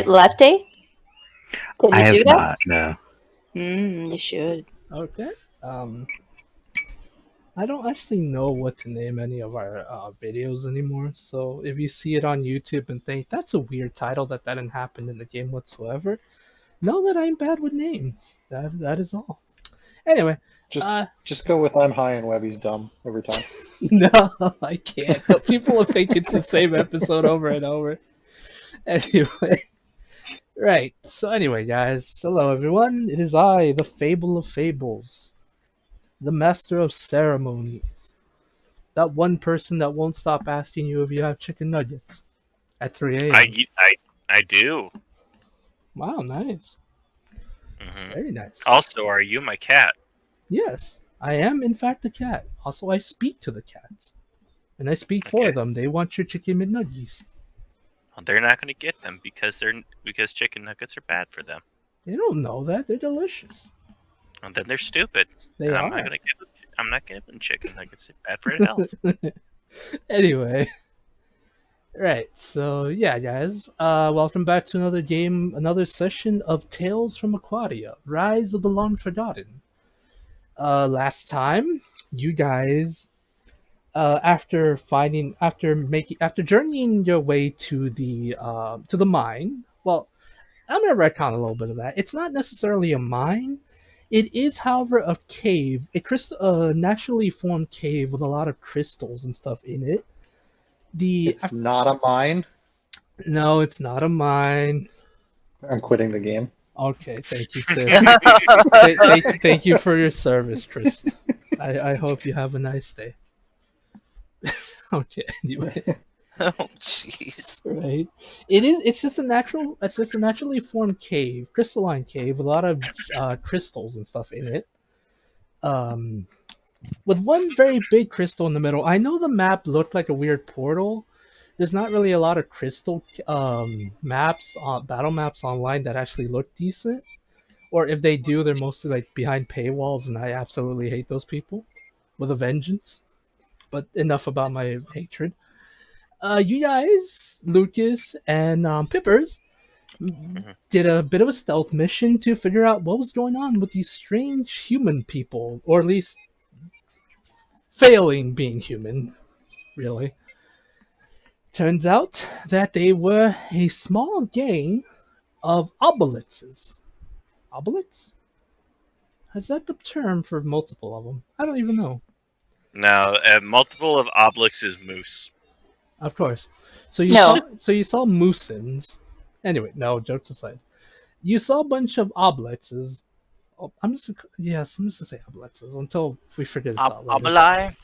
latte? Can I you do have that? not. No. You should. Okay. I don't actually know what to name any of our videos anymore. So if you see it on YouTube and think that's a weird title that didn't happen in the game whatsoever, know that I'm bad with names. That is all. Anyway, Just uh, just go with I'm high and Webby's dumb every time. no, I can't. People will think it's the same episode over and over. Anyway, right. So anyway, guys, hello everyone. It is I, the Fable of Fables, the Master of Ceremonies. That one person that won't stop asking you if you have chicken nuggets at 3 a.m. I do. Wow, nice. Hmm. Very nice. Also, are you my cat? Yes, I am in fact a cat. Also, I speak to the cats. And I speak for Okay. them. They want your chicken McNuggies. Well, they're not going to get them because chicken nuggets are bad for them. They don't know that. They're delicious. And then they're stupid. They I'm are. not gonna give them. I'm not giving them chicken nuggets. It's bad for their health. Anyway. Right, so yeah, guys. Welcome back to another game, another session of Tales from Ocraria Rise of the Long Forgotten. Last time, you guys, after journeying your way to the mine. Well, I'm gonna retcon a little bit of that. It's not necessarily a mine. It is, however, a cave, a naturally formed cave with a lot of crystals and stuff in it. It's not a mine. No, it's not a mine. I'm quitting the game. Okay, thank you, Chris. Thank you for your service, Chris. I hope you have a nice day. Okay, anyway. Oh, jeez. Right. It's just a naturally formed cave, crystalline cave with a lot of crystals and stuff in it. With one very big crystal in the middle. I know the map looked like a weird portal. There's not really a lot of crystal battle maps online that actually look decent. Or if they do, they're mostly like behind paywalls, and I absolutely hate those people with a vengeance. But enough about my hatred. You guys, Lucas and Pippers, did a bit of a stealth mission to figure out what was going on with these strange human people, or at least failing being human, really. Turns out that they were a small gang of obelitzes. Obelix? Is that the term for multiple of them? I don't even know. No, a multiple of Obelix is moose. Of course. So you saw moosins. Anyway, no, jokes aside. You saw a bunch of obelitzes. Oh, I'm just gonna say obelitzes until we figure this out later. Obeli?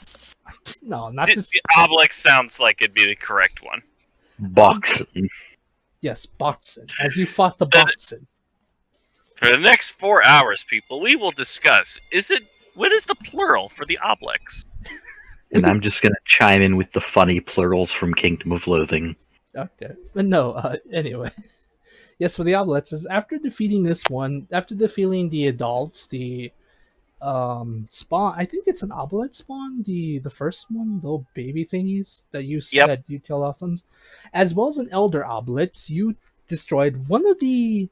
No, not The this. Obelix sounds like it'd be the correct one. Boxing. Yes, Boxen. As you fought the Boxen. For the next 4 hours, people, we will discuss. What is the plural for the Obelix? And I'm just going to chime in with the funny plurals from Kingdom of Loathing. Okay. But no, anyway. Yes, for the obelitzes, after defeating the adults, the spawn, I think it's an obelix spawn, the first one, the little baby thingies that you that you kill off them, as well as an elder obelix, you destroyed one of the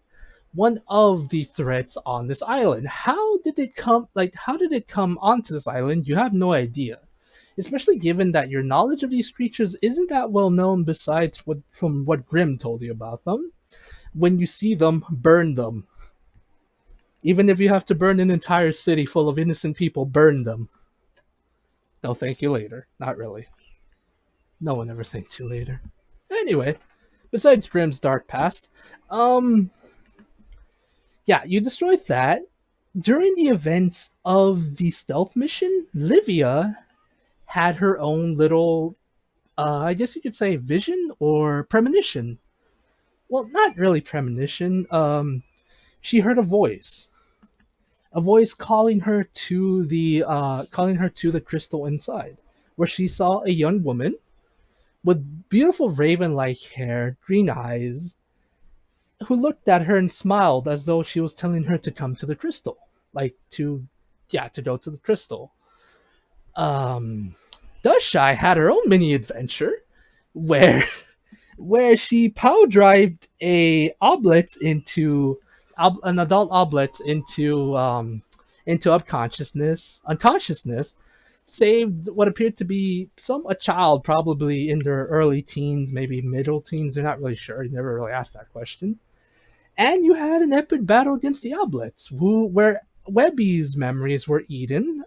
threats on this island. How did it come onto this island? You have no idea. Especially given that your knowledge of these creatures isn't that well known besides from what Grimm told you about them. When you see them, burn them. Even if you have to burn an entire city full of innocent people, burn them. They'll thank you later. Not really. No one ever thanks you later. Anyway, besides Grimm's dark past, yeah, you destroyed that. During the events of the stealth mission, Livia had her own little, I guess you could say, vision or premonition. Well, not really premonition. She heard a voice calling her to the crystal inside, where she saw a young woman with beautiful raven-like hair, green eyes, who looked at her and smiled as though she was telling her to come to the crystal, to go to the crystal. Dushai had her own mini adventure where where she power drived an adult oblet into unconsciousness, saved what appeared to be a child, probably in their early teens, maybe middle teens. They're not really sure. You never really asked that question. And you had an epic battle against the oblets, where Webby's memories were eaten.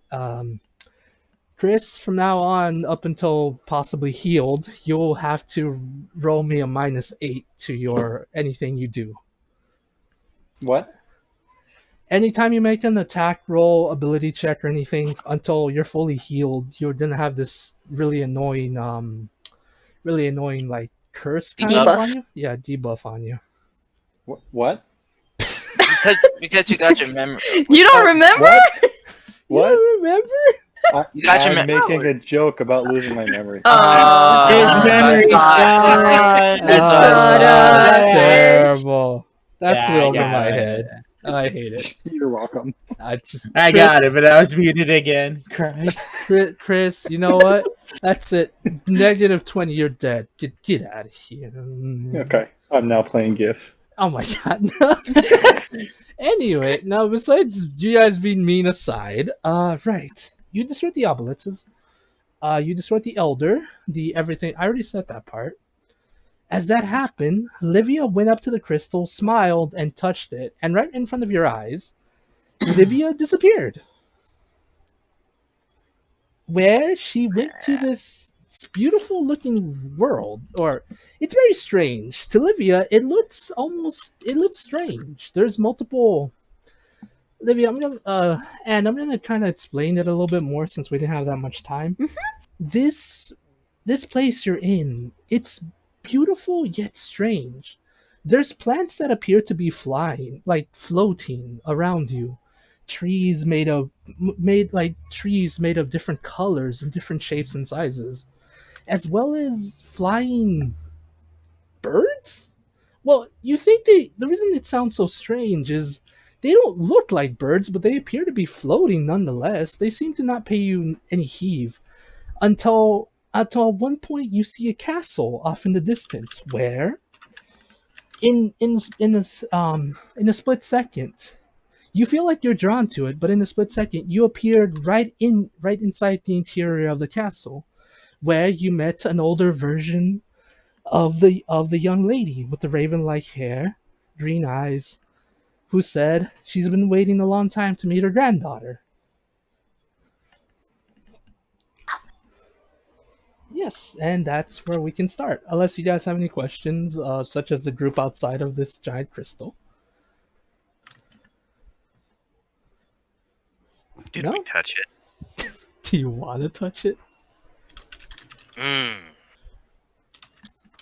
Chris, from now on, up until possibly healed, you'll have to roll me a -8 to your anything you do. What? Anytime you make an attack roll, ability check, or anything, until you're fully healed, you're gonna have this really annoying like curse kind of Debuff. on you. Yeah, debuff on you. What? Because you got your memory. You don't remember? What? You remember? You got your I'm memory. making a joke about losing my memory. Oh. His memory That's gone. That's That's why. terrible. That Yeah, flew I over got my it. head. I hate it. You're welcome. I got it, but I was muted again. Christ. Chris, you know what? That's it. -20. You're dead. Get out of here. Okay, I'm now playing GIF. Oh my god. Anyway, now besides you guys being mean aside, right. You destroyed the obelisks. You destroyed the elder, the everything. I already said that part. As that happened, Livia went up to the crystal, smiled, and touched it, and right in front of your eyes, Livia disappeared. Where she went to this beautiful looking world, or it's very strange. To Livia, it looks strange. There's multiple Livia, I'm gonna kind of explain it a little bit more since we didn't have that much time. This place you're in, it's beautiful yet strange. There's plants that appear to be flying, like floating around you. Trees made of different colors and different shapes and sizes, as well as flying birds. Well, you think the reason it sounds so strange is they don't look like birds, but they appear to be floating nonetheless. They seem to not pay you any heed until at one point you see a castle off in the distance where in a split second you feel like you're drawn to it, but in a split second you appeared right inside the interior of the castle, where you met an older version of the young lady with the raven-like hair, green eyes, who said she's been waiting a long time to meet her granddaughter. Yes, and that's where we can start. Unless you guys have any questions, such as the group outside of this giant crystal. Did No? we touch it? Do you want to touch it?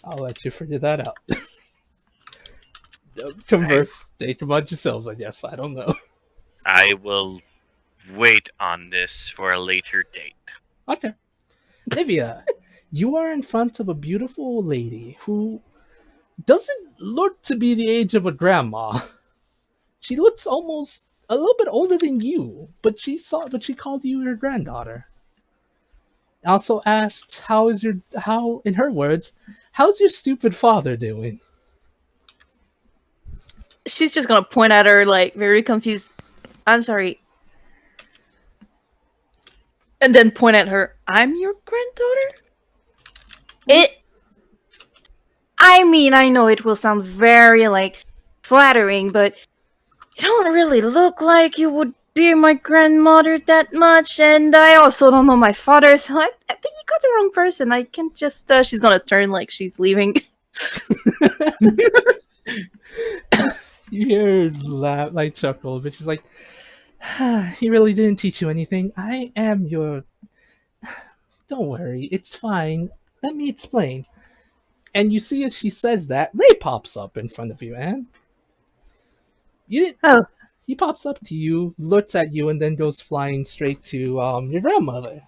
I'll let you figure that out. Converse, think about yourselves, I guess. I don't know. I will wait on this for a later date. Okay. Livia, you are in front of a beautiful lady who doesn't look to be the age of a grandma. She looks almost a little bit older than you, but she called you her granddaughter. Also asked, in her words, how's your stupid father doing? She's just gonna point at her, like, very confused. I'm sorry. And then point at her. I'm your granddaughter? I mean, I know it will sound very, like, flattering, but you don't really look like you would be my grandmother that much, and I also don't know my father, so I think you got the wrong person. I can't just, she's gonna turn like she's leaving. You hear her laugh, like chuckle, but she's like, he really didn't teach you anything. I am your... Don't worry, it's fine. Let me explain. And you see as she says that, Ray pops up in front of you, Anne. Oh. He pops up to you, looks at you, and then goes flying straight to your grandmother.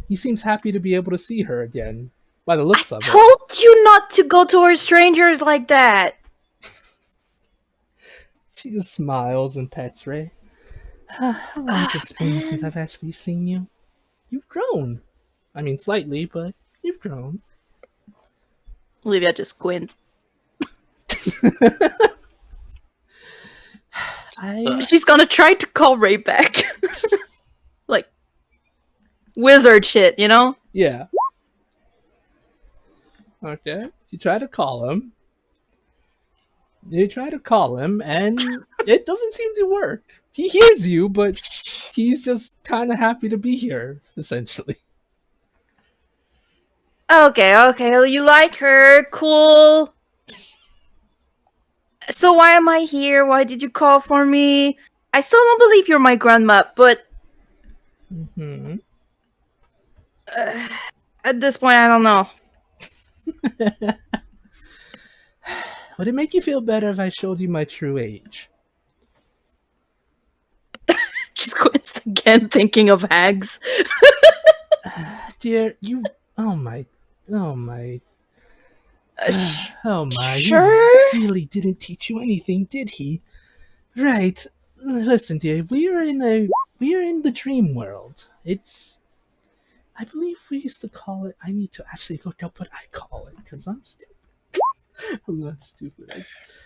He seems happy to be able to see her again, by the looks of it. I told you not to go towards strangers like that. She just smiles and pets Ray. How long's it been since I've actually seen you? You've grown. I mean, slightly, but you've grown. Olivia just squints. She's gonna try to call Ray back. Like, wizard shit, you know? Yeah. Okay. You try to call him. And it doesn't seem to work. He hears you, but he's just kind of happy to be here, essentially. Okay, you like her, cool. So why am I here? Why did you call for me? I still don't believe you're my grandma, but Hmm. at this point, I don't know. Would it make you feel better if I showed you my true age? She squints again, thinking of hags. Dear, you... Oh my... Oh my... Oh my... Sure? He really didn't teach you anything, did he? Right. Listen, dear, we are in the dream world. It's... I believe we used to call it... I need to actually look up what I call it, because I'm stupid. I'm not stupid.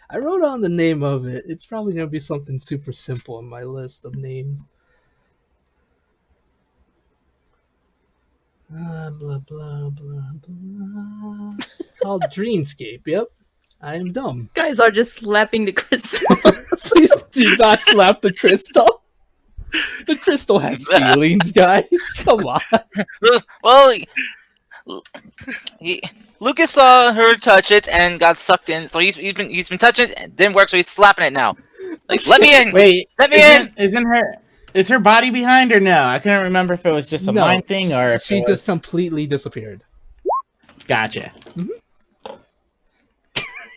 I wrote on the name of it. It's probably going to be something super simple on my list of names. Blah, blah, blah, blah. It's called Dreamscape, yep. I am dumb. Guys are just slapping the crystal. Please do not slap the crystal. The crystal has feelings, guys. Come on. Well, Lucas saw her touch it and got sucked in, so he's been touching it, and it didn't work, so he's slapping it now. Like, let me in. Wait, Let me in. Is her body behind or no? I couldn't remember if it was just a No, mind thing or if she it was... just completely disappeared. Gotcha.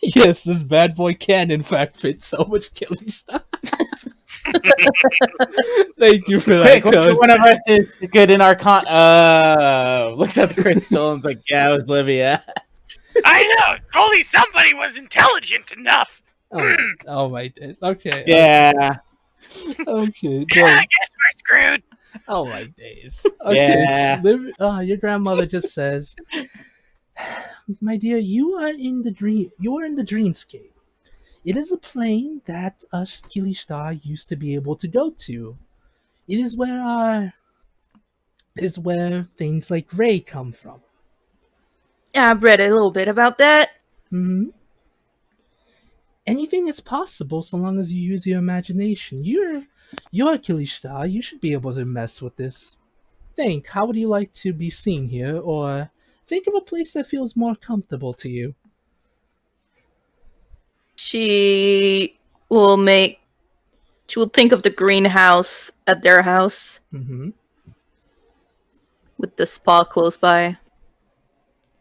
Yes, this bad boy can in fact fit so much killing stuff. Thank you for that. Quick, which one of us is good in Arcana? Looks at the crystal and is like, yeah, it was Livia. I know. If only somebody was intelligent enough. Oh my days. Okay. Yeah. Okay. Yeah, I guess we're screwed. Oh my days. Okay. Yeah. Your grandmother just says, "My dear, you are in the dream. You are in the dreamscape. It is a plane that us Kilishtar used to be able to go to. It is where things like Ray come from. Yeah, I've read a little bit about that. Hmm. Anything is possible so long as you use your imagination. You're Kilishtar. You should be able to mess with this. Think, how would you like to be seen here? Or think of a place that feels more comfortable to you." She will think of the greenhouse at their house Mm-hmm. with the spa close by.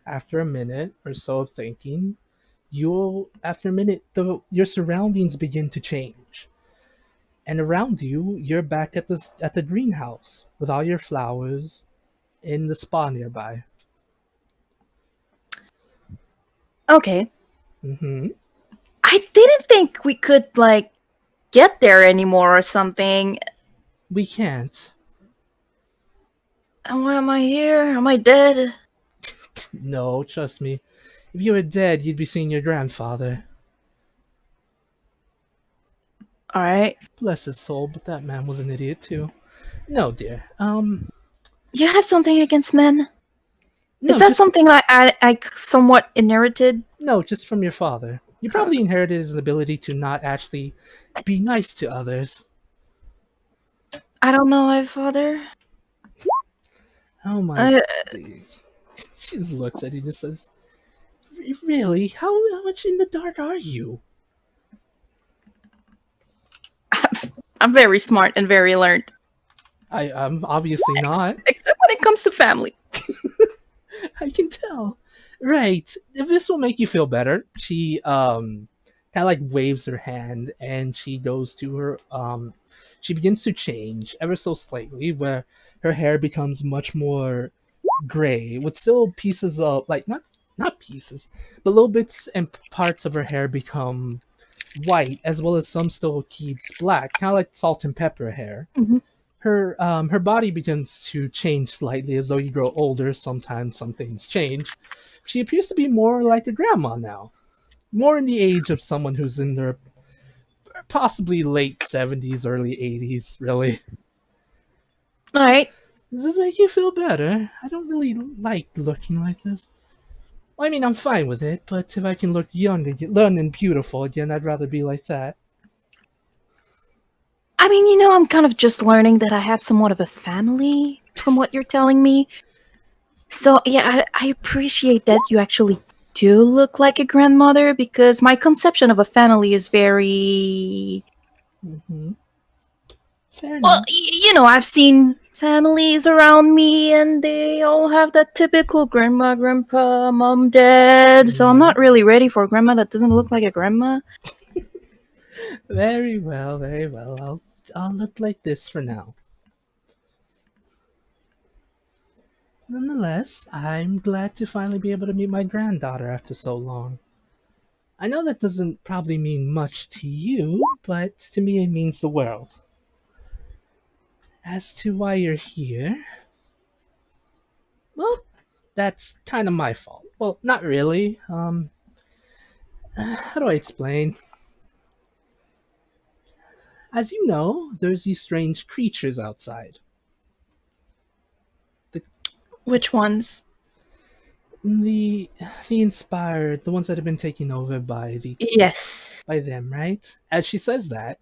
After a minute or so of thinking, your surroundings begin to change. And around you, you're back at the greenhouse with all your flowers in the spa nearby. Okay. Mm-hmm. I didn't think we could, like, get there anymore or something. We can't. And why am I here? Am I dead? No, trust me. If you were dead, you'd be seeing your grandfather. Alright. Bless his soul, but that man was an idiot too. No, dear. You have something against men? No, Is that just, something I somewhat inherited? No, just from your father. You probably inherited his ability to not actually be nice to others. I don't know my father. Oh my days. She just looks at you and just says, "Really? How much in the dark are you?" I'm very smart and very learned. I'm obviously not. Except when it comes to family. I can tell. Right. If this will make you feel better, she kind of like waves her hand and she goes to her she begins to change ever so slightly where her hair becomes much more gray with still pieces of like not pieces, but little bits and parts of her hair become white as well as some still keeps black, kind of like salt and pepper hair. Mhm. her body begins to change slightly as though you grow older. Sometimes some things change. She appears to be more like a grandma now, more in the age of someone who's in their possibly late 70s, early 80s. Really, All right. does this make you feel better? I don't really like looking like this. Well, I mean, I'm fine with it, but if I can look young and beautiful again, I'd rather be like that. I mean, I'm kind of just learning that I have somewhat of a family from what you're telling me. So, yeah, I appreciate that you actually do look like a grandmother because my conception of a family is very. Hmm. Fair Well, enough. I've seen families around me and they all have that typical grandma, grandpa, mom, dad. So, I'm Mhm. not really ready for a grandma that doesn't look like a grandma. Very well, very well. I'll look like this for now. Nonetheless, I'm glad to finally be able to meet my granddaughter after so long. I know that doesn't probably mean much to you, but to me it means the world. As to why you're here, well, that's kind of my fault. Well, not really. How do I explain? As you know, there's these strange creatures outside. The Which ones? the the inspired, the ones that have been taken over Yes. by them, right? As she says that,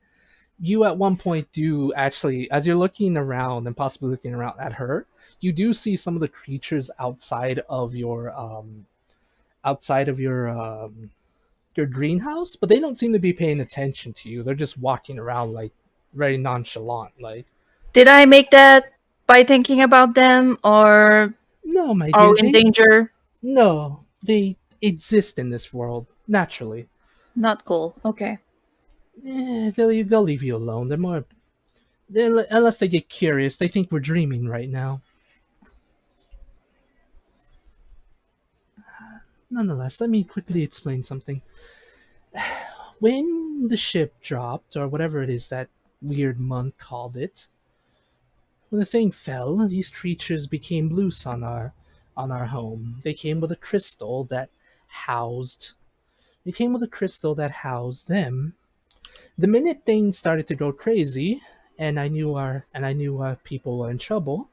you at one point do actually, as you're looking around and possibly looking around at her, you do see some of the creatures outside of your greenhouse, but they don't seem to be paying attention to you. They're just walking around like very nonchalant, like, Did I make that by thinking about them or no, my are dear, we in danger? they exist in this world naturally. Not cool. Okay. They'll leave you alone. Unless they get curious, they think we're dreaming right now. Nonetheless, let me quickly explain something. When the ship dropped, or whatever it is that weird monk called it, when the thing fell, these creatures became loose on our home. Housed they came with a crystal that housed them. The minute things started to go crazy, and I knew our people were in trouble,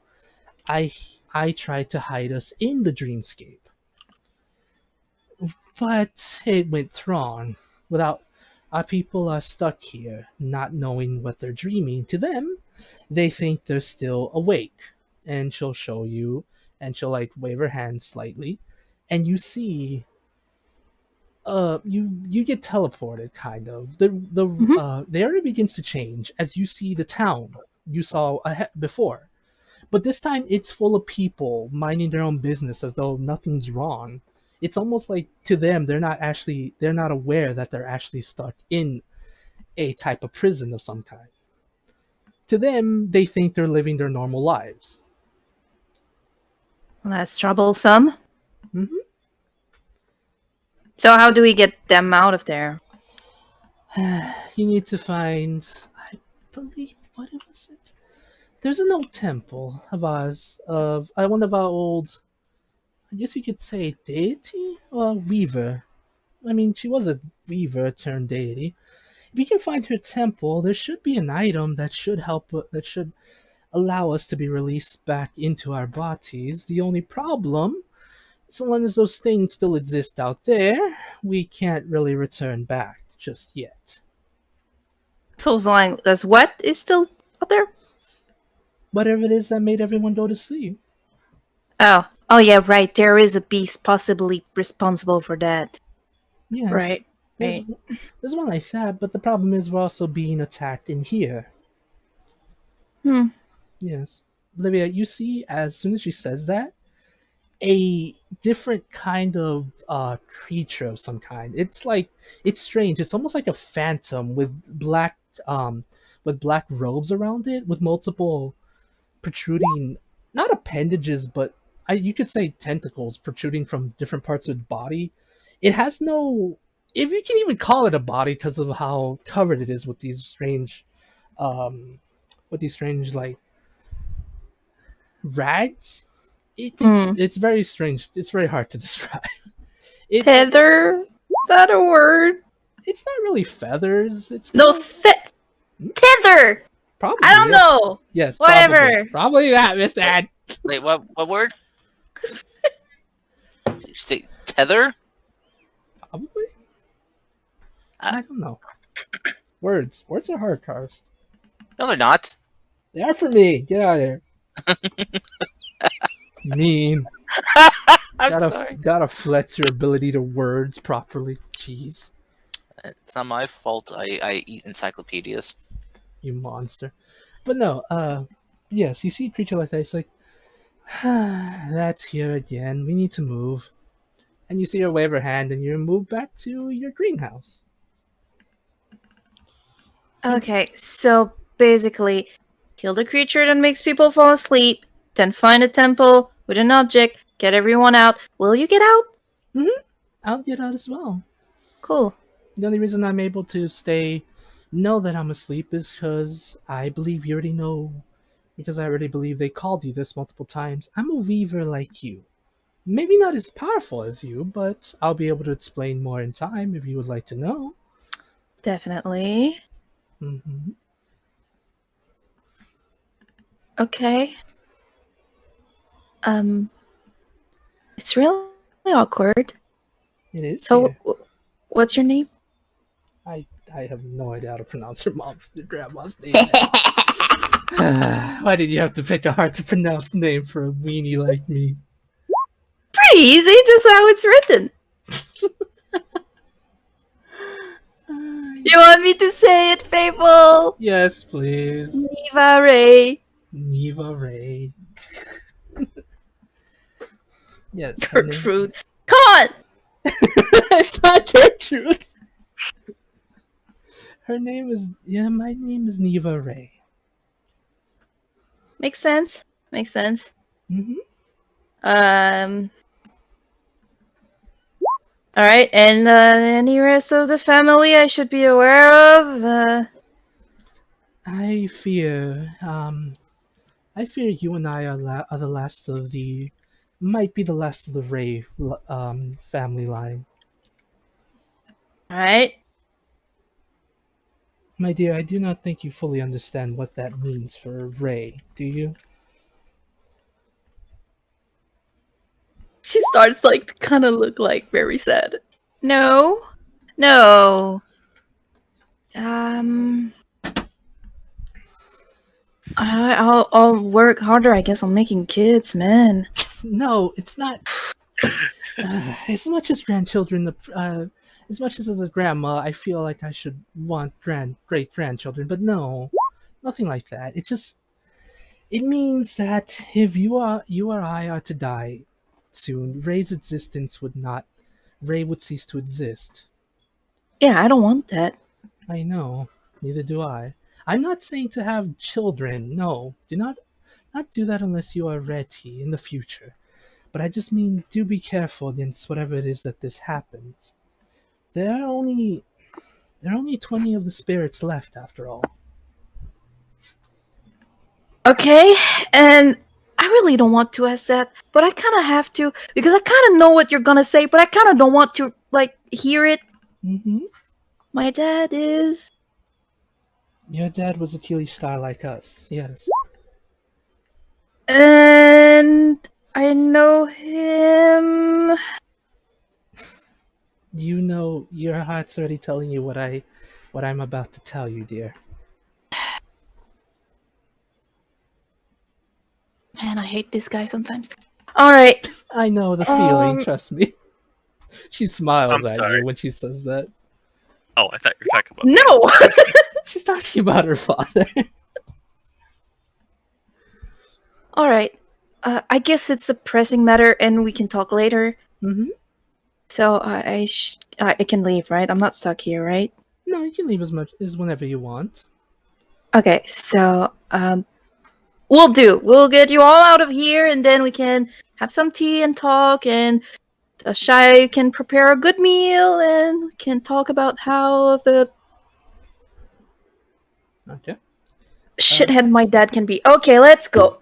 I I tried to hide us in the dreamscape. But it went wrong. Without Our people are stuck here, not knowing what they're dreaming. To them, they think they're still awake. And she'll show you, and she'll like wave her hand slightly, and you see, you get teleported kind of. Mhm. The area begins to change as you see the town you saw before. But this time it's full of people minding their own business as though nothing's wrong. It's almost like to them they're not aware that they're actually stuck in a type of prison of some kind. To them, they think they're living their normal lives. That's troublesome. Hmm. So how do we get them out of there? You need to find, I believe, what was it? There's an old temple of ours, of one of our old, I guess you could say, deity or weaver. I mean, she was a weaver turned deity. If we can find her temple, there should be an item that should that should allow us to be released back into our bodies. The only problem, so long as those things still exist out there, we can't really return back just yet. So as long as what is still out there? Whatever it is that made everyone go to sleep. Oh yeah, right. There is a beast possibly responsible for that. Yes, Right. there's Right. there's one like that, but the problem is we're also being attacked in here. Hmm. Yes. Olivia, you see, as soon as she says that, a different kind of creature of some kind. It's strange. It's almost like a phantom um with black robes around it, with multiple protruding, not appendages, but you could say tentacles protruding from different parts of its body. It has no, if you can even call it a body, because of how covered it is um with these strange like Rags? Hmm. It's very strange. It's very hard to describe. Tether? Is that a word? It's not really feathers. It's No, kind of, tether! probably. I don't Yes. know! Yes, Whatever. Probably that, Miss Ad. Wait, what word? Did you say tether? Probably. I don't know. Words are hard, Karst. No, they're not. They are for me. Get out of here. Mean. I'm sorry. Gotta flex your ability to words properly. Jeez, It's not my fault. I eat encyclopedias. you monster. But no, yes, you see a creature like that, it's like, that's here again. We need to move. And you see her wave her hand, and you move back to your greenhouse. Okay, so basically, kill the creature that makes people fall asleep, then find a temple with an object, get everyone out. Will you get out? I'll get out as well. Cool. The only reason I'm able to know that I'm asleep is because I believe you already know. Because I already believe they called you this multiple times. I'm a weaver like you. Maybe not as powerful as you, but I'll be able to explain more in time if you would like to know. Definitely. Mm-hmm. Okay. It's really awkward. It is. So, Dear. what's your name? I have no idea how to pronounce her mom's grandma's name. Why did you have to pick a hard to pronounce name for a weenie like me? Pretty easy, just how it's written. You want me to say it, Fable? Yes, please. Neva Ray. Neva Ray. Yes. her name- Gertrude. Come on! It's not Gertrude. Her name is my name is Neva Ray. Makes sense. Makes sense. Mm-hmm. Alright, and any rest of the family I should be aware of? I fear you and I are the last of the, might be the last of the Ray family line. Alright. My dear, I do not think you fully understand what that means for Ray, do you? She starts to kind of look very sad. No. No. I'll work harder, I guess, on making kids, man. No, it's not. As much as grandchildren, as much as a grandma, I feel like I should want great grandchildren, but no, nothing like that. It means that if you or I are to die soon, Ray's existence Ray would cease to exist. Yeah, I don't want that. I know, neither do I. I'm not saying to have children. No, do not do that unless you are ready in the future. But I just mean, do be careful against whatever it is that this happens. There are only 20 of the spirits left, after all. Okay, and I really don't want to ask that, but I kind of have to, because I kind of know what you're gonna say, but I kind of don't want to, hear it. Mm-hmm. My dad is... Your dad was a Keely star like us, yes. And I know him... You know, your heart's already telling you what I'm about to tell you, dear. Man, I hate this guy sometimes. Alright. I know the feeling, trust me. She smiles at you when she says that. Oh, I thought you were talking about. No! She's talking about her father. Alright. I guess it's a pressing matter and we can talk later. Mm-hmm. So I can leave, right? I'm not stuck here, right? No, you can leave as much as whenever you want. Okay, so we'll get you all out of here and then we can have some tea and talk, and Shai can prepare a good meal and we can talk about how the Okay. shithead my dad can be. Okay, let's go.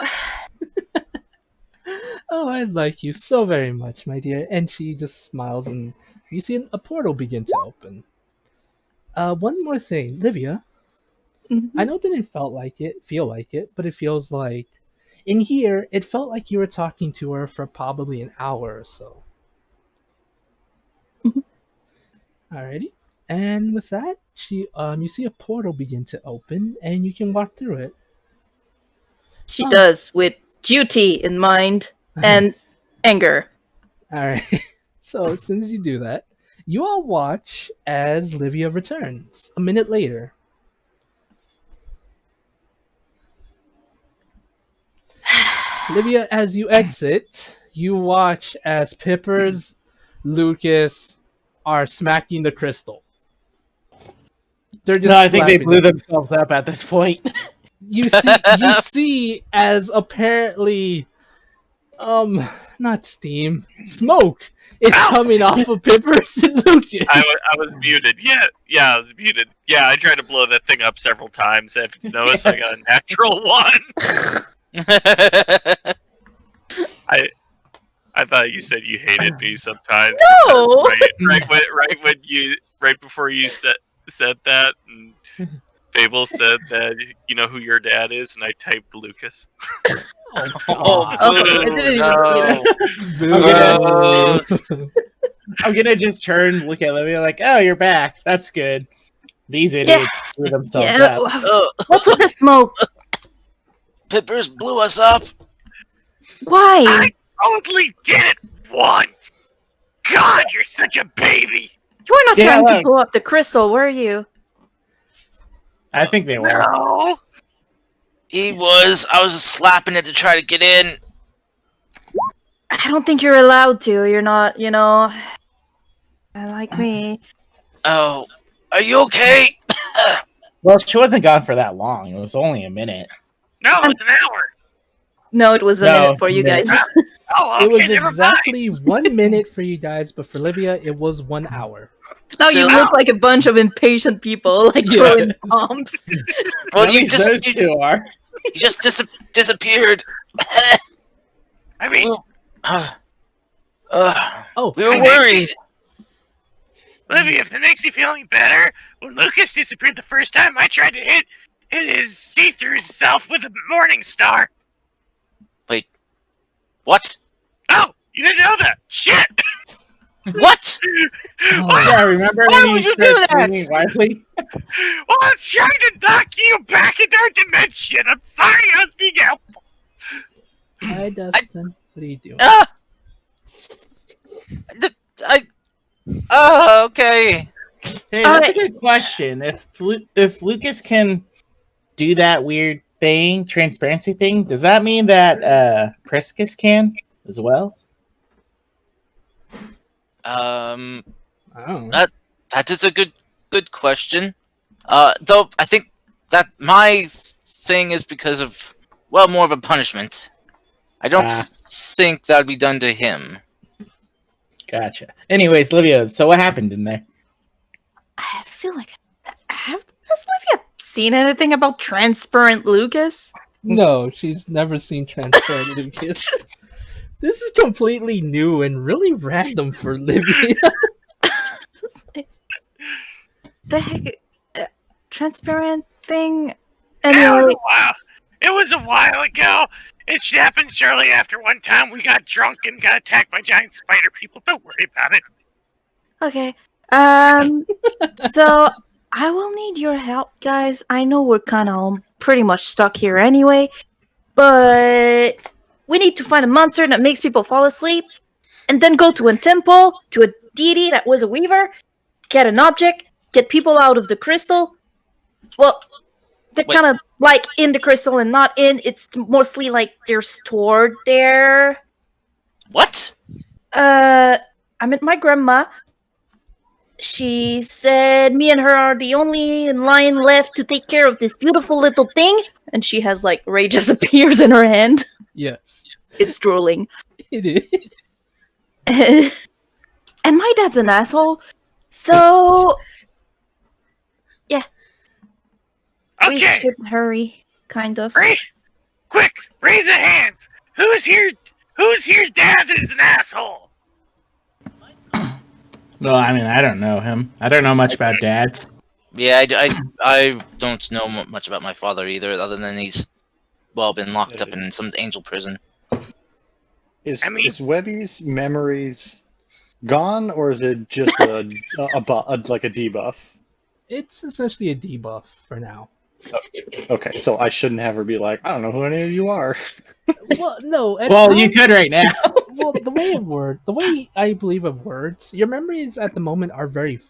Oh, I like you so very much, my dear. And she just smiles, and you see a portal begin to open. One more thing, Livia. I Mhm. know it didn't feel like it, but it feels like in here it felt like you were talking to her for probably an hour or so. Mhm. Alrighty. And with that, you see a portal begin to open, and you can walk through it. She Oh. does with duty in mind and anger. Alright. So as soon as you do that, you all watch as Livia returns a minute later. Livia, as you exit, you watch as Pippers, Lucas are smacking the crystal. They're just No, I think they slapping blew it. themselves up at this point. You see as apparently not steam, smoke is Ow! coming off of Pippers and Lucas. I was muted. Yeah, I was muted. Yeah, I tried to blow that thing up several times. If you notice, I got a natural one. I thought you said you hated me sometimes. No! Right before you said that, and Fable said that you know who your dad is, and I typed Lucas. Oh, Oh, God. I boo, didn't even see that. Boo. I'm gonna just turn, look at Olivia like, "Oh, you're back. That's good." These Yeah. idiots blew themselves Yeah. up. What's with the smoke? Pippers blew us up. Why? I only did it once. God, you're such a baby. You were not Yeah, trying to look. blow up the crystal, were you? I think they were. No. He was. I was slapping it to try to get in. I don't think you're allowed to. You're not, like me. Oh, are you okay? Well, she wasn't gone for that long. It was only a minute. No, it's an hour. No, it was a No, minute for you guys. Oh, okay, It was never exactly mind. 1 minute for you guys, but for Livia, it was 1 hour. Now you Still- look like a bunch of impatient people, like Yes. throwing bombs. Well, At you least just those two are. you just disappeared. I mean, Oh, we were and- worried. Livy, if it makes you feel any better, when Lucas disappeared the first time, I tried to hit his see-through self with a morning star. What? Oh, you didn't know that? Shit! What? Oh. Yeah, remember Why when would you started do that? swinging wildly? Well, I was trying to knock you back into our dimension. I'm sorry, I was being helpful. Hi, Dustin. What are you doing? Ah! Okay. Hey, that's a good question. If Lucas can do that weird thing, transparency thing, does that mean that Priscus can as well? Um, I don't know. that is a good question. Though I think that my thing is because of more of a punishment. I don't Ah. think that would be done to him. Gotcha. Anyways, Livia, so what happened in there? I feel like has Livia seen anything about transparent Lucas? No, she's never seen Transparent Lucas. This is completely new and really random for Livia. The heck, transparent thing. It Anyway, was a while ago. It happened shortly after one time we got drunk and got attacked by giant spider people. Don't worry about it. okay. So I will need your help, guys. I know we're kind of pretty much stuck here anyway, but we need to find a monster that makes people fall asleep, and then go to a temple to a deity that was a weaver, get an object, get people out of the crystal. Well, they're Wait. kind of like in the crystal and not in. It's mostly like they're stored there. What? I met my grandma. She said me and her are the only line left to take care of this beautiful little thing. And she has like Ray just appears in her hand. Yes, It's drooling. it is. And my dad's an asshole. So we Okay, should hurry, kind of. quick, raise your hands. Who Who's your dad that is an asshole? Well, I mean, I don't know him. I don't know much about dads. Yeah, I don't know much about my father either, other than he's, well, been locked up in some angel prison. Is I mean- is Webby's memories gone, or is it just like a debuff? It's essentially a debuff for now. Okay, so I shouldn't have her be like, I don't know who any of you are. Well, no. Well, you could right now. Well, the way I believe of words, your memories at the moment are very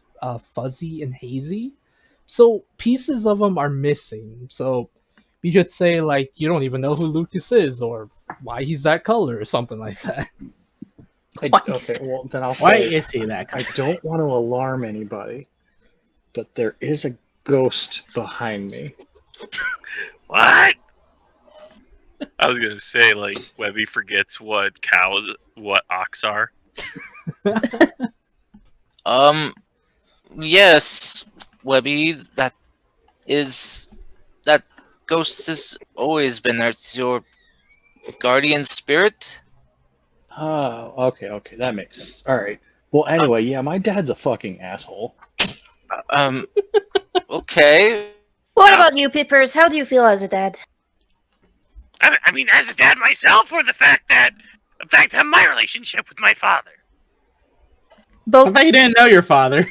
fuzzy and hazy. So pieces of them are missing. So you could say like you don't even know who Lucas is or why he's that color or something like that. Okay, well then I'll Why say is he that? I don't want to alarm anybody, but there is a ghost behind me. What? I was gonna say, like, Webby forgets what ox are. Yes, Webby, that ghost has always been there. It's your guardian spirit. Oh, okay, that makes sense. All right. Well, anyway, yeah, my dad's a fucking asshole. Okay. What about you, Pippers? How do you feel as a dad? I mean, as a dad myself, or the fact that my relationship with my father. I Both. thought you didn't know your father.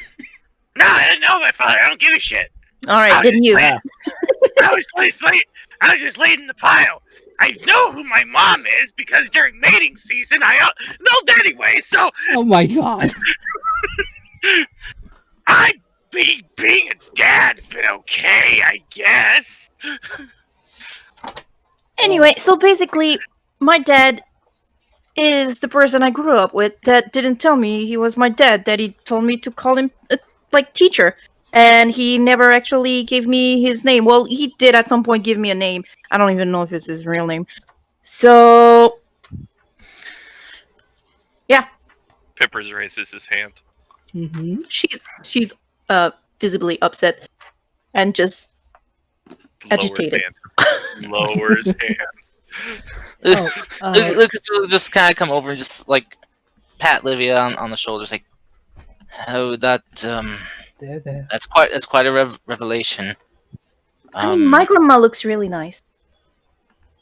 No, I didn't know my father. I don't give a shit. All right, then you. Yeah. I was just laid in the pile. I know who my mom is because during mating season I know anyway. So Oh my god. being its dad's been okay, I guess. Anyway, so basically, my dad is the person I grew up with that didn't tell me he was my dad. That he told me to call him like teacher, and he never actually gave me his name. Well, he did at some point give me a name. I don't even know if it's his real name. So, yeah, Pippers raises his hand. Mm-hmm. she's visibly upset and just agitated. Lowers hand. Oh, Lucas will just kind of come over and just like pat Livia on the shoulders, like, "Oh, there. that's quite a revelation." I mean, my grandma looks really nice.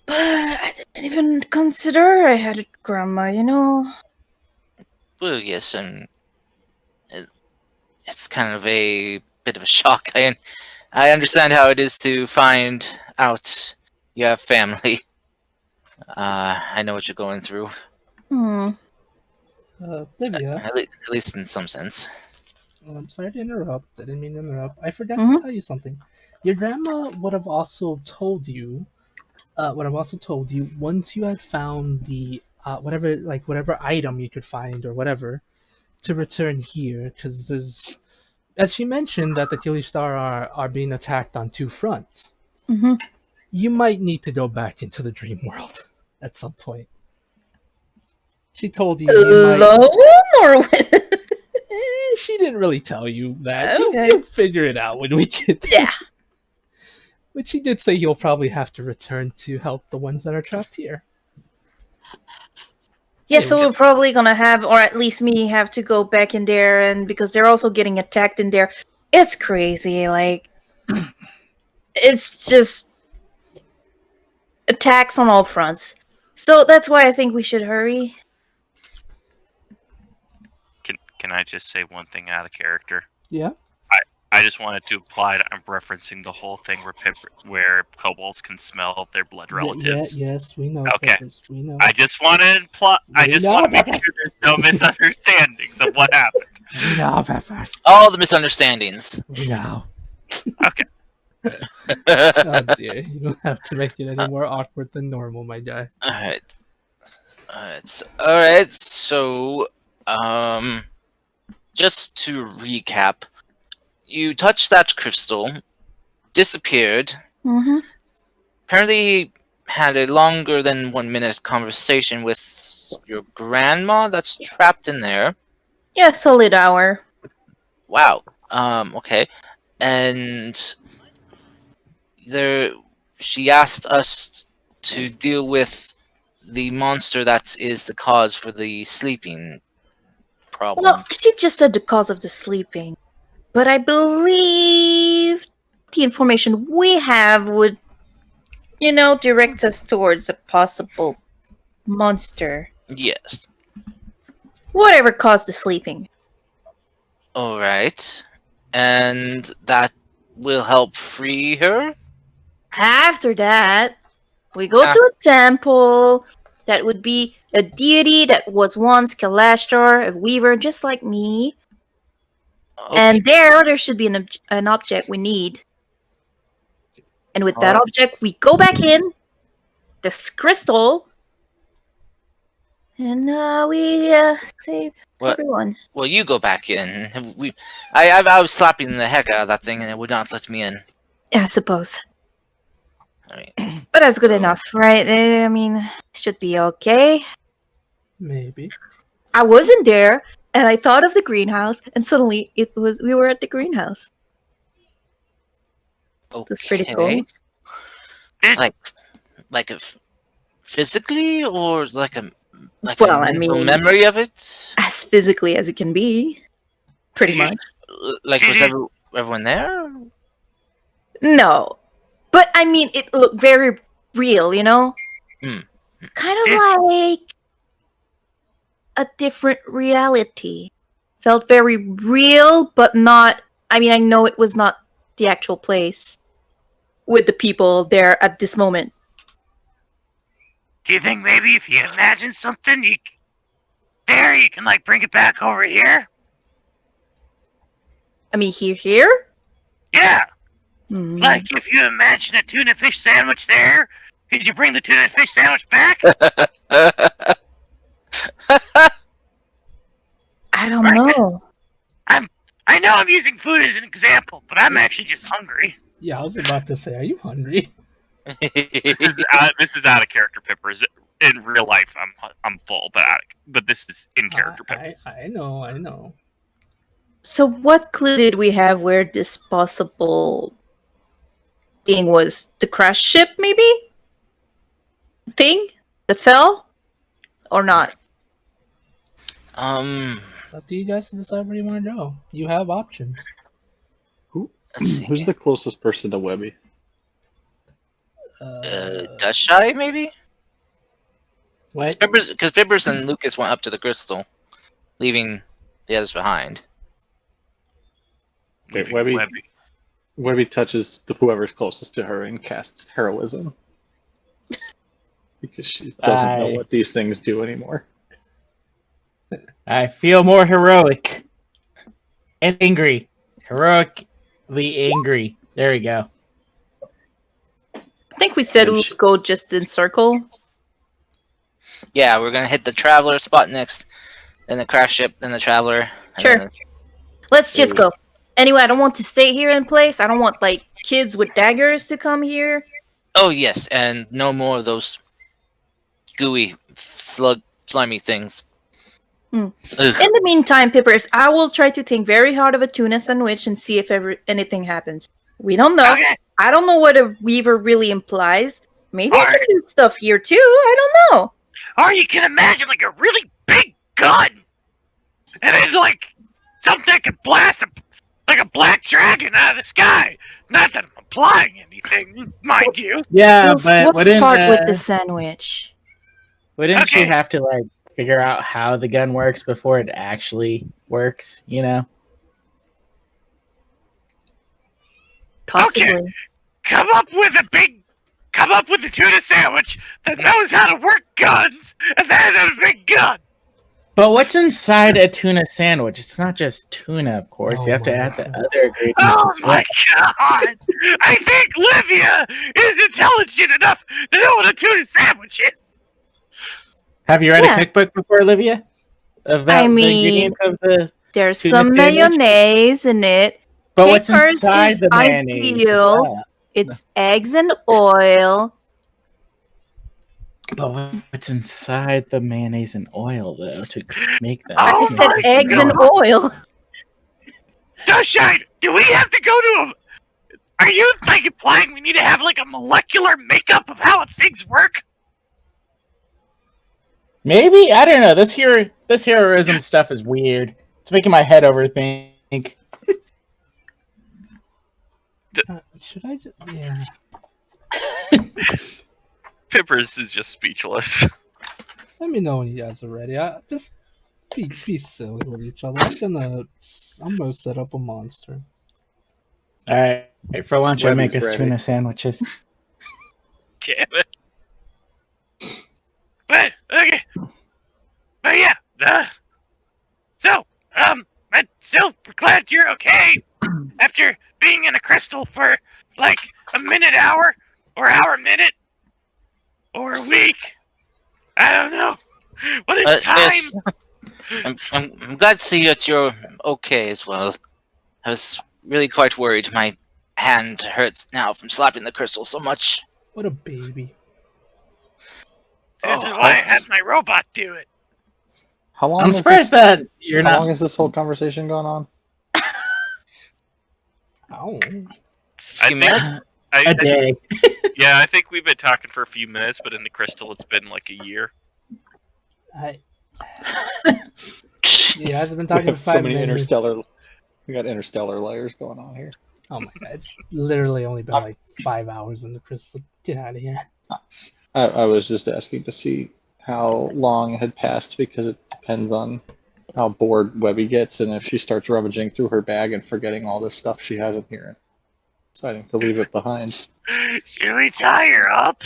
But I didn't even consider I had a grandma, you know? Well, yes, and it's kind of a bit of a shock. I understand how it is to find out you have family. I know what you're going through, Livia, at least in some sense. I'm sorry to interrupt. I didn't mean to interrupt. I forgot to tell you something. Your grandma would have also told you. Once you had found the whatever item you could find or whatever, to return here because there's, as she mentioned, that the Kilistar are being attacked on two fronts. Mm-hmm. You might need to go back into the dream world at some point. She told you Alone or she didn't really tell you that. Okay. You'll figure it out when we get there. Yeah. But she did say you'll probably have to return to help the ones that are trapped here. Yeah, so we're probably gonna have, or at least me, have to go back in there, and because they're also getting attacked in there. It's crazy, like, it's just attacks on all fronts. So that's why I think we should hurry. Can I just say one thing out of character? Yeah. I just wanted to imply that I'm referencing the whole thing where kobolds can smell their blood relatives. Yes, we know. Okay. Peppers, we know. I just want to imply. I We just know, want to make Peppers. sure there's no misunderstandings of what happened. We know, Peppers. All the misunderstandings. We know. Okay. Oh dear, you don't have to make it any more awkward than normal, my guy. Alright. Alright, so just to recap, you touched that crystal, disappeared, Mm-hmm. apparently had a longer than 1 minute conversation with your grandma that's trapped in there. Yeah, solid hour. Wow. Okay. And she asked us to deal with the monster that is the cause for the sleeping problem. Well, she just said the cause of the sleeping. But I believe the information we have would, direct us towards a possible monster. Yes. Whatever caused the sleeping. All right. And that will help free her? After that, we go Ah. to a temple that would be a deity that was once Kalashtar, a weaver just like me. Okay. And there should be an object we need. And with that Alright. object, we go back in this crystal, and we save What? everyone. Well, you go back in. I was slapping the heck out of that thing, and it would not let me in. Yeah, I suppose. I mean, But that's good so- enough, right? I mean, should be okay. Maybe. I wasn't there, and I thought of the greenhouse, and suddenly we were at the greenhouse. Okay. That's pretty cool. Like physically, or like a Well, I mental mean- memory of it? As physically as it can be. Pretty much. Like, was everyone there? No. But I mean, it looked very real, Hmm. Kind of like a different reality. Felt very real, but not. I mean, I know it was not the actual place with the people there at this moment. Do you think maybe if you imagine something, you can like bring it back over here? I mean, here? Yeah. Hmm. Like if you imagine a tuna fish sandwich there, could you bring the tuna fish sandwich back? I don't know. I know I'm using food as an example, but I'm actually just hungry. Yeah, I was about to say, are you hungry? This is out of character, Pippers. In real life, I'm full, but this is in character, Pippers. I know. So, what clue did we have where this possible thing was? The crash ship, maybe? Thing that fell? Or not? It's up to you guys to decide where you want to go. You have options. Let's see. Who's the closest person to Webby? Dushy, maybe? What? Because Bibbers and Lucas went up to the crystal, leaving the others behind. Okay, Webby touches whoever's closest to her and casts heroism. Because she doesn't know what these things do anymore. I feel more heroic. And angry. Heroically angry. There we go. I think we said we would go just in circle. Yeah, we're gonna hit the traveler spot next, then the crash ship, then the traveler. and Sure. then Let's just go. Anyway, I don't want to stay here in place. I don't want, like, kids with daggers to come here. Oh yes, and no more of those gooey, slimy things. Hmm. Ugh. In the meantime, Pippers, I will try to think very hard of a tuna sandwich and see if anything happens. We don't know. Okay. I don't know what a weaver really implies. Maybe I Alright. can do stuff here too. I don't know. Or you can imagine like a really big gun, and then like something that could blast like a black dragon out of the sky. Not that I'm implying anything, mind you. Yeah, We'll but wouldn't start with the sandwich. wouldn't Okay. you have to like figure out how the gun works before it actually works? You know? Possibly. Come up with a tuna sandwich that knows how to work guns, and then a big gun. But what's inside a tuna sandwich? It's not just tuna, of course. Oh You have to my add the God. other ingredients Oh as well. my god! I think Livia is intelligent enough to know what a tuna sandwich is. Have you read Yeah. a cookbook before, Olivia? About I the mean, ingredients of the. There's Tuna some sandwich? mayonnaise in it. But what's Capers inside is the mayonnaise? as ideal. well? It's eggs and oil. But what's inside the mayonnaise and oil, though, to make that? Oh I said my eggs and God. oil. Dushine, do we have to go to a... Are you like implying we need to have like a molecular makeup of how things work? Maybe? I don't know. This heroism stuff is weird. It's making my head overthink. Should I just... Yeah. Pippers is just speechless. Let me know when you guys are ready. Just be silly with each other. I'm gonna set up a monster. Alright, for lunch I make Webby's us ready. tuna sandwiches. Damn it. But okay. But yeah. So I'm still glad you're okay after being in a crystal for like a minute, hour, or hour, minute, or a week. I don't know. What is time? Yes. I'm glad to see that you're okay as well. I was really quite worried. My hand hurts now from slapping the crystal so much. What a baby. This is why I had my robot do it. How long? I'm is surprised this, that you're How not. long has this whole conversation gone on? Oh. Few minutes? A day. Yeah, I think we've been talking for a few minutes, but in the crystal, it's been like a year. Yeah, I've been We talking for have so 5 many minutes. We got interstellar layers going on here. Oh my god, it's literally only been like 5 hours in the crystal. Get out of here. I was just asking to see how long had passed because it depends on how bored Webby gets and if she starts rummaging through her bag and forgetting all this stuff she has in here. Deciding to leave it behind. Should we tie her up?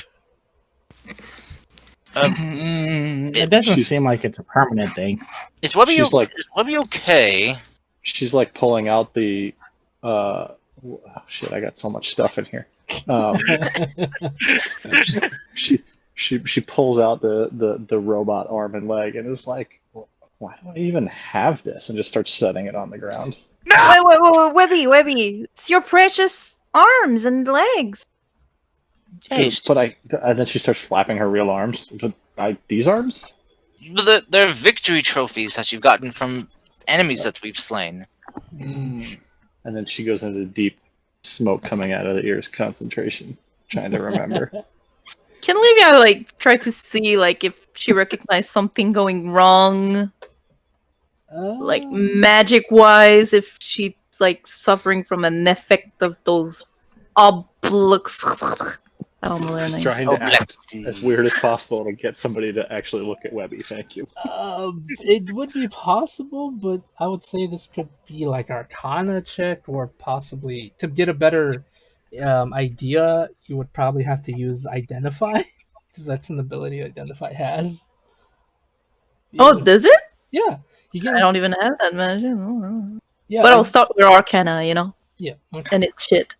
It doesn't she's- seem like it's a permanent thing. Is Webby She's like okay? she's like pulling out the oh, shit, I got so much stuff in here. She pulls out the robot arm and leg and is like, why do I even have this? And just starts setting it on the ground. No! Wait, Webby. It's your precious arms and legs. Hey, And then she starts flapping her real arms. But these arms? they're victory trophies that you've gotten from enemies that we've slain. And then she goes into deep smoke coming out of the ears concentration, trying to remember. Can Livia like try to see like if she recognized something going wrong, like magic wise, if she's like suffering from an effect of those oblux. I don't know their Just name. trying to act Oblexi. as weird as possible to get somebody to actually look at Webby. Thank you. It would be possible, but I would say this could be like Arcana check, or possibly to get a better idea, you would probably have to use Identify, because that's an ability Identify has. Oh, does it? Yeah, you I can. don't even have that magic. Yeah, But I'll start with Arcana, you know, Yeah, okay. and it's shit.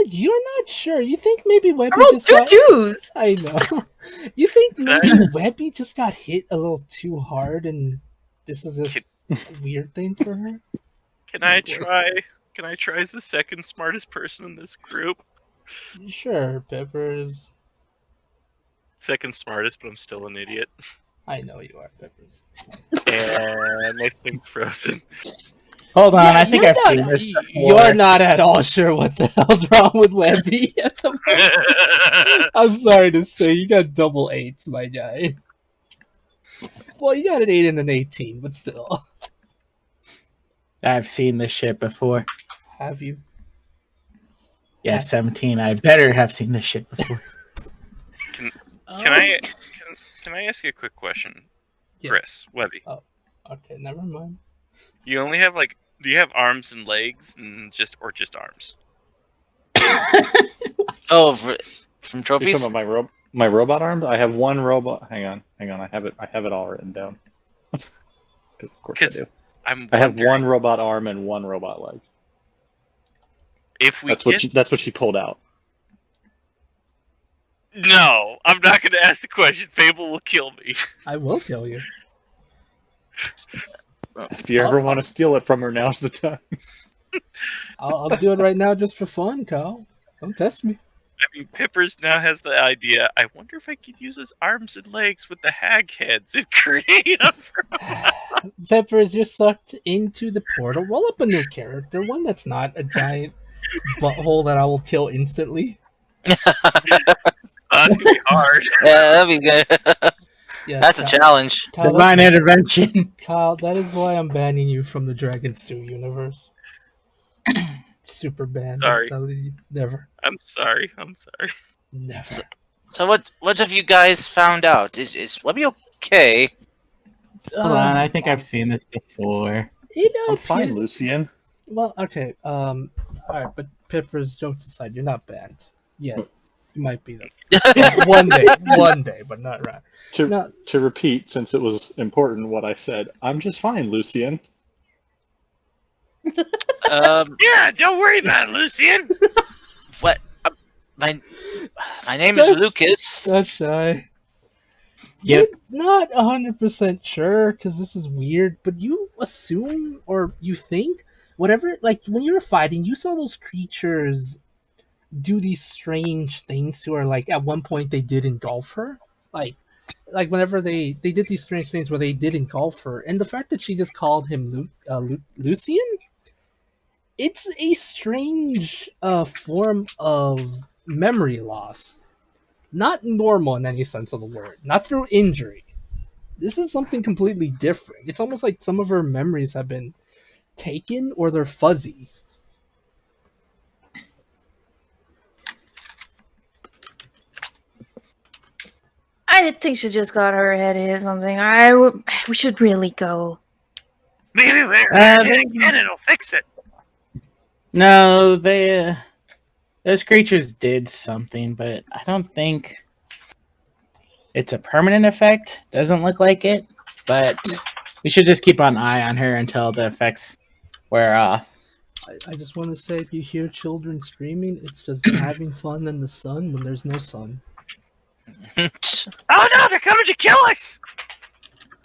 You're not sure. You think maybe Webby I rolled just two got... twos. I know. You think maybe Webby just got hit a little too hard, and this is just a weird thing for her? Can I try? Can I try as the second smartest person in this group? Sure, Peppers. Second smartest, but I'm still an idiot. I know you are, Peppers. And my thing's frozen. Hold on, Yeah, I think you're I've not- seen this before. You're not at all sure what the hell's wrong with Webby at the moment. I'm sorry to say, you got double 8s, my guy. Well, you got an 8 and an 18, but still. I've seen this shit before. Have you? Yeah, 17. I better have seen this shit before. Can I ask you a quick question, Yeah. Chris Webby? Okay, never mind. You only have like, do you have arms and legs, and just arms? Oh, from You're trophies? talking about my robot arms? I have one robot. Hang on. I have it all written down. Because of course I 'Cause do. I'm I have wondering one robot arm and one robot leg. if we That's get... that's what she pulled out. No, I'm not going to ask the question. Fable will kill me. I will kill you. If you ever want to steal it from her, now's the time. I'll do it right now just for fun, Kyle. Don't test me. I mean, Pippers now has the idea. I wonder if I could use his arms and legs with the hag heads and create a... Peppers, you're sucked into the portal. Roll up a new character, one that's not a giant butthole that I will kill instantly. That's gonna be hard. Yeah, that'd be good. Yeah, That's a challenge. Kyle, Divine intervention. Kyle, that is why I'm banning you from the Dragon 2 universe. Super banned. Sorry. Never. I'm sorry. I'm sorry. Never. So what have you guys found out? Is Webby okay? Hold on, I think I've seen this before. It I'm fine, appears- Lucian. Well, okay. Alright, but Pippers, jokes aside, you're not banned. Yeah. You might be though. one day, but not right. To repeat, since it was important what I said, I'm just fine, Lucian. Yeah, don't worry about it, Lucian. What? My name is Lucas. That's shy. Yep. You're not 100% sure because this is weird, but you assume or you think whatever, like when you were fighting, you saw those creatures do these strange things to her. Like at one point, they did engulf her. Like whenever they did these strange things where they did engulf her, and the fact that she just called him Lucian, it's a strange form of memory loss. Not normal in any sense of the word. Not through injury. This is something completely different. It's almost like some of her memories have been taken or they're fuzzy. I think she just got her head hit or something. We should really go. Maybe we're again, it'll fix it. No, they those creatures did something, but I don't think it's a permanent effect. Doesn't look like it, but we should just keep an eye on her until the effects wear off. I just want to say, if you hear children screaming, it's just having fun in the sun when there's no sun. Oh no, they're coming to kill us!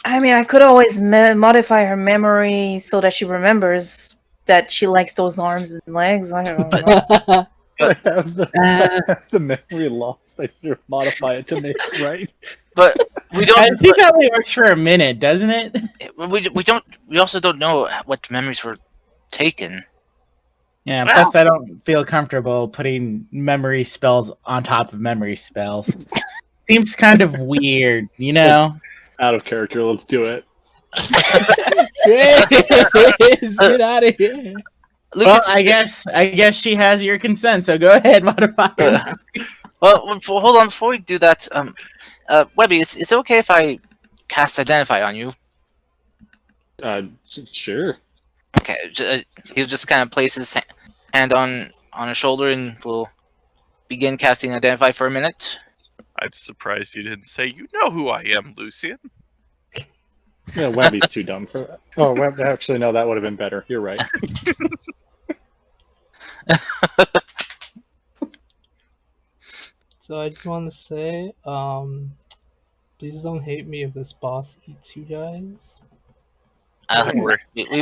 I mean, I could always modify her memory so that she remembers that she likes those arms and legs. I don't know. I have the memory loss. I should modify it to make it right. But we I don't. think that only works for a minute, doesn't it? We don't. We also don't know what memories were taken. Yeah, Well- plus I don't feel comfortable putting memory spells on top of memory spells. Seems kind of weird, you know? Out of character, let's do it. Chris, get out of here. Lucas, Well, I guess she has your consent, so go ahead, modify her. well, hold on. Before we do that, Webby, is it okay if I cast Identify on you? Sure. Okay, he'll just kind of place his hand on her shoulder, and we'll begin casting Identify for a minute. I'm surprised you didn't say, "You know who I am, Lucian." Yeah, Webby's too dumb for that. Oh, actually, no, that would have been better. You're right. So I just want to say, please don't hate me if this boss eats you guys. We will. We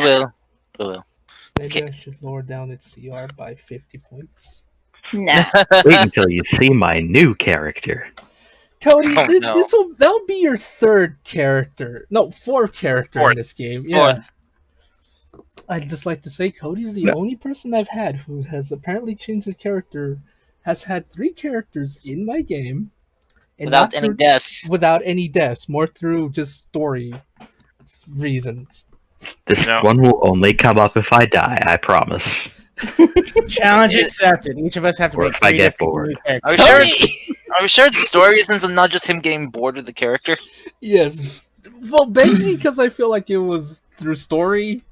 will. Maybe I should lower down its CR by 50 points. Nah. Wait until you see my new character. Cody, Oh, no. that'll be your third character. No, fourth character in this game. Yeah. I'd just like to say Cody's the only person I've had who has apparently changed his character, has had 3 characters in my game. And Without not any through- deaths. Without any deaths. More through just story reasons. This No. one will only come up if I die, I promise. Challenge accepted. Each of us have to Or make if I 3 get different bored. new Are we characters. sure? Are we sure it's story reasons and not just him getting bored with the character? Yes. Well, mainly because I feel like it was through story.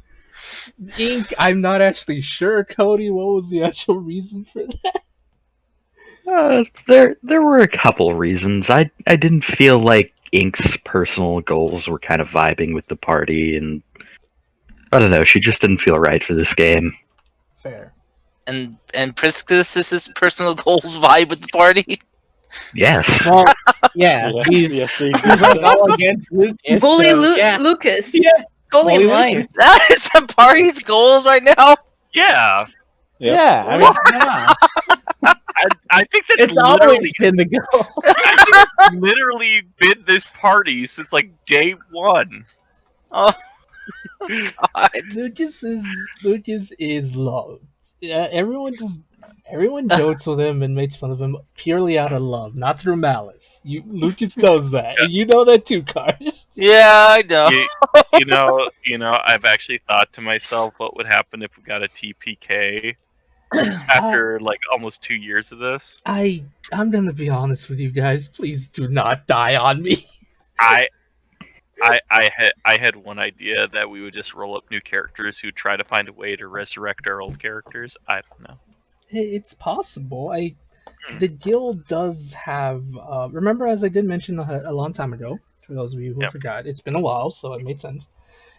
Ink, I'm not actually sure, Cody. What was the actual reason for that? There were a couple reasons. I didn't feel like Ink's personal goals were kind of vibing with the party, and I don't know. She just didn't feel right for this game. Fair. And Priscus's personal goals vibe with the party. Yes. Well, yeah, Yes, he's like all against Lucas. Bully so, yeah. Lucas. Yeah, Totally bully in line. Lucas. That is the party's goals right now. Yeah, Yeah, I mean, yeah. I think that's It's always been the goal. literally been this party since like day one. Oh, God. Lucas is loved. Yeah, everyone just Everyone jokes with him and makes fun of him purely out of love, not through malice. Lucas knows that, and you know that too, Cars. Yeah, I know. I've actually thought to myself, what would happen if we got a TPK after like almost 2 years of this? I'm gonna be honest with you guys. Please do not die on me. I I had one idea that we would just roll up new characters who try to find a way to resurrect our old characters. I don't know. It's possible. The guild does have. Remember, as I did mention a long time ago, for those of you who Yep. forgot, it's been a while, so it made sense.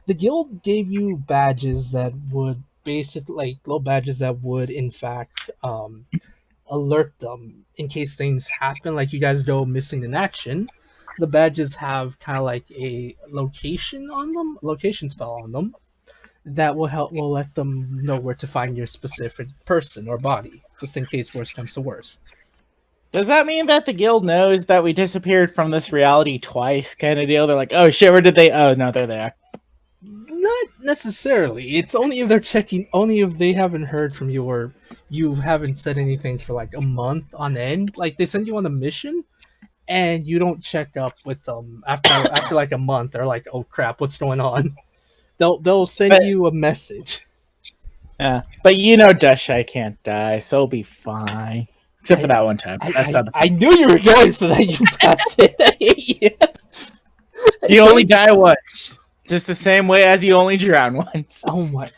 The guild gave you badges that would basically, like, little badges that would, in fact, alert them in case things happen, like you guys go missing in action. The badges have kind of like a location spell on them that will let them know where to find your specific person or body, just in case worse comes to worse. Does that mean that the guild knows that we disappeared from this reality twice, kind of deal? They're like, oh shit, where did they? Oh no, they're there. Not necessarily. It's only if they're checking, only if they haven't heard from you or you haven't said anything for like a month on end. Like they send you on a mission, and you don't check up with them after like a month. They're like, oh crap, what's going on? They'll send you a message. Yeah, but you know, Dushy can't die, so it'll be fine. Except for that one time. I knew you were going for that, you bastard. I hate you. You only die once. Just the same way as you only drown once. Oh my!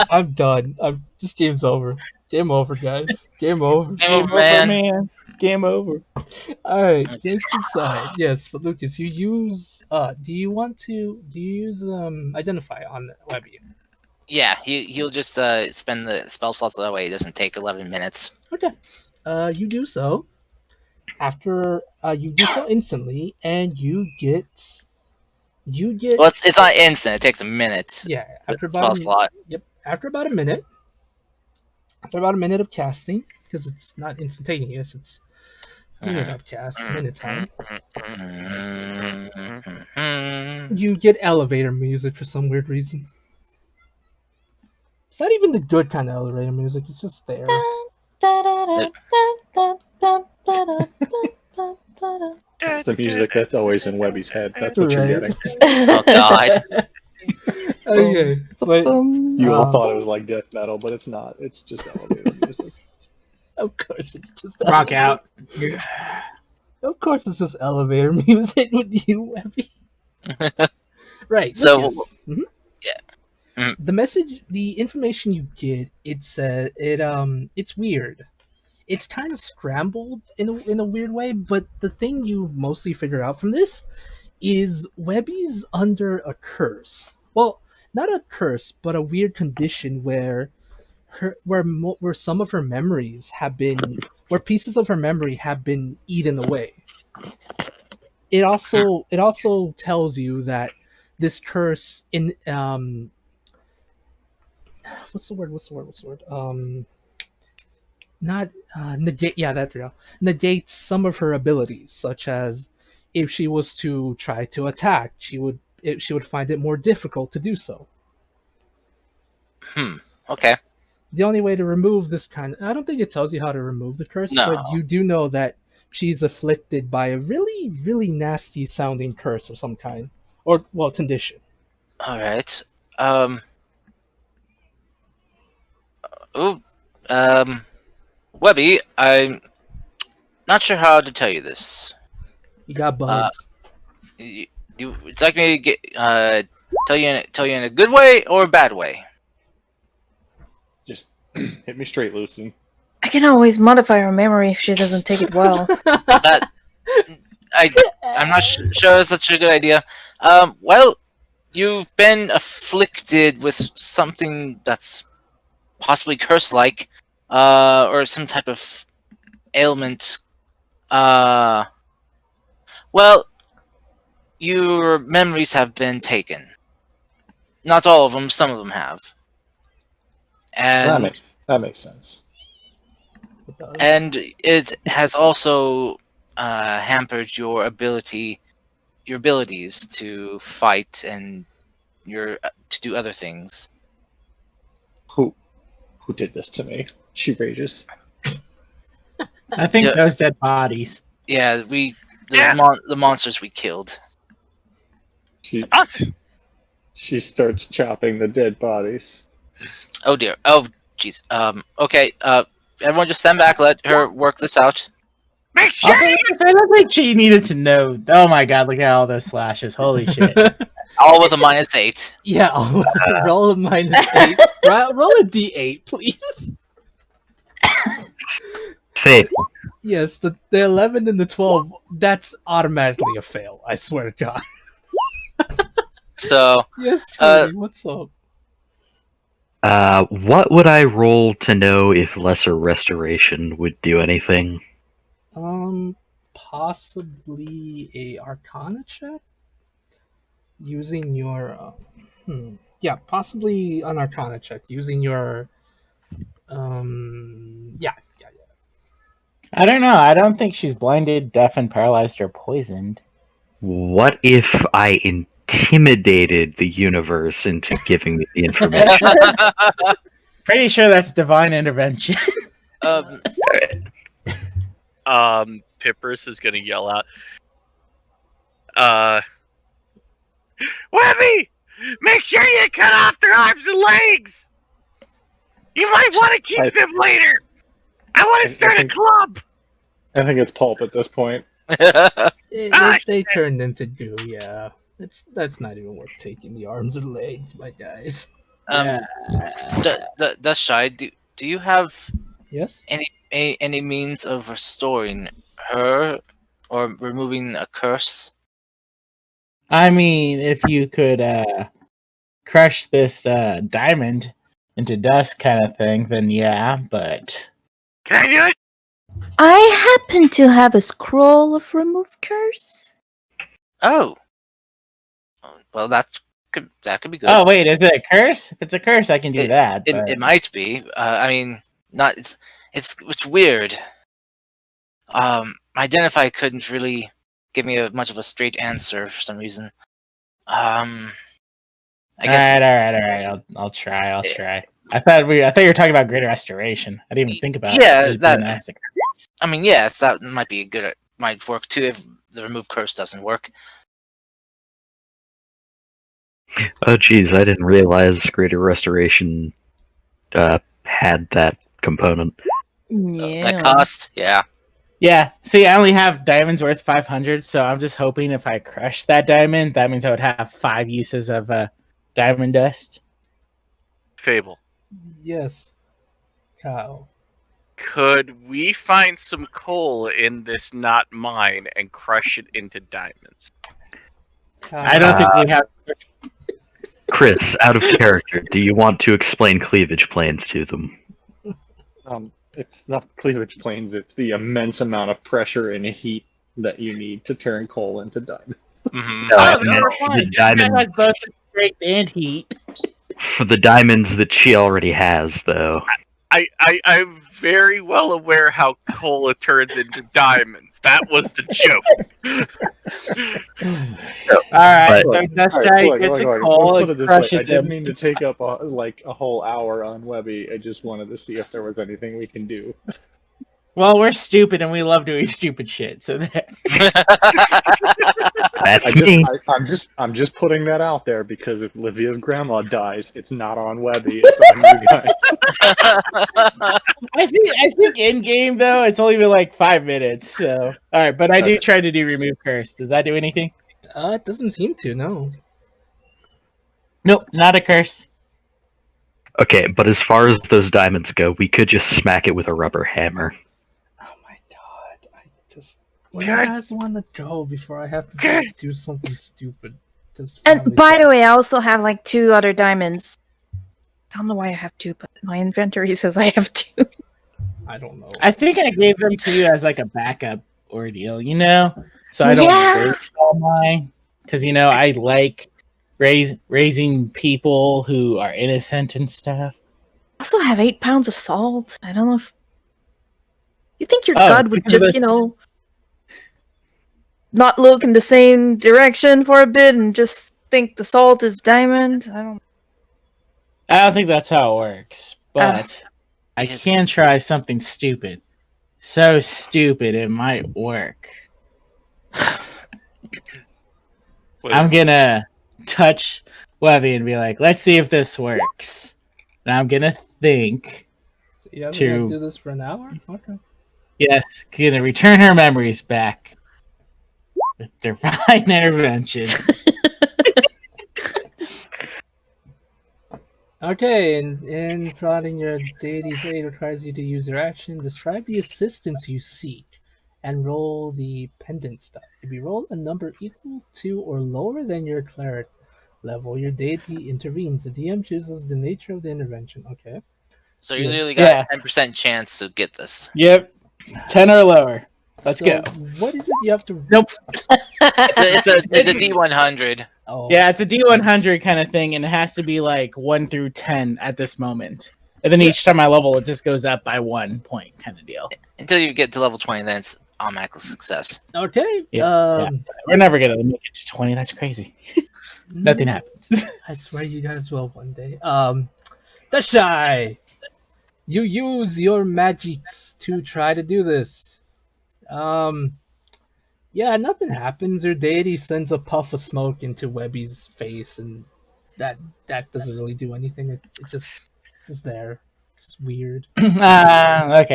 I'm done. This game's over. Game over, guys. Game over. Game over, man. Game over. All right, games aside. Yes, but Lucas, you use. Do you use identify on Webby? Yeah, he'll just spend the spell slots that way. It doesn't take 11 minutes. Okay. You do so. After you do so instantly, and you get. Well, it's not instant. It takes a minute. Yeah, after spell about slot. Yep, after about a minute. After about a minute of casting, because it's not instantaneous, it's minute of cast, minute time. You get elevator music for some weird reason. It's not even the good kind of elevator music. It's just there. It's the music that's always in Webby's head. That's what you're getting. Oh God. Okay, but You all thought it was like death metal, but it's not. It's just elevator music. of course it's just Rock out. Of course it's just elevator music with you, Webby. Right. So, Mhm. yeah. The message, the information you get, it's weird. It's kind of scrambled in a weird way, but the thing you mostly figure out from this is Webby's under a curse. Well, not a curse, but a weird condition where where some of her memories have been, where pieces of her memory have been eaten away. It also tells you that this curse in what's the word not negate, yeah, that, you know, negates some of her abilities, such as if she was to try to attack, she would find it more difficult to do so. Okay. The only way to remove this kind of, I don't think it tells you how to remove the curse, No. but you do know that she's afflicted by a really, really nasty sounding curse of some kind, or, well, condition. All right. Webby, I'm not sure how to tell you this. You got bugs. Would like me to get tell you in a good way or a bad way? Just hit me straight, Lucian. I can always modify her memory if she doesn't take it well. I'm not sure it's such a good idea. Well, you've been afflicted with something that's possibly curse-like, or some type of ailment. Well, your memories have been taken. Not all of them. Some of them have. And That makes sense. It does. and it has also hampered your abilities to fight and to do other things. Who did this to me? She rages. I think Yeah. those dead bodies. Yeah, the monsters we killed. She Us. she starts chopping the dead bodies. Oh dear. Oh jeez. Okay. Everyone, just stand back. Let her work this out. Make sure Also, I don't think she needed to know. Oh my god, look at all those slashes. Holy shit. All with a -8. Yeah, roll a -8. Roll a d8, please. Faith. Yes, the 11 and the 12, that's automatically a fail. I swear to God. So, Yes, Cody, what's up? What would I roll to know if lesser restoration would do anything? Possibly a Arcana check using your. Yeah, possibly an Arcana check using your. Yeah. I don't know. I don't think she's blinded, deafened, paralyzed, or poisoned. What if I intimidated the universe into giving me the information? Pretty sure that's divine intervention. Pippers is gonna yell out, Webby! Make sure you cut off their arms and legs! You might want to keep them later! I want to start a club! I think it's pulp at this point. They turned into goo, yeah. That's not even worth taking the arms or legs, my guys. That's shy. Do you have Yes? any means of restoring her or removing a curse? I mean, if you could crush this diamond into dust kind of thing, then yeah, but... Can I do it? I happen to have a scroll of remove curse. Oh. Well, that could be good. Oh, wait, is it a curse? If it's a curse, I can do that. But... It might be. I mean, not. It's weird. My identify couldn't really give me much of a straight answer for some reason. I guess. All right. I'll try. I thought you were talking about greater restoration. I didn't even think about it. That. I mean, yes, that might be good. Might work too if the remove curse doesn't work. Oh, geez, I didn't realize Greater Restoration had that component. Yeah. That cost, yeah. Yeah. See, I only have diamonds worth 500, so I'm just hoping if I crush that diamond, that means I would have 5 uses of diamond dust. Fable. Yes, Kyle. Could we find some coal in this not mine and crush it into diamonds? Kyle. I don't think we have. Chris, out of character, do you want to explain cleavage planes to them? It's not cleavage planes, it's the immense amount of pressure and heat that you need to turn coal into diamond. Mm-hmm. No, I Oh, meant never for the mind. That has diamonds, both strength and heat. for the diamonds that she already has, though. I'm very well aware how cola turns into diamonds. That was the joke. Alright, But- so Dust Alright, Giant look, gets a let's coal put and it this way. I crushes didn't him. mean to take up a whole hour on Webby. I just wanted to see if there was anything we can do. Well, we're stupid and we love doing stupid shit, so there. That's me. I'm just putting that out there because if Livia's grandma dies, it's not on Webby, it's on you guys. I think in game though, it's only been like 5 minutes. So all right, but I do try to do remove curse. Does that do anything? It doesn't seem to, no. Nope, not a curse. Okay, but as far as those diamonds go, we could just smack it with a rubber hammer. Oh my god, I just... Where do you guys want to go before I have to do something stupid? And by the way, I also have like 2 other diamonds. I don't know why I have 2, but my inventory says I have 2. I don't know. I think I gave them to you as like a backup ordeal, you know, so I don't Yeah. waste all mine. Because you know I like raising people who are innocent and stuff. I also have 8 pounds of salt. I don't know if you think your Oh, god would because of just, not look in the same direction for a bit and just think the salt is diamond. I don't. I don't think that's how it works, but I can try something stupid. So stupid it might work. Wait, I'm gonna touch Webby and be like, let's see if this works. And I'm gonna think So you have to to, do this for an hour? Okay. yes, gonna return her memories back with divine intervention. Okay, and in plotting your deity's aid requires you to use your action. Describe the assistance you seek and roll the pendant stuff. If you roll a number equal to or lower than your cleric level, your deity intervenes. The DM chooses the nature of the intervention. Okay. So you Yeah. literally got Yeah. a 10% chance to get this. Yep. 10 or lower. Let's So go. what is it you have to? Nope. It's a D100. Oh, Yeah, it's a D100 kind of thing, and it has to be like 1 through 10 at this moment. And then each time I level, it just goes up by 1 point kind of deal. Until you get to level 20, then it's automatic success. okay. Yeah. We're never going to make it to 20. That's crazy. Nothing happens. I swear you guys will one day. Dashai, you use your magics to try to do this. Yeah, nothing happens. Your deity sends a puff of smoke into Webby's face, and that doesn't really do anything. It's just there. It's just weird. Okay,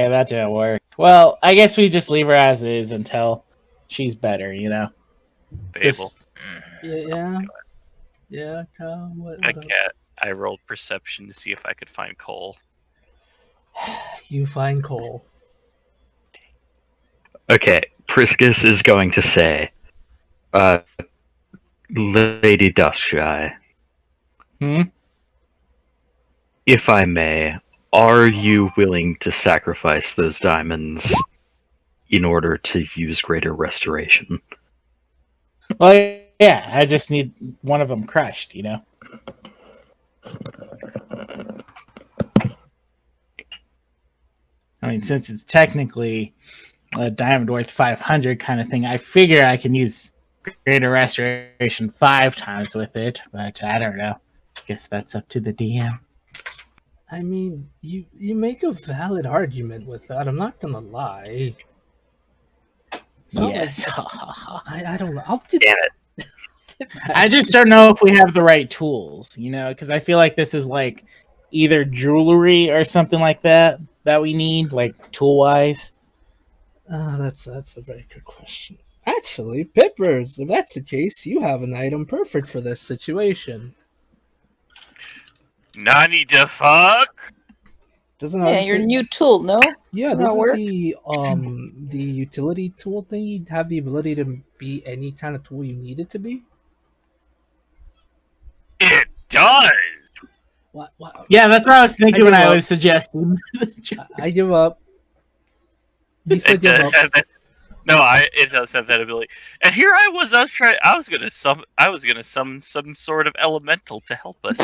that didn't work. Well, I guess we just leave her as is until she's better, you know? Babel. Just, Yeah. Kyle, what I up? can't. I rolled perception to see if I could find Cole. You find Cole. Okay, Priscus is going to say, Lady Dustshy, Hmm? if I may, are you willing to sacrifice those diamonds in order to use greater restoration? Well, yeah, I just need one of them crushed, you know? I mean, since it's technically a diamond worth 500 kind of thing, I figure I can use greater restoration 5 times with it, but I don't know. Guess that's up to the DM. I mean, you make a valid argument with that. I'm not gonna lie. It's not Yes. like I don't know. I'll Damn it. I just don't know if we have the right tools, you know, because I feel like this is like either jewelry or something like that we need, like tool wise. That's a very good question. Actually, Pippers, if that's the case, you have an item perfect for this situation. Nani the fuck? Doesn't Yeah, your new tool, no? Yeah, Doesn't that doesn't work? the utility tool thingy have the ability to be any kind of tool you need it to be? It does. What? Yeah, that's what I was thinking when give I up. was suggesting. I give up. You said It give does up. have that- No, it does have that ability. And here I was gonna summon some sort of elemental to help us.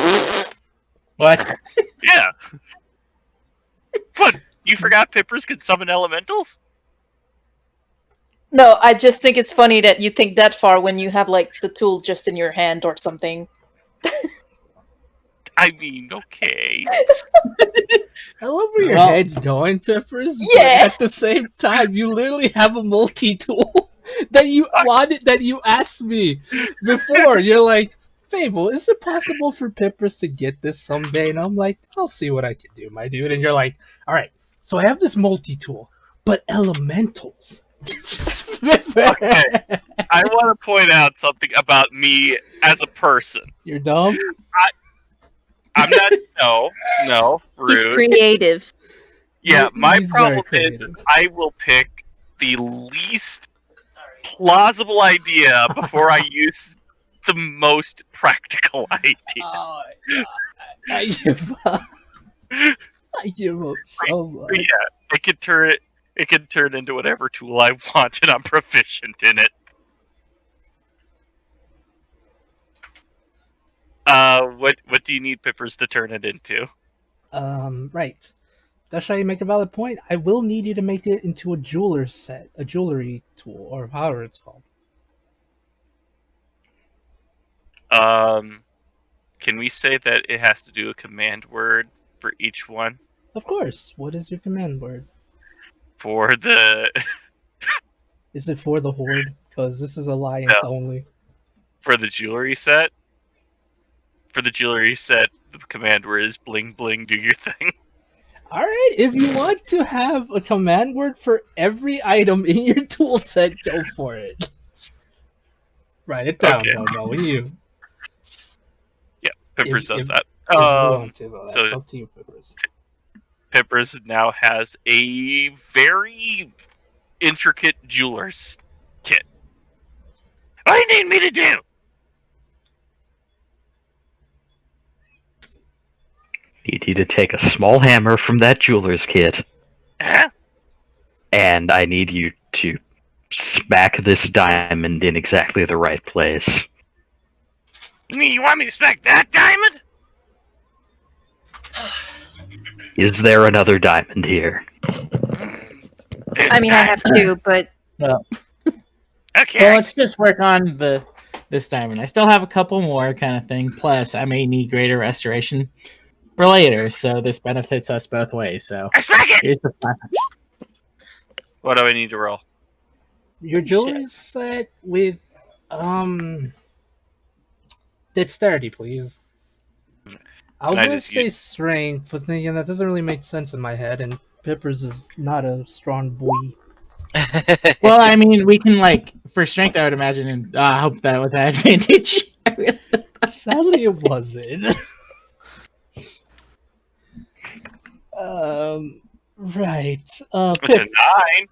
What? Yeah. What? You forgot Pippers can summon elementals? No, I just think it's funny that you think that far when you have like the tool just in your hand or something. I mean, okay. I love where your Well- head's going, Peppers. But Yeah. at the same time, you literally have a multi-tool that you wanted, that you asked me before. You're like, Fable, is it possible for Peppers to get this someday? And I'm like, I'll see what I can do, my dude. And you're like, all right, so I have this multi-tool, but elementals. I want to point out something about me as a person. You're dumb. I'm not. No, He's rude. creative. Yeah, my He's very problem is creative. I will pick the least plausible idea before I use the most practical idea. Oh my god. I give up. I give up so much. But yeah, it can turn into whatever tool I want, and I'm proficient in it. What do you need Pippers to turn it into? Right. That's how you make a valid point. I will need you to make it into a jeweler's set, a jewelry tool, or however it's called. Can we say that it has to do a command word for each one? Of course. What is your command word? For the Is it for the Horde? Because this is Alliance only. for the jewelry set. For the jewelry set, the command word is bling bling. Do your thing. Alright, if you want to have a command word for every item in your tool set, go for it. Write it down, Okay. though, knowing you. Pippers does that. If you want to, though. That's So up to you, Pippers. Pippers now has a very intricate jeweler's kit. What do you need me to do? Need you to take a small hammer from that jeweler's kit, Huh? and I need you to smack this diamond in exactly the right place. You mean you want me to smack that diamond? Is there another diamond here? I mean, I have two, but Okay. Well, let's just work on this diamond. I still have a couple more kind of thing. Plus, I may need greater restoration for later, so this benefits us both ways. So I smack it. here's the plan. What do I need to roll? Your jewelry set with, dexterity, please. I was Can I gonna just say use- strength, but then again, that doesn't really make sense in my head, and Pippers is not a strong boy. Well, I mean, we can for strength. I would imagine, and I hope that was an advantage. Sadly, it wasn't. Right. It's a Pip, 9.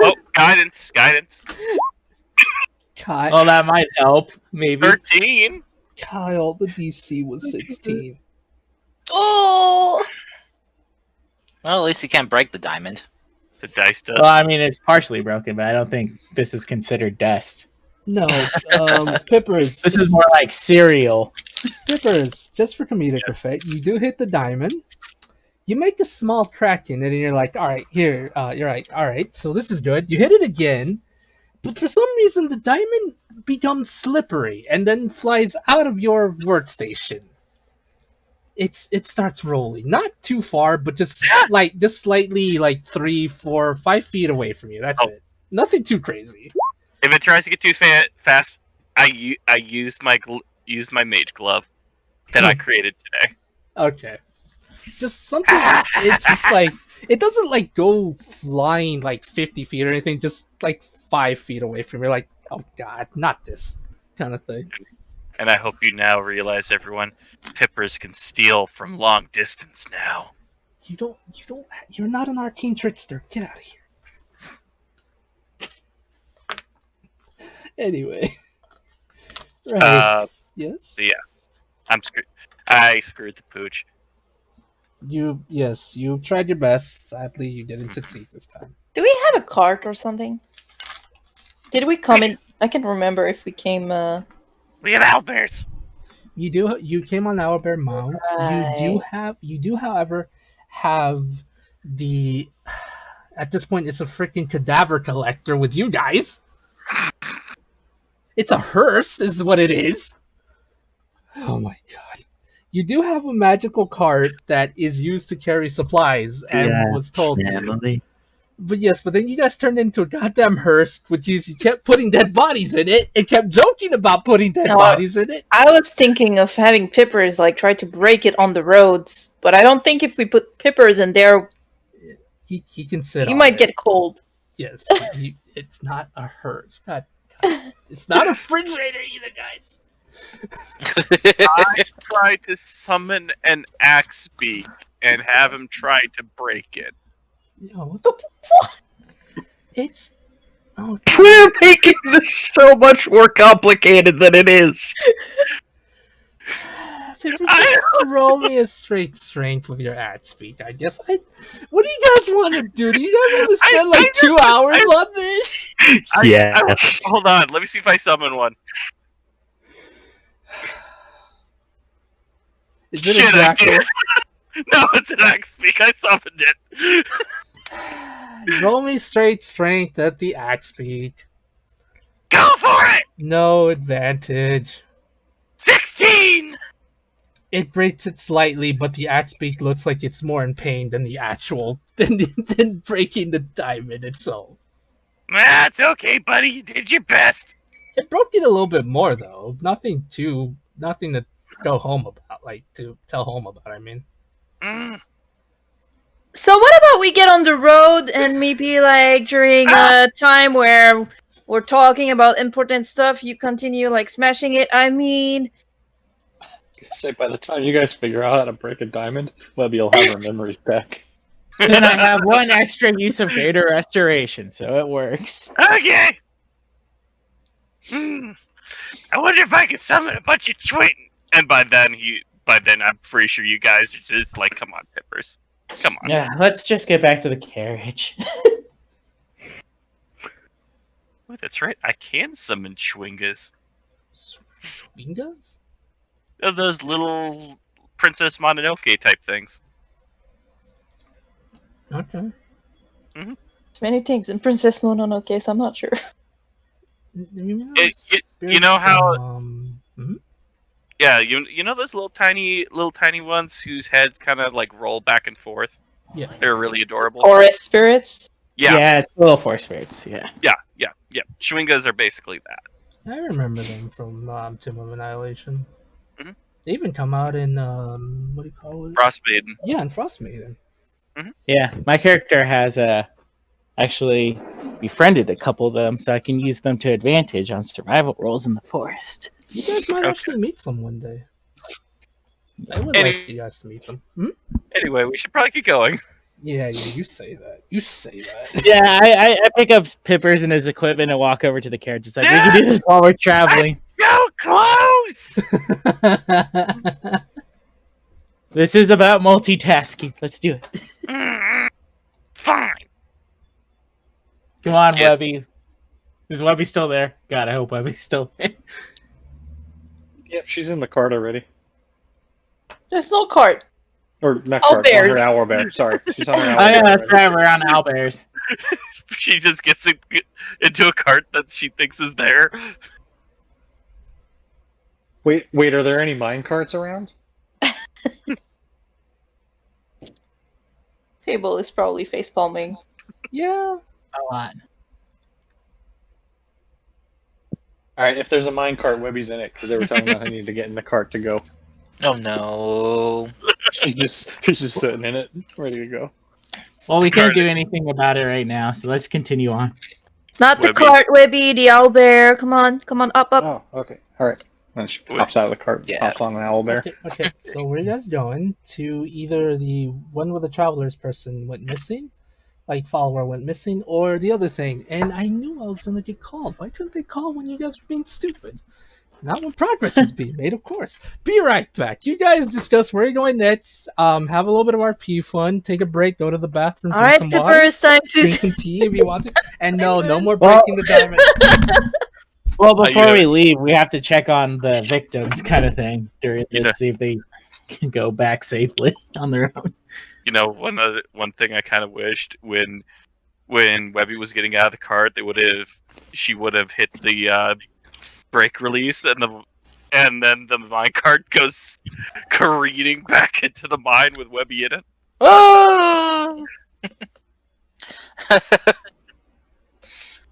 oh, guidance. Kyle, That might help, maybe. 13. Kyle, the DC was 16. Oh! Well, at least he can't break the diamond. The dice does. Well, I mean, it's partially broken, but I don't think this is considered dust. No, Pippers. This is more like cereal. Pippers, just for comedic effect, you do hit the diamond. You make a small crack in it, and you're like, all right, here, you're right, all right, so this is good. You hit it again, but for some reason, the diamond becomes slippery and then flies out of your workstation. It starts rolling, not too far, but just slightly, 3, 4, 5 feet away from you. That's it. Nothing too crazy. If it tries to get too fast, I use my mage glove that I created today. Okay. Just something. It's just it doesn't go flying 50 feet or anything. Just 5 feet away from you. Like, oh god, not this kind of thing. And I hope you now realize, everyone, Pippers can steal from long distance now. You're not an arcane trickster. Get out of here. Anyway. Right. Yes. Yeah, I'm screwed. I screwed the pooch. You tried your best. Sadly, you didn't succeed this time. do we have a cart or something? Did we come in? I can't remember if we came. We have owlbears. You came on owlbear mounts. You do, however, have the. At this point, it's a freaking cadaver collector with you guys. It's a hearse, is what it is. Oh my god. You do have a magical cart that is used to carry supplies and was told to. Emily. But then you guys turned into a goddamn hearse, which is you kept putting dead bodies in it and kept joking about putting dead bodies in it. I was thinking of having Pippers try to break it on the roads, but I don't think if we put Pippers in there, He can sit. he on might it. get cold. Yes, it's not a hearse. God, it's not a refrigerator either, guys. I tried to summon an axe beak and have him try to break it. Yo, it's We're making this so much more complicated than it is. roll me a straight strength with your ad speak, I guess. What do you guys want to do? Do you guys want to spend 2 hours on this? Yes. Hold on, let me see if I summon one. Is it Shit, a I jackal? did. No, it's an axe beak. I summoned it. Roll me straight strength at the axe speak. Go for it. No advantage. 16. it breaks it slightly, but the axe beak looks like it's more in pain than the actual than breaking the diamond itself. That's okay, buddy. You did your best. It broke it a little bit more though. Nothing to go home about, like to tell home about. I mean, Mm. So what about we get on the road and maybe like during a time where we're talking about important stuff, you continue like smashing it. I mean, Say by the time you guys figure out how to break a diamond, Webby will have her memories back. Then I have one extra use of greater restoration, so it works. Okay. I wonder if I can summon a bunch of twin. And by then I'm pretty sure you guys are just like, come on, Pippers. Come on. Yeah, let's just get back to the carriage. Oh, that's right. I can summon Schwingas. Swingas? Those little Princess Mononoke type things. Okay. there's many things in Princess Mononoke, so I'm not sure. You know how- mhm. Yeah, you know those little tiny ones whose heads kind of like roll back and forth. Yeah. They're really adorable. Forest spirits. Yeah, It's little force spirits, yeah. yeah. Schwingas are basically that. I remember them from Tomb of Annihilation. Mhm. They even come out in what do you call it? Frost Maiden. Yeah, in Frost Maiden. Yeah, my character has actually befriended a couple of them, so I can use them to advantage on survival rolls in the forest. You guys might Okay. actually meet some one day. I would Any- like you guys to meet them. Hmm? Anyway, we should probably keep going. Yeah, you say that. You say that. Yeah, I pick up Pippers and his equipment and walk over to the carriage. It's like, we can do this while we're traveling. So close. This is about multitasking. Let's do it. Fine. Come on, Yeah. Webby. Is Webby still there? God, I hope Webby's still there. Yep, she's in the cart already. There's no cart. Or not Oh, cart, on bears. her owl bear. Sorry, she's on her owl Oh yeah, bear that's already. right. We're on owlbears. She just gets into a cart that she thinks is there. Wait, are there any mine carts around? Fable is probably facepalming. Yeah. A lot. Alright, if there's a mine cart, Webby's in it, because they were talking about I need to get in the cart to go. Oh no. She's just sitting in it, ready to go. Well, we can't do anything about it right now, so let's continue on. Not the Webby. cart, Webby, the owlbear. Come on, up. Oh, okay. Alright. And she pops out of the cart, Yeah. pops on an owl bear. Okay. So where are you guys going? To either the one where the travelers person went missing, like follower went missing, or the other thing. And I knew I was gonna get called. Why couldn't they call when you guys were being stupid? Not when progress is being made, of course. Be right back. You guys discuss where you're going next. Have a little bit of RP fun. Take a break. Go to the bathroom. All Drink right, some water. Pippers, time Drink to. some tea if you want to. And no more Well- breaking the diamond. Well, before you- we leave, we have to check on the victims, kind of thing, during this, Yeah. see if they can go back safely on their own. You know, one thing I kind of wished when Webby was getting out of the cart, she would have hit the brake release, and then the mine cart goes careening back into the mine with Webby in it. Oh!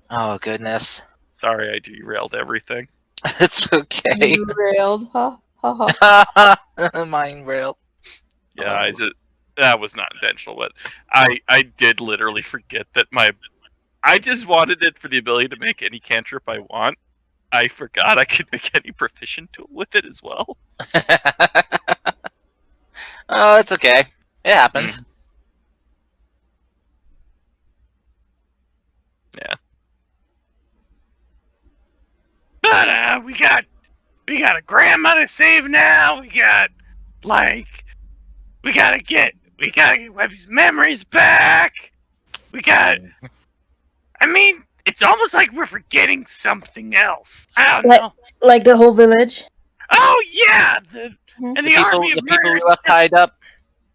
Oh goodness. Sorry, I derailed everything. It's okay. Derailed. Ha ha ha. Mine rail. Yeah, that was not intentional, but I did literally forget that I just wanted it for the ability to make any cantrip I want. I forgot I could make any proficient tool with it as well. Oh, it's okay. It happens. Yeah. But we got a grandma to save now. We gotta get Webby's memories back. I mean, it's almost like we're forgetting something else. I don't Like- know. Like the whole village. Oh yeah, and The the army of people we murderous. left tied up.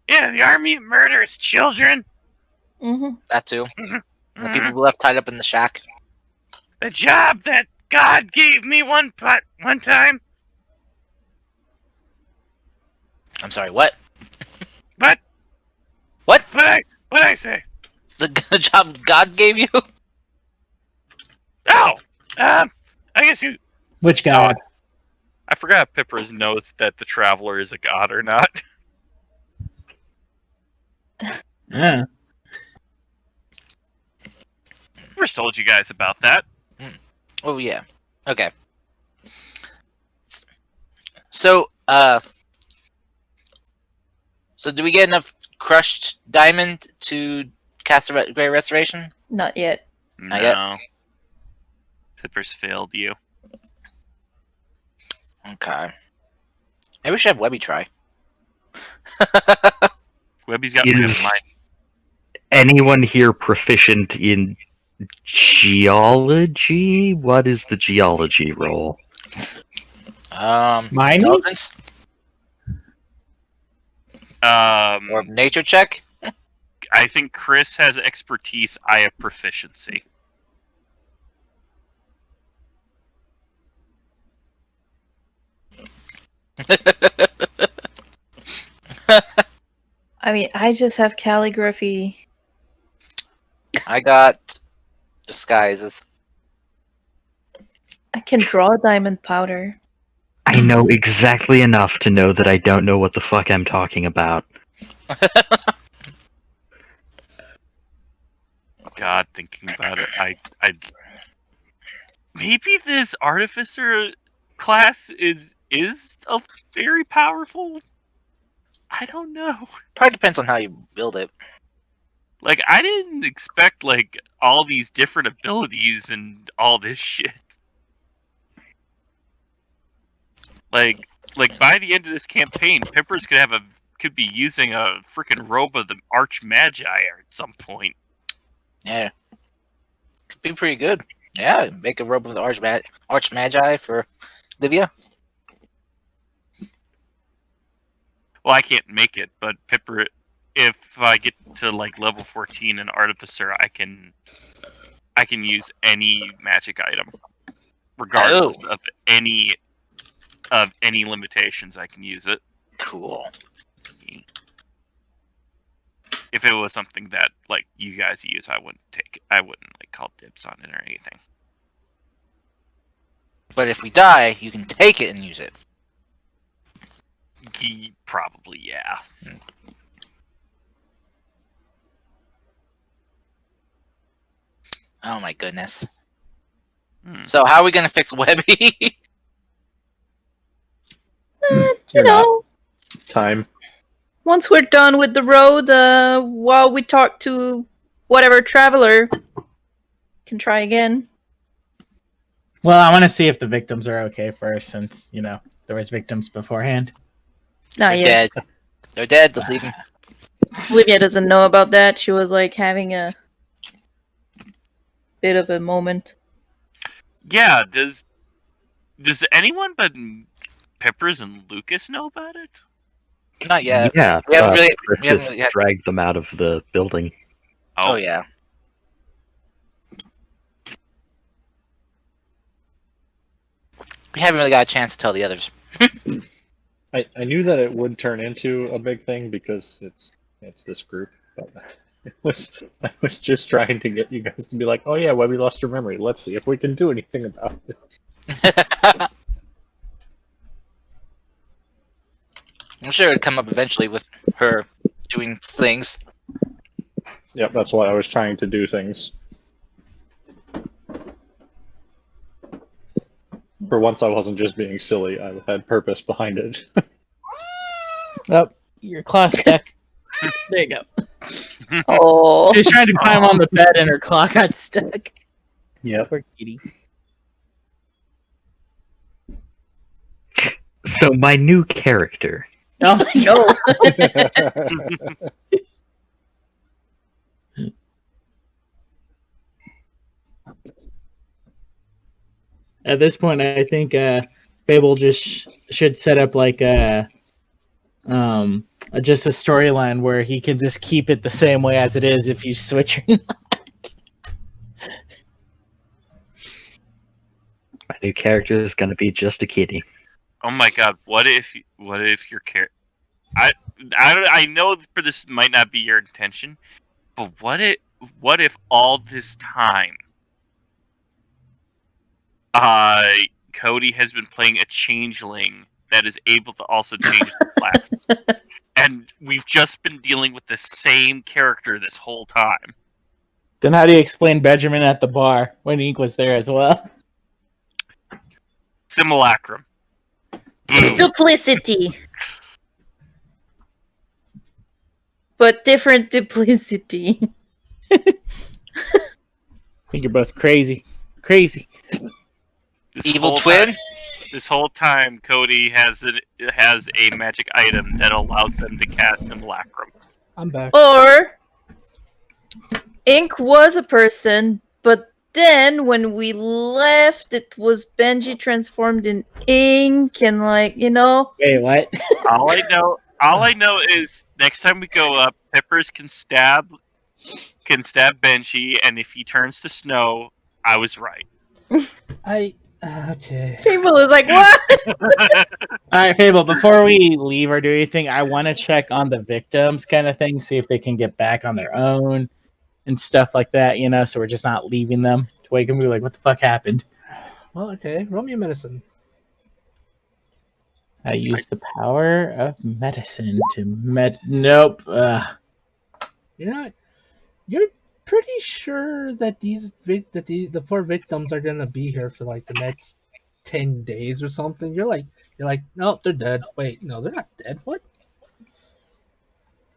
Yeah, the army of murderous children. Mm-hmm. That too. The Mhm. people we left tied up in the shack. The job that God gave me one time. I'm sorry, what? But What? what I say? The job God gave you? Oh, I guess you. Which god? I forgot if Pippers knows that the Traveler is a god or not. Yeah. Pippers told you guys about that. Oh yeah. Okay. So, so do we get enough crushed diamond to cast a Great Restoration? Not yet. Not yet. No. Pippers failed you. Okay. Maybe we should have Webby try. Webby's got rid of Is mine. anyone here proficient in geology? What is the geology roll? Mining? Intelligence or Um, nature check? I think Chris has expertise. I have proficiency. I mean, I just have calligraphy. I got disguises. I can draw diamond powder. I know exactly enough to know that I don't know what the fuck I'm talking about. God, thinking about it, I maybe this artificer class is a very powerful. I don't know. Probably depends on how you build it. Like, I didn't expect like all these different abilities and all this shit. Like by the end of this campaign, Pippers could be using a freaking robe of the Arch Magi at some point. Yeah. Could be pretty good. Yeah, make a robe of the Arch Magi for Livia. Well, I can't make it, but Pipper, if I get to like level 14 in Artificer, I can use any magic item, regardless of any limitations. I can use it. Cool. If it was something that like you guys use, I wouldn't take it. I wouldn't like call dibs on it or anything. But if we die, you can take it and use it. Probably, yeah. Oh my goodness. Hmm. So how are we gonna fix Webby? You You're know, Time. once we're done with the road, while we talk to whatever traveler, can try again. Well, I want to see if the victims are okay first, since there was victims beforehand. Not They're yet. dead. They're dead. Let's leave them. Olivia doesn't know about that. She was like having a bit of a moment. Yeah. Does anyone but Peppers and Lucas know about it? Not yet. Yeah, We haven't really. Chris We haven't just really had, dragged them out of the building. oh yeah. We haven't really got a chance to tell the others. I knew that it would turn into a big thing because it's this group, but I was just trying to get you guys to be like, oh yeah, Webby lost her memory. Let's see if we can do anything about it. I'm sure it'd come up eventually with her doing things. Yep, that's why I was trying to do things. For once, I wasn't just being silly. I had purpose behind it. Oh, your claw stuck. There you go. Oh, She was trying to climb on the bed and her claw got stuck. Yep. Poor kitty. So my new character. Oh my god. no. At this point, I think Fable just should set up like just a storyline where he can just keep it the same way as it is if you switch or not. My new character is gonna be just a kitty. Oh my god! What if your character? I know for this might not be your intention, but what if all this time, Cody has been playing a changeling that is able to also change the class, and we've just been dealing with the same character this whole time. Then how do you explain Benjamin at the bar when Ink was there as well? Simulacrum. Boom. Duplicity. But different duplicity. I think you're both crazy. Crazy. This Evil whole twin? time- this whole time, Cody has a magic item that allows them to cast Simulacrum. I'm back. Or Ink was a person, but then when we left, it was Benji transformed in Ink, and Wait, what? All I know is next time we go up, Peppers can stab Benji, and if he turns to snow, I was right. Okay. Fable is like, what? Alright, Fable, before we leave or do anything, I want to check on the victims kind of thing, see if they can get back on their own and stuff like that, so we're just not leaving them to wake them and be like, what the fuck happened? Well, okay. Roll me a medicine. I use the power of medicine to Nope. You're pretty sure that the poor victims are gonna be here for like the next 10 days or something. You're like, no, they're dead. Wait, no, they're not dead. What?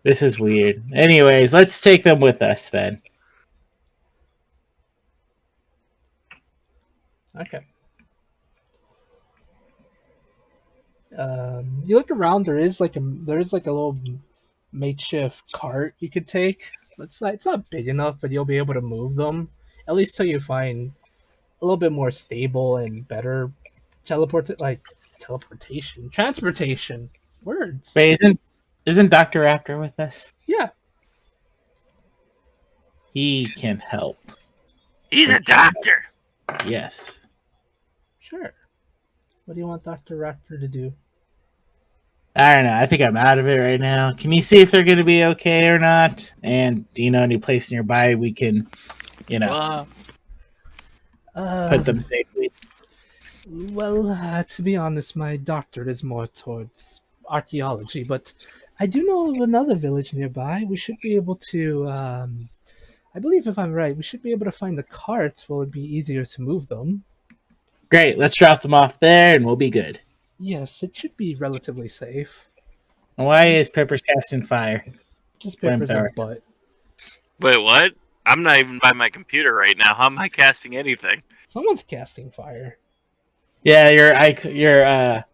This is weird. Anyways, let's take them with us then. Okay. You look around. There is like a little makeshift cart you could take. It's not big enough, but you'll be able to move them at least till you find a little bit more stable and better transportation. Words. Wait, isn't Dr. Raptor with us? Yeah. He can help. He's a doctor. Yes. Sure. What do you want Dr. Raptor to do? I don't know. I think I'm out of it right now. Can you see if they're going to be okay or not? And do you know any place nearby we can, put them safely? Well, to be honest, my doctorate is more towards archaeology, but I do know of another village nearby. We should be able to, I believe if I'm right, we should be able to find the carts where it would be easier to move them. Great. Let's drop them off there and we'll be good. Yes, it should be relatively safe. And why is Pepper's casting fire? Just papers Flamethrower. and butt. Wait, what? I'm not even by my computer right now. How am I casting anything? Someone's casting fire. Yeah, your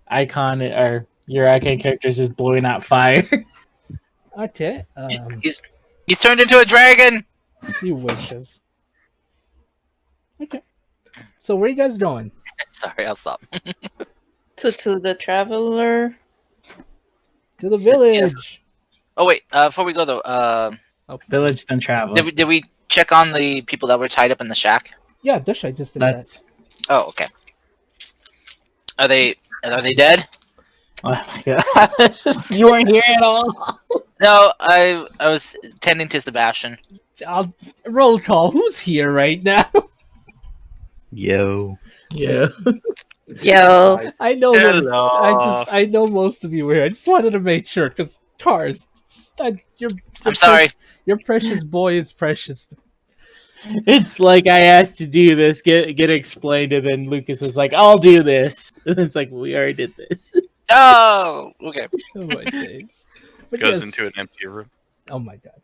icon or your icon character is just blowing out fire. Okay. He's turned into a dragon. He wishes. Okay. So where are you guys going? Sorry, I'll stop. To the traveler. To the village. Oh wait, before we go though, Village then travel. did we check on the people that were tied up in the shack? Yeah, Dish, I just did that. Oh, okay. Are they dead? Oh my god. You weren't here at all. No, I was tending to Sebastian. I'll roll call. Who's here right now? Yo. Yeah. Yo. I know. Hello. I know most of you were here. I just wanted to make sure because Tars, I'm sorry. Your precious boy is precious. It's like I asked to do this, get explained, and then Lucas is like, "I'll do this." And it's like we already did this. No. Okay. Oh my days. But Goes yes. into an empty room. Oh my god.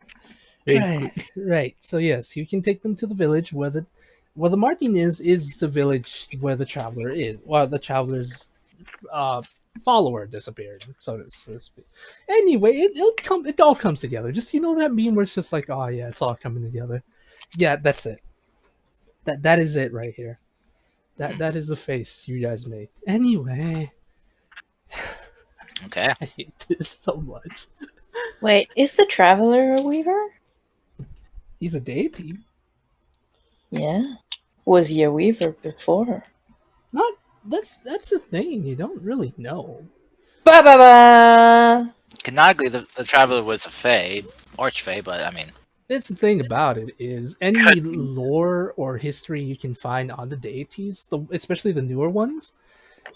Basically. Right. So yes, you can take them to the village where the marking is the village where the traveler is. Well, the traveler's follower disappeared, so to speak. Anyway, it all comes together. Just that meme where it's just like, oh yeah, it's all coming together. Yeah, that's it. That is it right here. That is the face you guys made. Anyway. Okay. I hate this so much. Wait, is the traveler a weaver? He's a deity. Yeah. Was he a weaver before? Not that's the thing. You don't really know. Ba ba ba. Canonically, the traveler was a fae, archfey, but I mean, That's the thing about it is any lore or history you can find on the deities, especially the newer ones,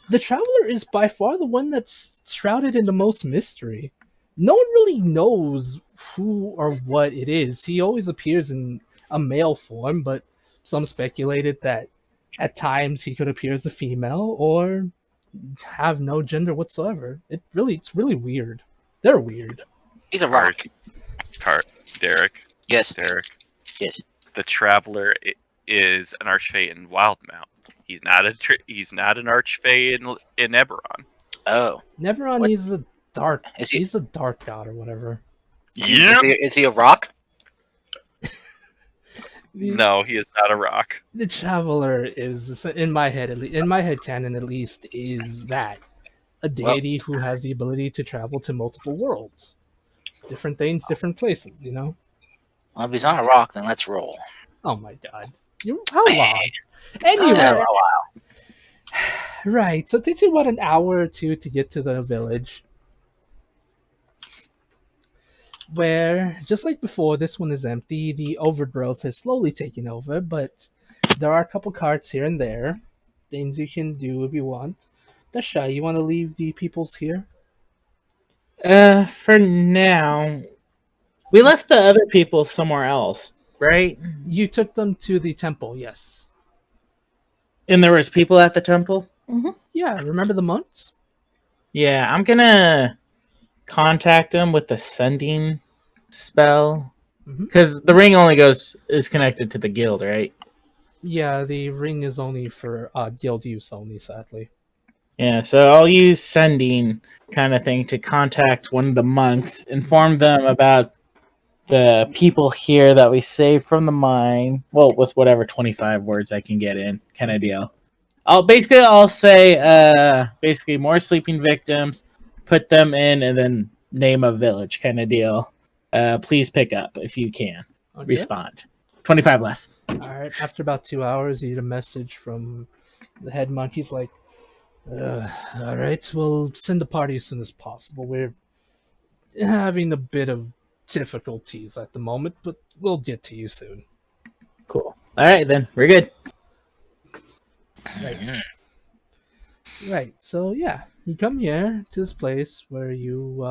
the traveler is by far the one that's shrouded in the most mystery. No one really knows who or what it is. He always appears in a male form, but some speculated that at times he could appear as a female or have no gender whatsoever. It's really weird. They're weird. he's a rock. Derek. Yes. Derek. Yes. The Traveler is an Archfey in Wildmount. He's not an Archfey in Eberron. Oh. Neveron What? is a dark. Is he- He's a dark god or whatever. Is he a rock? No, he is not a rock. The traveler is in my head, in my head canon at least, is that a deity who has the ability to travel to multiple worlds, different things, different places. You know. Well, if he's not a rock, then let's roll. Oh my god, how long? Anyway, Oh, wow. right. So it takes you about an hour or two to get to the village. Where, just like before, this one is empty. The overgrowth has slowly taken over, but there are a couple carts here and there. Things you can do if you want. Dasha, you want to leave the peoples here? For now, we left the other people somewhere else, right? You took them to the temple, yes. And there was people at the temple. Yeah, remember the monks? Yeah, I'm gonna contact them with the sending spell because the ring only is connected to the guild, right? Yeah, the ring is only for guild use only, sadly. Yeah, so I'll use sending kind of thing to contact one of the monks, inform them about the people here that we saved from the mine. Well, with whatever 25 words I can get in, kind of deal. I'll say basically more sleeping victims, put them in, and then name a village, kind of deal. Please pick up if you can. Okay. Respond. 25 less. Alright, after about 2 hours, you get a message from the head monk. He's like, alright, we'll send the party as soon as possible. We're having a bit of difficulties at the moment, but we'll get to you soon. Cool. All right, then. We're good. Right, so yeah, you come here to this place where you,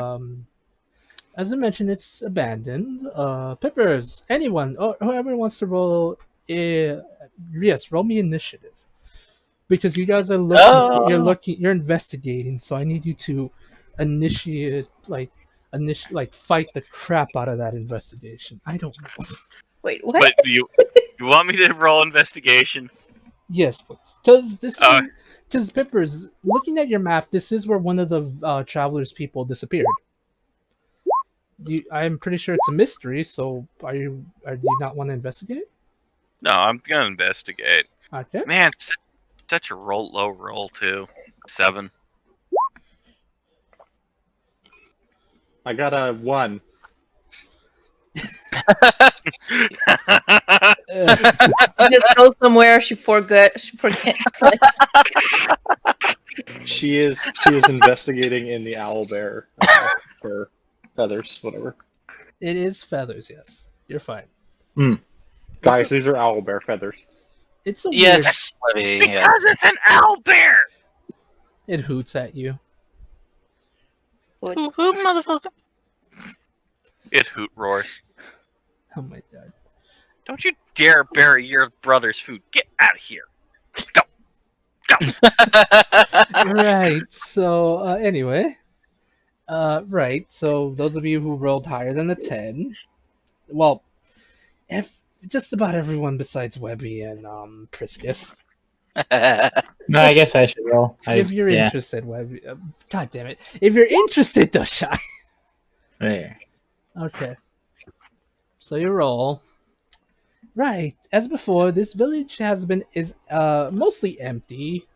as I mentioned, it's abandoned. Pippers, anyone, or whoever wants to roll, yes, roll me initiative. Because you guys are you're investigating, so I need you to initiate, fight the crap out of that investigation. I don't know. Wait, what? But you want me to roll investigation? Yes, please. Because Pippers, looking at your map, this is where one of the travelers' people disappeared. I'm pretty sure it's a mystery. So, do you not want to investigate? No, I'm gonna investigate. Okay. Man, it's such a low roll too. 7. I got a 1. Just go somewhere. She forgets. Like, She is investigating in the owlbear for feathers, whatever. It is feathers. Yes, you're fine. Guys, these are owlbear feathers. It's a Yes, Levy, yeah. Because it's an owlbear! weird. It hoots at you. Who, motherfucker? It hoot roars. Oh my god. Don't you dare bury your brother's food. Get out of here. Right. So anyway, right. So those of you who rolled higher than the 10, well, if just about everyone besides Webby and Priscus. No, I guess I should roll. If you're interested, Webby, God damn it! If you're interested, Doshai. There. Okay. So you roll. Right. As before, this village is mostly empty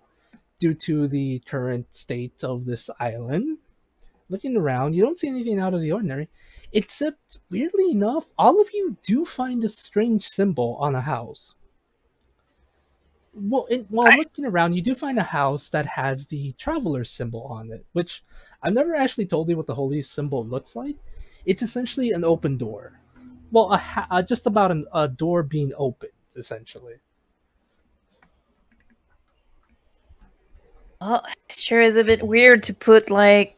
due to the current state of this island. Looking around, you don't see anything out of the ordinary, except, weirdly enough, all of you do find a strange symbol on a house. Well, while looking around, you do find a house that has the traveler symbol on it, which I've never actually told you what the holy symbol looks like. It's essentially an open door. Well, just about a door being opened, essentially. Well, it sure is a bit weird to put like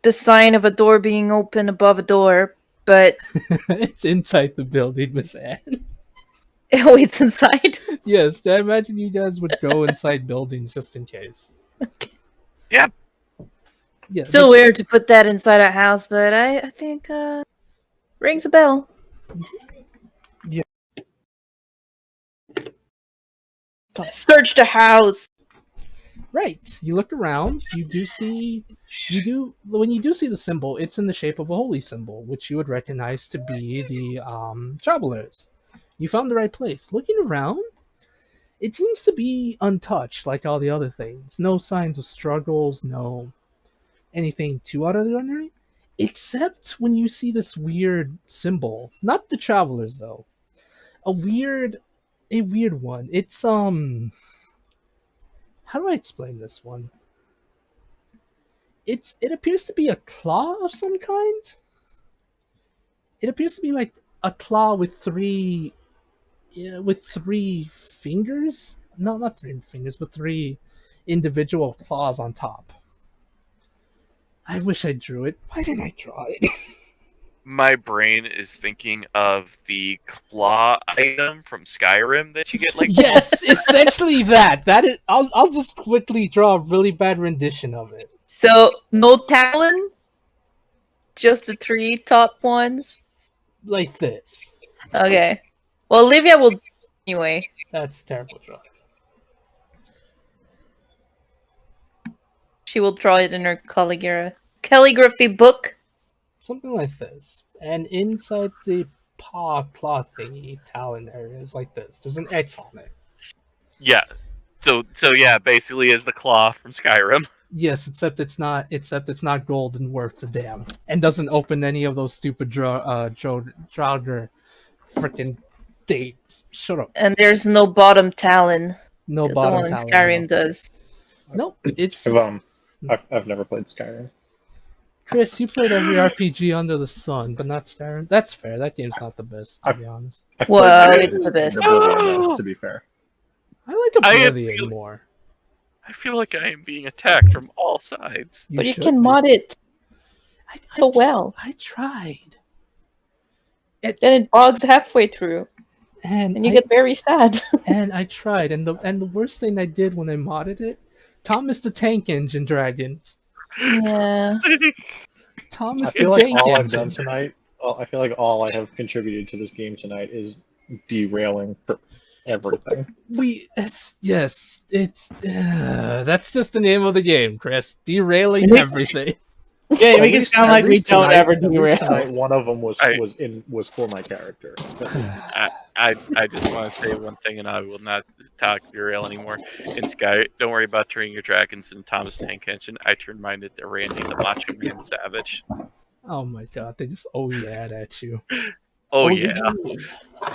the sign of a door being open above a door, but It's inside the building, Miss Anne. oh, it's inside. Yes, I imagine you guys would go inside buildings just in case. Yep. Yeah, Still weird to put that inside a house, but I think rings a bell. Yeah. Gotta search the house. Right. You look around, when you do see the symbol, it's in the shape of a holy symbol, which you would recognize to be the travelers. You found the right place. Looking around, it seems to be untouched like all the other things. No signs of struggles, no anything too out of the ordinary. Except when you see this weird symbol. Not the travelers though. A weird one. It's how do I explain this one? It appears to be a claw of some kind. It appears to be like a claw with three fingers. No, not three fingers, but three individual claws on top. I wish I drew it. Why didn't I draw it? My brain is thinking of the claw item from Skyrim that you get like. Yes, essentially that. That is. I'll just quickly draw a really bad rendition of it. So no talon, just the three top ones. Like this. Okay. Well, Olivia will anyway. That's terrible drawing. She will draw it in her calligraphy book. Something like this. And inside the paw claw thingy talon area is like this. There's an X on it. Yeah. So yeah, basically is the claw from Skyrim. Yes, except it's not gold and worth a damn. And doesn't open any of those stupid Draugr frickin' dates. Shut up. And there's no bottom talon. No 'Cause bottom the one in talon. Skyrim No. does. Nope. It's just, I've never played Skyrim. Chris, you played every RPG under the sun, but not Skyrim. That's fair. That game's not the best, to be honest. I've Well, played it's the best. Oblivion, though, to be fair. I like Oblivion more. I feel like I am being attacked from all sides. But you should can be. mod it I so well. I tried. Then it bogs halfway through, And and you get very sad. and I tried, and the worst thing I did when I modded it, Thomas the Tank Engine Dragons. Yeah. Thomas I feel the like Tank all I've Engine. done tonight. I feel like all I have contributed to this game tonight is derailing for everything. It's that's just the name of the game, Chris. Derailing everything. Yeah, make it sound like we don't ever At least derail. tonight, one of them was I- was for my character. At least. I just want to say one thing, and I will not talk derail anymore. In Sky, don't worry about turning your dragons into Thomas Tank Engine. I turned mine into Randy the Macho Man Savage. Oh my god, they just yeah at you. Oh yeah.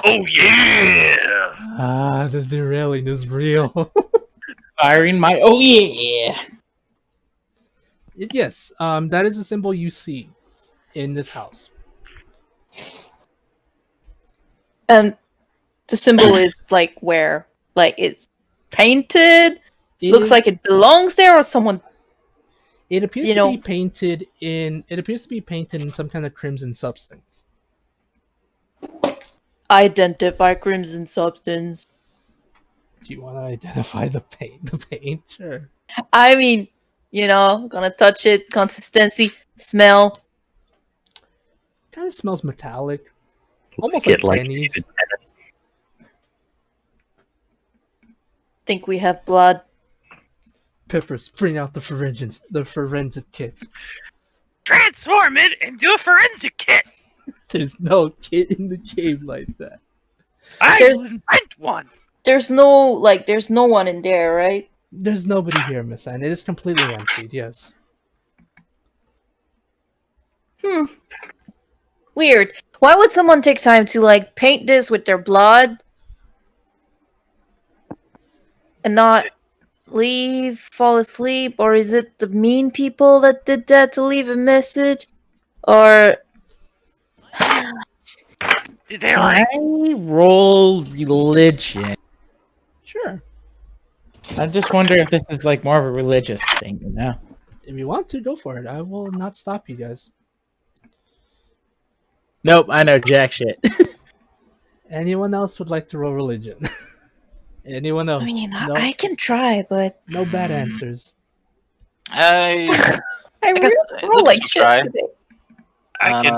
Oh yeah. Ah, the derailing is real. Firing my oh yeah. Yes, that is a symbol you see in this house. And the symbol is like where? Like it's painted? Looks like it belongs there, or someone. It appears you to know- be painted in. It appears to be painted in some kind of crimson substance. Identify crimson substance. Do you want to identify the paint? The paint, sure. I mean, gonna touch it. Consistency, smell. Kind of smells metallic, almost Get like like pennies. Think we have blood. Peppers, bring out the forensic kit. Transform it into a forensic kit. There's no kit in the game like that. I There's- will invent one. There's no one in there, right? There's nobody here, Miss Anne. It is completely emptied. Yes. Weird. Why would someone take time to paint this with their blood? and not leave, fall asleep, or is it the mean people that did that to leave a message, or Did they like? I roll religion. Sure. I just wonder if this is like more of a religious thing, you know? If you want to, go for it. I will not stop you guys. Nope, I know jack shit. Anyone else would like to roll religion? Anyone else? I mean, no, I can try, but no bad answers. I I guess, really roll Lucas like will shit try. today. I can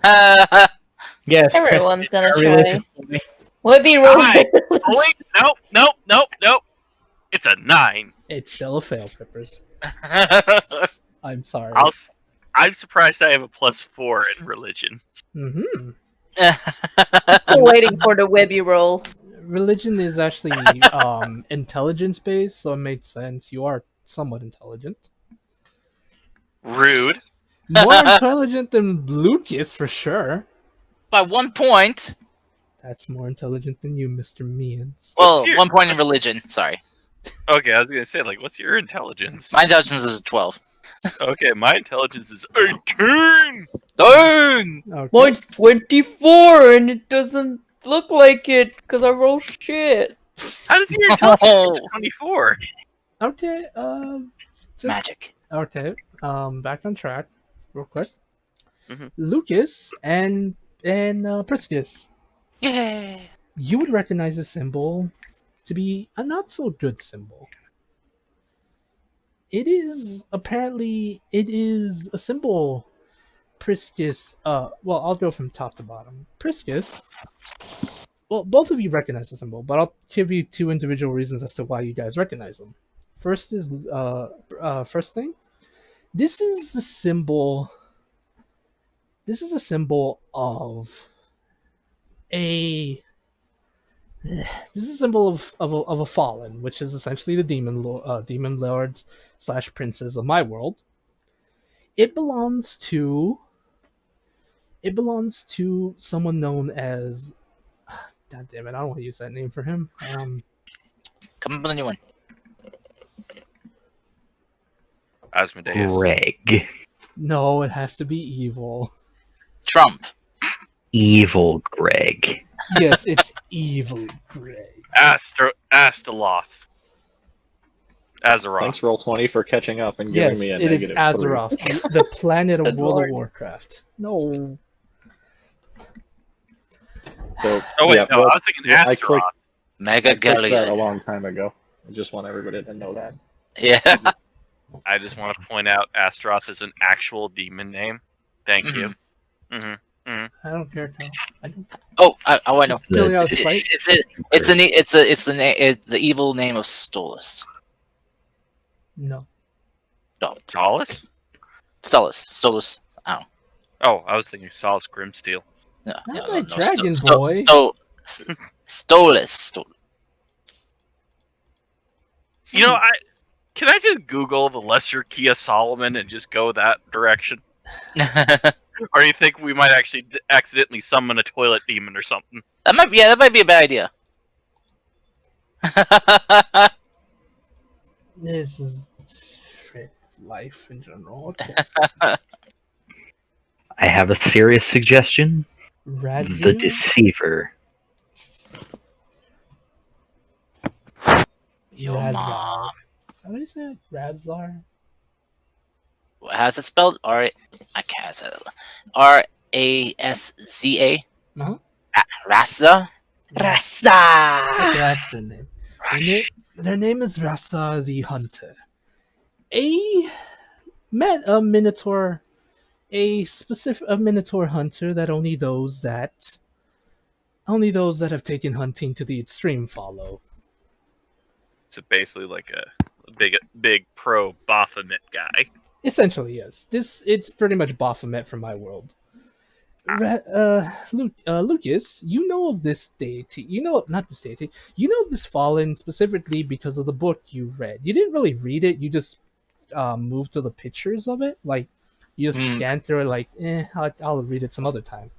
try. Yes, Chris, Everyone's gonna a try. religious boy. Webby roll. Hi. Oh wait, nope. It's a 9. It's still a fail, Peppers. I'm sorry. I'm surprised I have a +4 in religion. Mm-hmm. Still waiting for the Webby roll. Religion is actually intelligence based, so it makes sense. You are somewhat intelligent. Rude. More intelligent than Lucas for sure. By 1 point. That's more intelligent than you, Mr. Means. Well, your- 1 point in religion. Sorry, Okay, I was gonna say, like, what's your intelligence? my intelligence is a 12. Okay, my intelligence is 18. Dang! Okay. Mine's 24, and it doesn't look like it because I roll shit. How does your intelligence get to 24? Okay. Just- Magic. Okay. Back on track, real quick. Mhm. Lucas and Priscus, Yay! you would recognize this symbol to be a not so good symbol. It is a symbol. Priscus. Well, I'll go from top to bottom. Priscus. Well, both of you recognize the symbol, but I'll give you two individual reasons as to why you guys recognize them. First is first thing. This is the symbol. This is a symbol of a. This is a symbol of a fallen, which is essentially the demon lords / princes of my world. It belongs to someone known as. God damn it! I don't want to use that name for him. Come up with a new one. Asmodeus. Greg. No, it has to be evil. Trump. Evil Greg. Yes, it's evil Greg. Astaroth. Azeroth. Thanks, Roll20, for catching up and giving Yes, me a it is negative Azeroth, 3. the planet of Good World lord. of Warcraft. No. So, Oh wait, yeah, no, well, I was thinking I Astaroth. clicked, Mega I clicked that a Gallia. long time ago. I just want everybody to know that. Yeah. I just want to point out Astaroth is an actual demon name. Thank you. hmm I don't care, Tom. I don't Oh, I know. Just killing out a spite. It's the evil name of Stolas. No. Solace? Stolas. Oh, I was thinking Solace Grimsteel. No, Not my dragon boy. Stolas. You know, can I just Google the Lesser Kia Solomon and just go that direction? Or you think we might actually accidentally summon a toilet demon or something? That might be a bad idea. This is life in general. Okay. I have a serious suggestion. The Razir? Deceiver. Your Razar. mom. Is that what you said? Razar? How's it spelled? I can't say it. Rasza. Uh-huh. Rasa. Rasta! Okay, that's their name. Their name is Rasa the Hunter. A Minotaur, a Minotaur hunter that only those that have taken hunting to the extreme follow. So basically like a big pro Baphomet guy. Essentially, yes. It's pretty much Baphomet from my world. Lucas, you know of this deity. Not this deity. You know of this fallen specifically because of the book you read. You didn't really read it. You just moved to the pictures of it. Like you just scanned through it. Like, I'll read it some other time.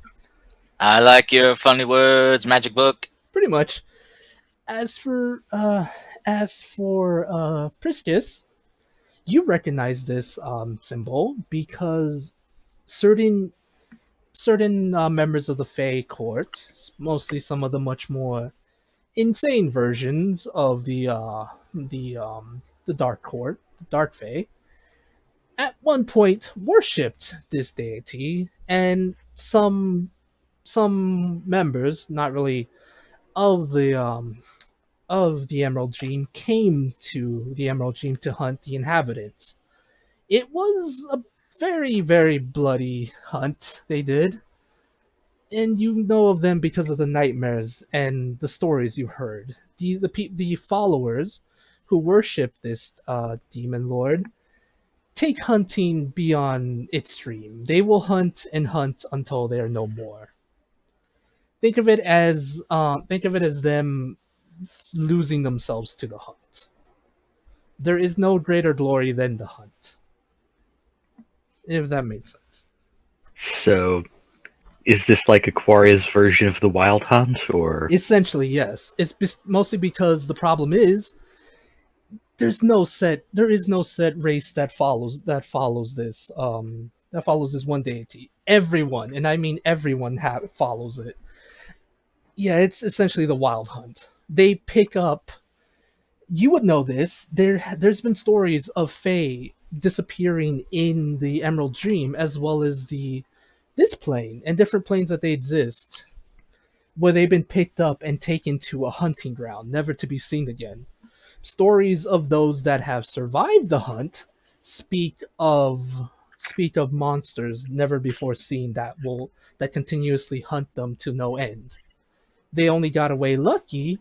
I like your funny words, magic book. Pretty much. As for Priscus, you recognize this symbol because certain members of the Fae court, mostly some of the much more insane versions of the Dark Court, the Dark Fae, at one point worshipped this deity, and some members, not really of the Emerald Dream, came to the Emerald Dream to hunt the inhabitants. It was a very, very bloody hunt they did, and you know of them because of the nightmares and the stories you heard. The followers who worship this demon lord take hunting beyond its dream. They will hunt and hunt until they are no more. Think of it as them losing themselves to the hunt. There is no greater glory than the hunt. If that makes sense. So, is this like Aquaria's version of the Wild Hunt, or Essentially, yes. It's mostly because the problem is there is no set race that follows this one deity. Everyone, and I mean everyone, follows it. Yeah, it's essentially the Wild Hunt. They pick up. You would know this. There's been stories of Fae disappearing in the Emerald Dream, as well as this plane and different planes that they exist, where they've been picked up and taken to a hunting ground, never to be seen again. Stories of those that have survived the hunt speak of monsters never before seen that continuously hunt them to no end. They only got away lucky,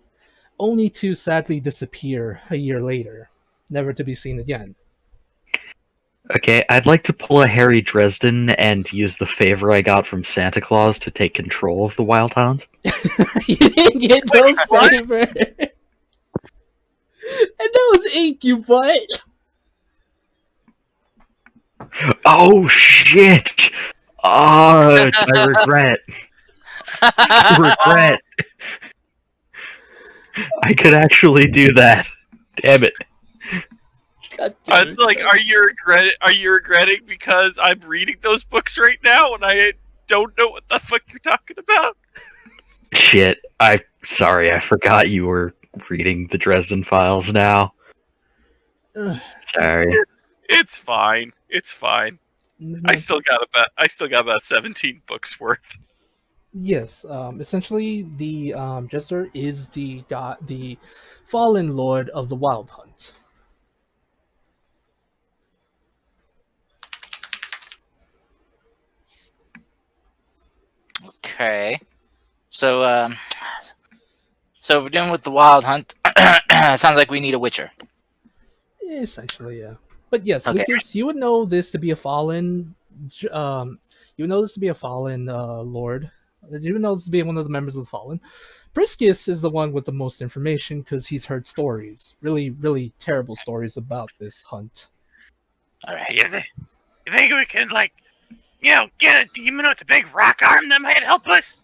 only to sadly disappear a year later, never to be seen again. okay, I'd like to pull a Harry Dresden and use the favor I got from Santa Claus to take control of the Wild Hunt. You didn't get no favor. And that was ink, you butt. Oh shit! Oh, I regret. Regret. I could actually do that. Damn it. God I damn was it. like, are you regretting because I'm reading those books right now and I don't know what the fuck you're talking about? Shit. Sorry, I forgot you were reading the Dresden Files now. Ugh. Sorry. It's fine. It's fine. I still got about 17 books worth. Yes, essentially the Jester is the fallen lord of the Wild Hunt. Okay. So so we're dealing with the Wild Hunt. Sounds like we need a Witcher. Essentially, yeah. But yes, Okay. Lucas, you would know this to be a fallen. You would know this to be a fallen lord. You would know this to be one of the members of the fallen. Priscus is the one with the most information because he's heard stories, really, really terrible stories about this hunt. All right. You think we can, like, get a demon with a big rock arm that might help us?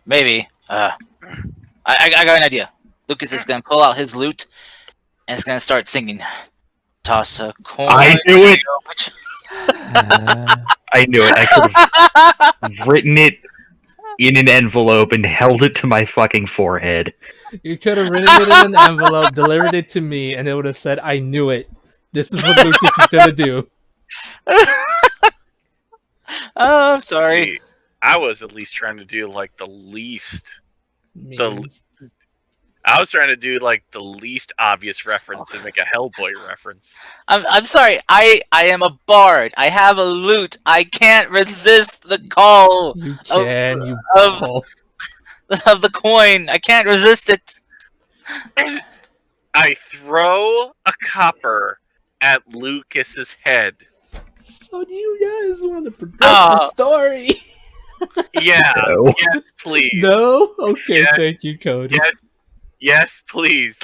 Maybe. I got an idea. Lucas is gonna pull out his lute and is gonna start singing. Toss a coin. I knew it! Which- I knew it. I could have written it in an envelope and held it to my fucking forehead. You could have written it in an envelope, delivered it to me, and it would have said, "I knew it. This is what Lucas is gonna do." Oh, I'm sorry. See, I was at least trying to do like the least. Means- I was trying to do like the least obvious reference and make a Hellboy reference. I'm sorry. I am a bard. I have a lute. I can't resist the call You can, you of- ball. of the coin. I can't resist it. I throw a copper at Lucas's head. So do you guys want to progress the story? Yeah, No. yes, please. No? Okay, Yes. thank you, Cody. Yes, please.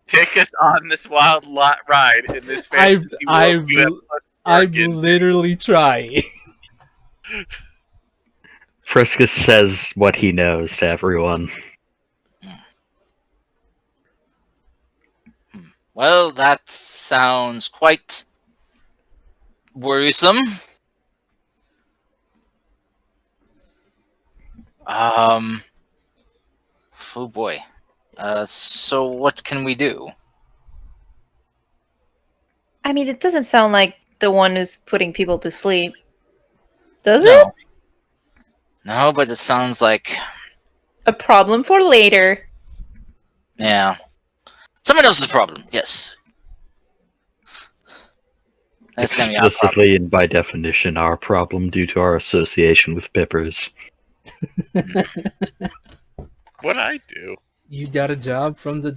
Take us on this wild ride in this I've- fantasy world you have put I'm work in. literally trying. Friskus says what he knows to everyone. Well, that sounds quite worrisome. Oh boy. So what can we do? I mean, it doesn't sound like the one who's putting people to sleep. Does No. it? No, but it sounds like, A problem for later. yeah, someone else's problem. Yes, that's gonna be our problem. Explicitly and by definition, our problem due to our association with Pippers. What I do? You got a job from the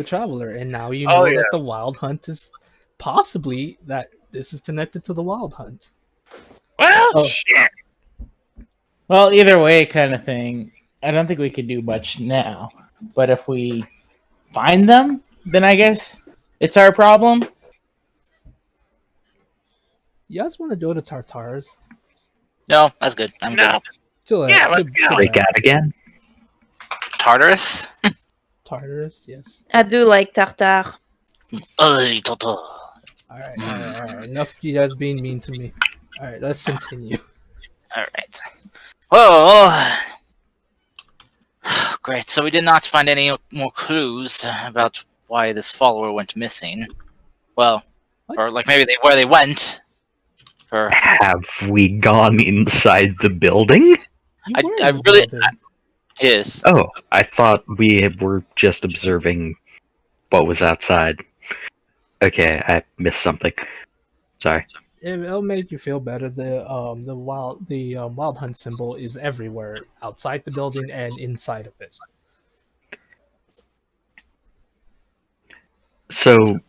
traveler, and now you Oh, know yeah. that the wild hunt is possibly that this is connected to the wild hunt. Well, Oh. shit. Well, either way, kind of thing. I don't think we could do much now. But if we find them, then I guess it's our problem. You guys want to go to Tartar's? No, that's good. I'm No. good. Chill Yeah, out. let's go. Break out again? Tartarus. Tartarus, yes. I do like tartare. Ay, Toto. All right. Enough of you guys being mean to me. All right, let's continue. All right. Well, great. So we did not find any more clues about why this follower went missing. Well, What? or like maybe where they went. Or Have we gone inside the building? You I were in the really- building. yes. Oh, I thought we were just observing what was outside. Okay, I missed something. Sorry. It'll make you feel better. The wild hunt symbol is everywhere, outside the building and inside of it. So,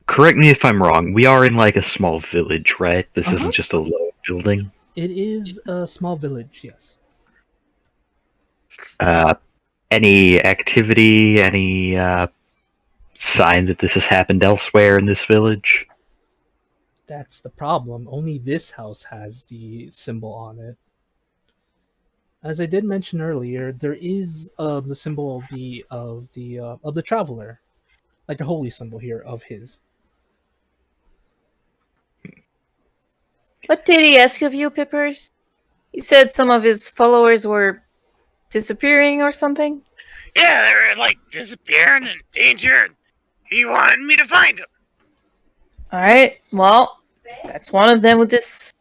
correct me if I'm wrong. We are in like a small village, right? This Uh-huh. isn't just a low building. It is a small village, yes. Any activity, any sign that this has happened elsewhere in this village? That's the problem. Only this house has the symbol on it. As I did mention earlier, there is the symbol of the traveler, like a holy symbol here of his. What did he ask of you, Pippers? He said some of his followers were disappearing or something? Yeah, they were like disappearing and in danger, and he wanted me to find them. Alright, well, that's one of them who just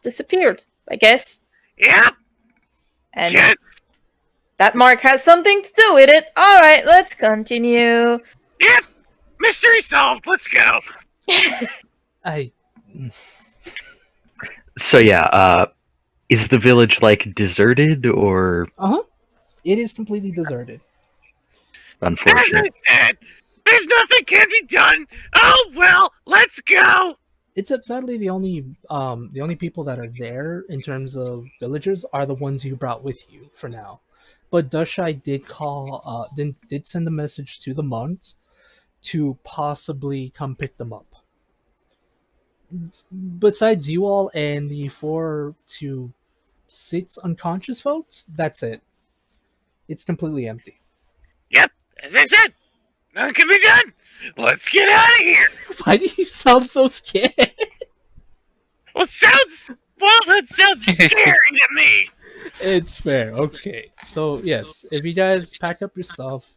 disappeared, I guess. Yeah, And shit. that mark has something to do with it. Alright, let's continue. Yep. Mystery solved. Let's go. I So yeah, is the village like deserted or It is completely deserted. As unfortunate? I said, there's nothing can be done. Oh well, let's go. It's sadly the only people that are there in terms of villagers are the ones you brought with you for now. But Dushai did send a message to the monks to possibly come pick them up. Besides you all and the 4 to 6 unconscious folks, that's it. It's completely empty. Yep, as I said, nothing can be done. Let's get out of here. Why do you sound so scared? Well, that sounds scary to me. It's fair. Okay. So, yes, if you guys pack up your stuff,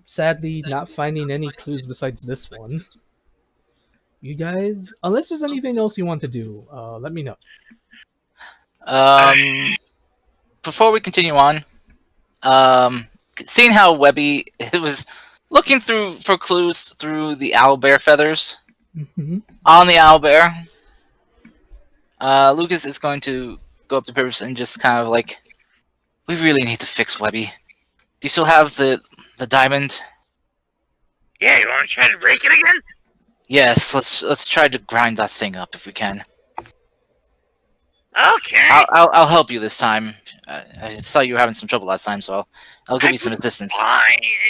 sadly not finding any clues besides this one, you guys, unless there's anything else you want to do, let me know. Before we continue on, seeing how Webby was looking for clues through the owlbear feathers Mhm. on the owlbear, Lucas is going to go up to Purpose and just kind of like, we really need to fix Webby. Do you still have the diamond? Yeah, you want to try to break it again? Yes, let's try to grind that thing up if we can. Okay. I'll help you this time. I saw you were having some trouble last time, so I'll give you some assistance. Fine.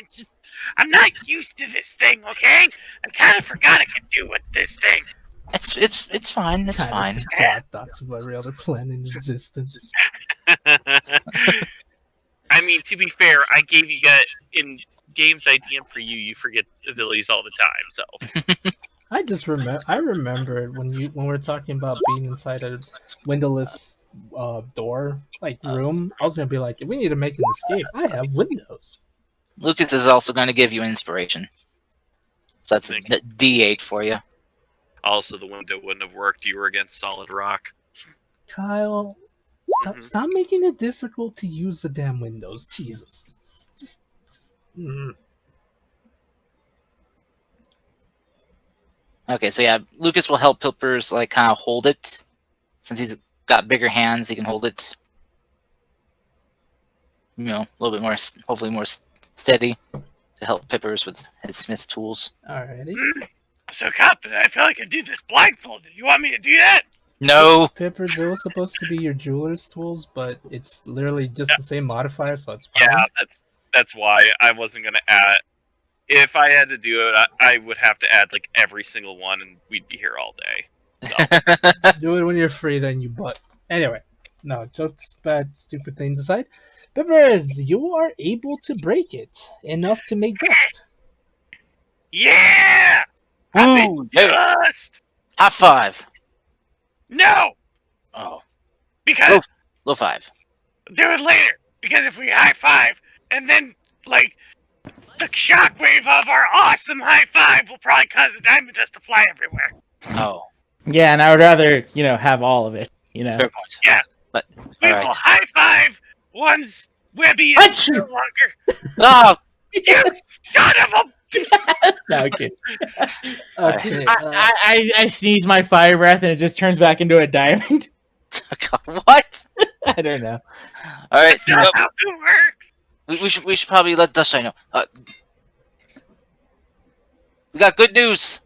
It's just, I'm not used to this thing, okay? I kind of forgot I could do with this thing. It's fine. It's Kind fine. of forgot that's of every other plan in existence. I mean, to be fair, I gave you guys in games I DM for you. You forget abilities all the time. So I just remembered when we were talking about being inside a windowless door room. I was gonna be like, if we need to make an escape, I have windows. Lucas is also going to give you inspiration. So that's a D8 for you. also the window wouldn't have worked. You were against solid rock. Kyle, stop making it difficult to use the damn windows. Jesus. Just Okay, so yeah, Lucas will help Pilpers like kind of hold it. Since he's got bigger hands, he can hold it. You know, a little bit more, hopefully more steady to help Pippers with his smith tools. Alrighty. I'm so confident. I feel like I can do this blindfolded. You want me to do that? No. Pippers, it was supposed to be your jeweler's tools, but it's literally just the same modifier, so it's fine. Yeah, that's why I wasn't gonna add. If I had to do it, I would have to add like every single one, and we'd be here all day. Do it when you're free, then you butt. Anyway, no, jokes, bad, stupid things aside. Pippers, you are able to break it enough to make dust. Yeah! Woo! Just High five. no, Oh, because low five. do it later. Because if we high five and then like the shockwave of our awesome high five will probably cause the diamond dust to fly everywhere. Oh, Yeah, and I would rather, have all of it, fair point. Yeah. But We all will right. high five once Webby is Achoo! no longer. Oh, You son of a. No, okay. Okay, I sneeze my fire breath and it just turns back into a diamond. God, what? I don't know. All right. That's not how it works. We should probably let Dusty know. We got good news.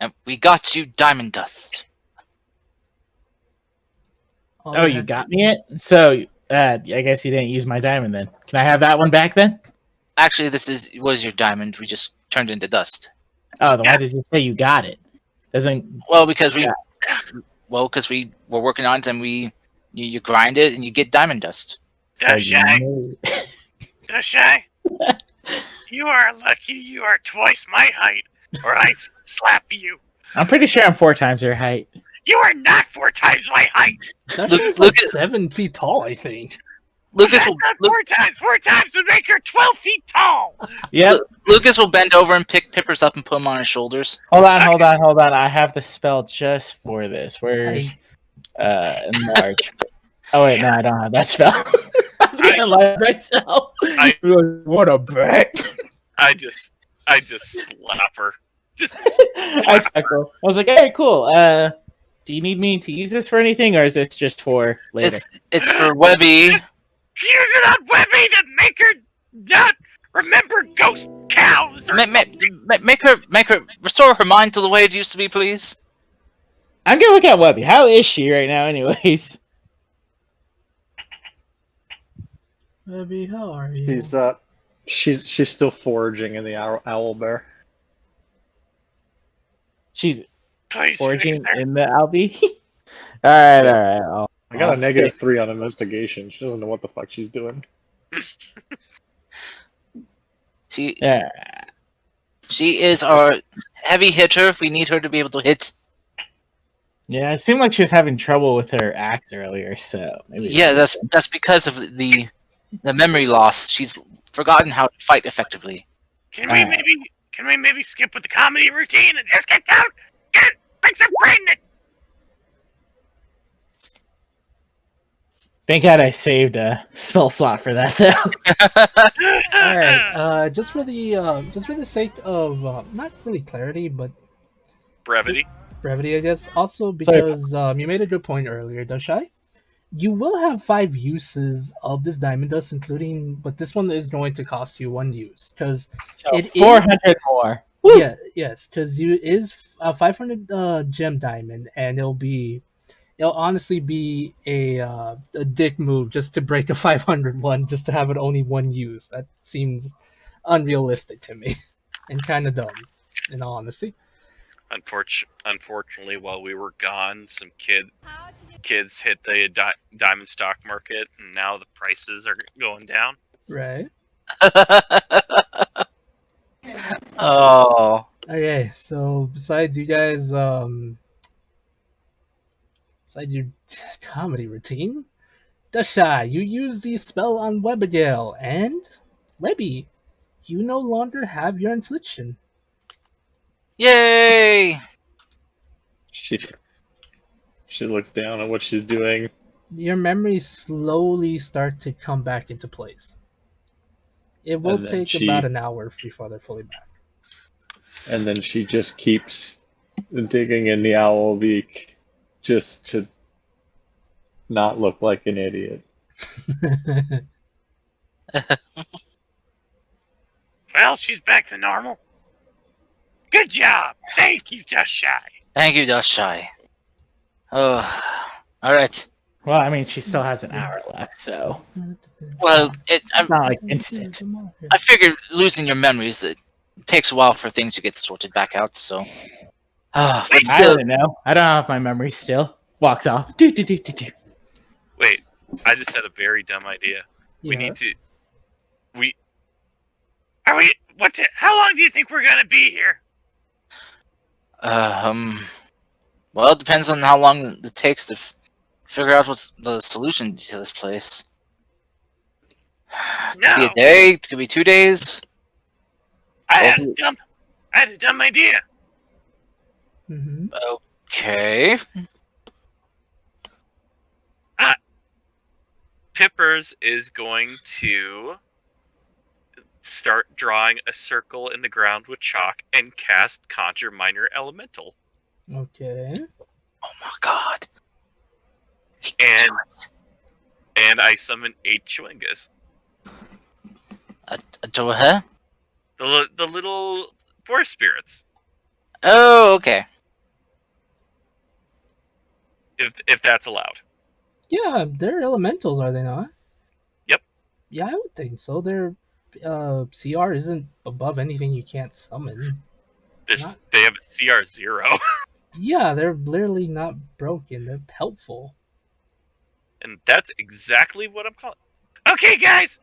And we got you diamond dust. Oh, you got me it? So, I guess you didn't use my diamond then. Can I have that one back then? Actually, was your diamond. We just turned it into dust. Oh, then why did you say you got it? Doesn't. Well, because we were working on it, and you grind it, and you get diamond dust. So Shy. you Shy. You are lucky you are twice my height, or I'd slap you. I'm pretty sure I'm 4 times your height. You are not 4 times my height. that look- guy's look like at- 7 feet tall, I think. Lucas That's will not 4 times. 4 times would make her 12 feet tall. Yep. Lucas will bend over and pick Pippers up and put them on his shoulders. Hold on. I have the spell just for this. Where's enlarge? Oh wait, no, I don't have that spell. I was gonna lie to myself. What a brat. I just slap her. Just I chuckle. I was like, hey, cool. Do you need me to use this for anything, or is this just for later? It's for Webby. Use it on Webby to make her not remember ghost cows. Or Make her restore her mind to the way it used to be, please. I'm gonna look at Webby. How is she right now, anyways? Baby, how are you? She's still foraging in the owl bear. She's Please foraging fix her. in the Albi. All right. I got a -3 on investigation. She doesn't know what the fuck she's doing. She Yeah. is our heavy hitter. We need her to be able to hit. Yeah, it seemed like she was having trouble with her axe earlier, so maybe. Yeah, that's because of the memory loss. She's forgotten how to fight effectively. Can we maybe skip with the comedy routine and just get down? Fix her brain. Thank God I saved a spell slot for that, though. All right. Just for the sake of not really clarity, but brevity. brevity, I guess. Also, because you made a good point earlier, Dashai. You will have 5 uses of this diamond dust, including, but this one is going to cost you 1 use because it 400 more. Woo! Yeah, yes, because you is a 500 gem diamond, and it'll honestly be a dick move just to break a 500 one, just to have it only 1 use. That seems unrealistic to me, and kind of dumb, in all honesty. Unfortunately, while we were gone, some kids hit the diamond stock market, and now the prices are going down. Right. Oh. Okay, so besides you guys, besides your comedy routine, Dasha, you use the spell on Webigail, and Webby, you no longer have your infliction. Yay! She looks down at what she's doing. Your memories slowly start to come back into place. It will And then take about an hour before they're fully back. And then she just keeps digging in the owl beak just to not look like an idiot. Well, she's back to normal. Good job. Thank you, Just Shy. Thank you, Dashai. Oh, alright. Well, I mean, she still has an hour left, so Well, it's not like instant. I figured losing your memories, it takes a while for things to get sorted back out, so. But I still, don't know. I don't have my memory still. Walks off. Do. Wait, I just had a very dumb idea. We need to. Are we? How long do you think we're gonna be here? well, it depends on how long it takes to figure out what's the solution to this place. It could be No, a day, it could be 2 days. I had a dumb idea. Mm-hmm. Okay. Pippers is going to start drawing a circle in the ground with chalk and cast Conjure Minor Elemental. Okay. Oh my god. And I summon 8 Chewingas. Huh? The little forest spirits. Oh, okay. If that's allowed. Yeah, they're elementals, are they not? Yep. Yeah, I would think so. Their CR isn't above anything you can't summon. They have a CR 0. Yeah, they're literally not broken. They're helpful. And that's exactly what I'm calling. Okay, guys.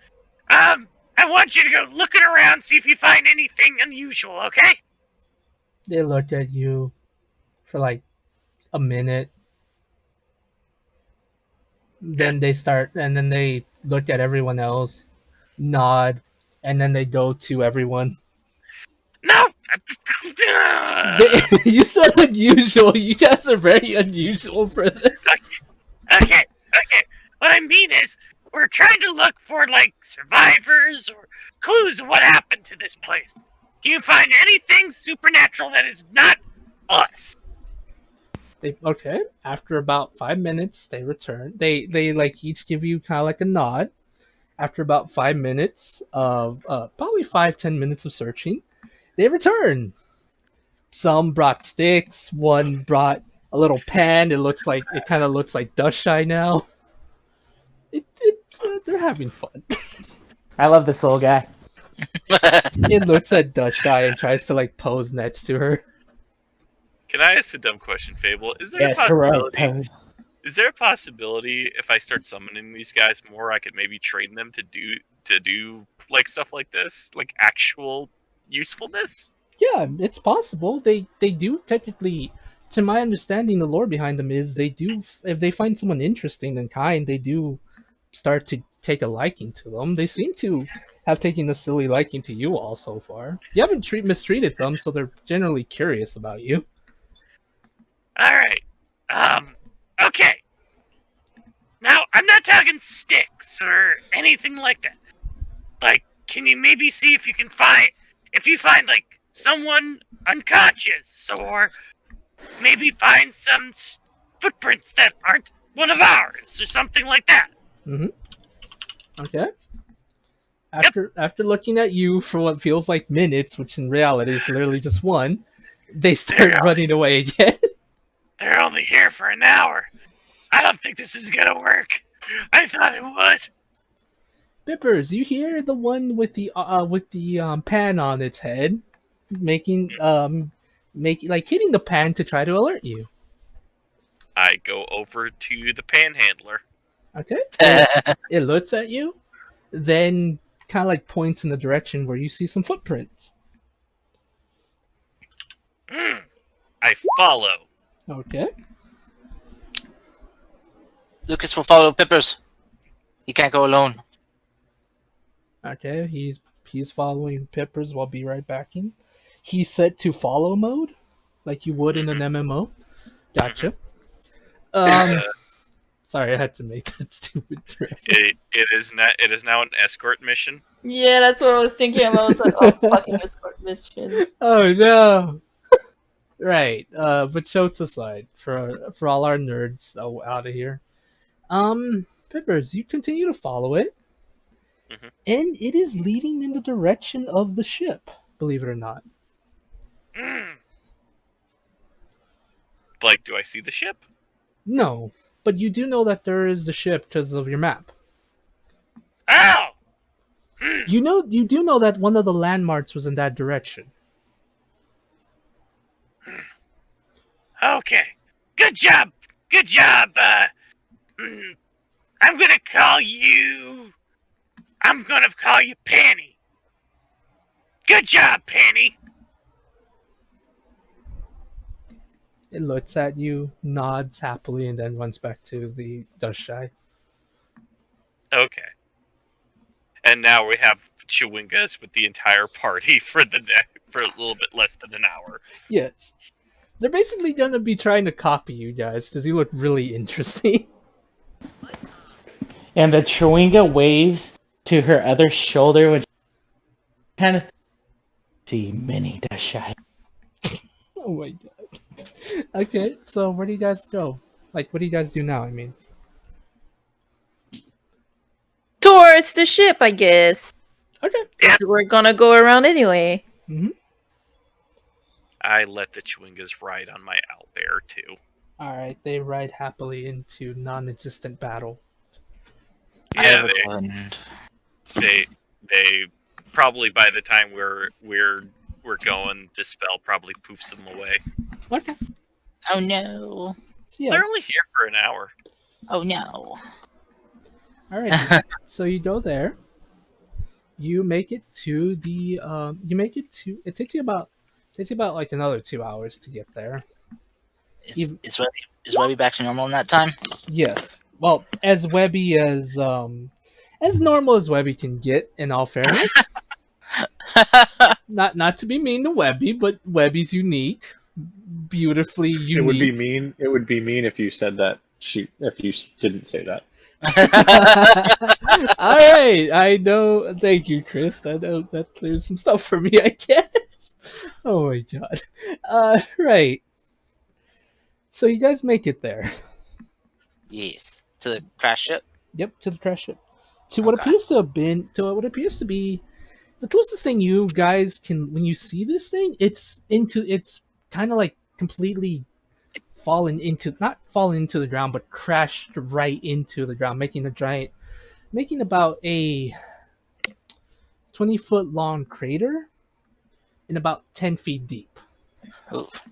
I want you to go looking around, see if you find anything unusual. Okay? They look at you for like a minute. Then they start, and then they look at everyone else, nod, and then they go to everyone. No. You said unusual. You guys are very unusual for this. Okay. What I mean is, we're trying to look for like survivors or clues of what happened to this place. Can you find anything supernatural that is not us? Okay. After about 5 minutes, they return. They like each give you kind of like a nod. After about 5 minutes of probably 5-10 minutes of searching, they return. Some brought sticks. One brought a little pen. It kind of looks like dust shy now. They're having fun. I love this little guy. It looks at dust shy and tries to like pose next to her. Can I ask a dumb question, Fable? Is there Yes, a heroic possibility? pose. Is there a possibility if I start summoning these guys more, I could maybe train them to do like stuff like this, like actual usefulness? Yeah, it's possible. They do technically, to my understanding, the lore behind them is they do. If they find someone interesting and kind, they do start to take a liking to them. They seem to have taken a silly liking to you all so far. You haven't mistreated them, so they're generally curious about you. All right. Okay. Now, I'm not talking sticks or anything like that. Like, can you maybe see if you find like someone unconscious, or maybe find some footprints that aren't one of ours, or something like that? Mm-hmm. Okay. After looking at you for what feels like minutes, which in reality is literally just one, they start running away again. They're only here for an hour. I don't think this is gonna work. I thought it would. Bippers, you hear the one with the pan on its head, making hitting the pan to try to alert you. I go over to the panhandler. Okay. It looks at you, then kind of like points in the direction where you see some footprints. I follow. Okay. Lucas will follow Pippers. He can't go alone. Okay, he's following Pippers while be right backing. He's set to follow mode, like you would in an MMO. Gotcha. Sorry, I had to make that stupid trick. It is now an escort mission. Yeah, that's what I was thinking about. It's like, oh, fucking escort mission. Oh no! Right, but jokes aside, for all our nerds out of here, Pippers, you continue to follow it, and it is leading in the direction of the ship. Believe it or not. Like, do I see the ship? No, but you do know that there is the ship because of your map. Ow! You do know that one of the landmarks was in that direction. Okay. Good job. Good job. I'm gonna call you Penny. Good job, Penny. It looks at you, nods happily, and then runs back to the dust shy. Okay. And now we have Chewingas with the entire party for a little bit less than an hour. Yes. They're basically going to be trying to copy you guys because you look really interesting. And the Chewinga waves to her other shoulder, which kind of see many dust shy. Oh my god. Okay, so where do you guys go? Like, what do you guys do now? I mean, Towards the ship, I guess. okay. We're gonna go around anyway. I let the Chewingas ride on my owlbear too. All right, they ride happily into non-existent battle. Yeah, they probably by the time we're going, the spell probably poofs them away. Okay. Oh no. So, yeah. They're only here for an hour. Oh no. All right. So you go there. You make it to the. It takes you about like another 2 hours to get there. Is Webby back to normal in that time? Yes. Well, as Webby as normal as Webby can get. In all fairness. Not to be mean to Webby, but Webby's unique, beautifully unique. It would be mean. It would be mean if you said that. If you didn't say that. All right, I know. Thank you, Chris. I know that clears some stuff for me, I guess. Oh my god. Right. So you guys make it there. Yes. To the crash ship? Yep, to the crash ship. To what appears to be the closest thing you guys can, when you see this thing, it's kind of like completely not fallen into the ground, but crashed right into the ground, making about a 20-foot long crater and about 10 feet deep. Oof.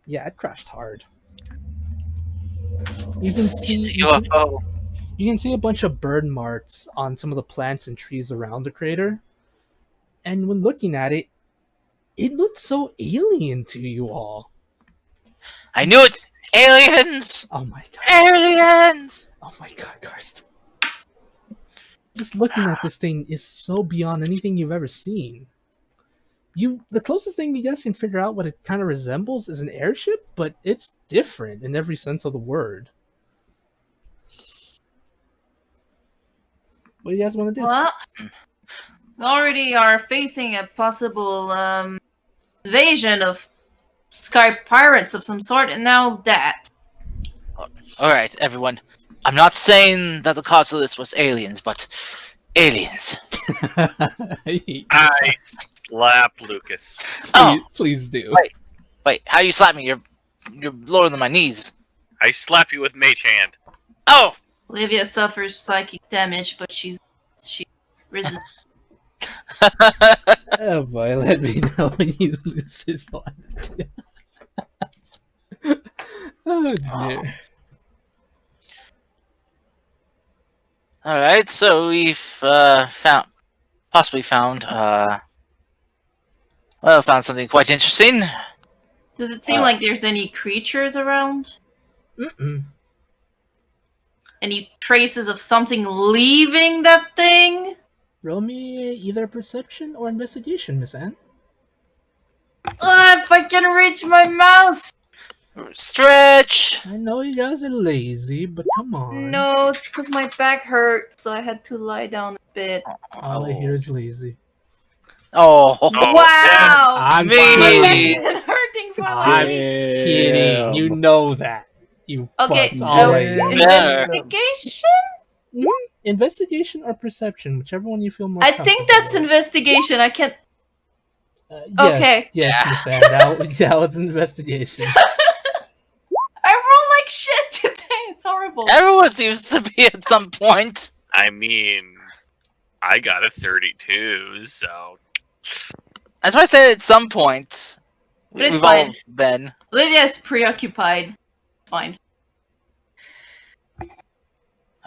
Yeah, it crashed hard. You can see It's a UFO. You can see a bunch of burn marks on some of the plants and trees around the crater. And when looking at it, it looks so alien to you all. I knew it! Aliens! Oh my god. Aliens! Oh my god, Karst. Just looking at this thing is so beyond anything you've ever seen. The closest thing you guys can figure out what it kind of resembles is an airship, but it's different in every sense of the word. What do you guys want to do? Well, we already are facing a possible invasion of sky pirates of some sort, and now that. Alright, everyone. I'm not saying that the cause of this was aliens, but aliens. I slap Lucas. Please do. Wait, how you slap me? You're lower than my knees. I slap you with mage hand. Oh! Olivia suffers psychic damage, but she's risen. Oh boy, let me know when you lose this one. Oh dear. All right, so we've possibly found found something quite interesting. Does it seem like there's any creatures around? Mm-mm. Any traces of something leaving that thing? Roll me either perception or investigation, Miss Anne. If I can reach my mouse! Stretch. I know you guys are lazy, but come on. No, it's because my back hurts, so I had to lie down a bit. All I hear is lazy. Oh, Wow! I'm Me. My back's kidding. been hurting for I'm weeks. kidding. You know that. You Okay, butts. All I yeah. hear. Better. investigation? Investigation or perception, whichever one you feel more I comfortable think that's with. investigation. I can't. Yes, Okay. yes, Yeah. Miss Anne, that was an investigation. I roll like shit today. It's horrible. everyone seems to be at some point. I mean, I got a 32, so That's why I said at some point. But it's We've fine. all been. Lydia's preoccupied. Fine.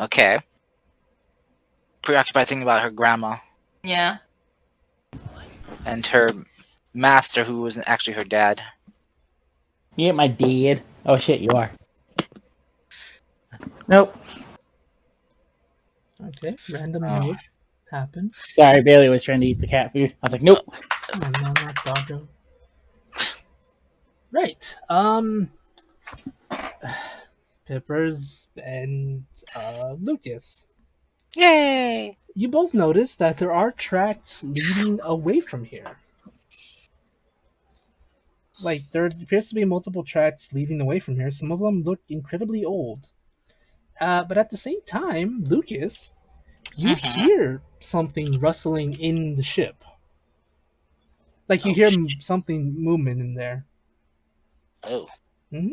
Okay. Preoccupied thinking about her grandma Yeah. and her master, who wasn't actually her dad. You ain't my dad. Oh shit, you are. Nope. Okay, random Oh. note happened. Sorry, Bailey was trying to eat the cat food. I was like, nope. Oh, no, not doggo. Right. Pippers and Lucas. Yay! You both notice that there are tracks leading away from here. Like, there appears to be multiple tracks leading away from here. Some of them look incredibly old. But at the same time, Lucas, you hear something rustling in the ship. Like, you hear something movement in there. Oh. Mhm.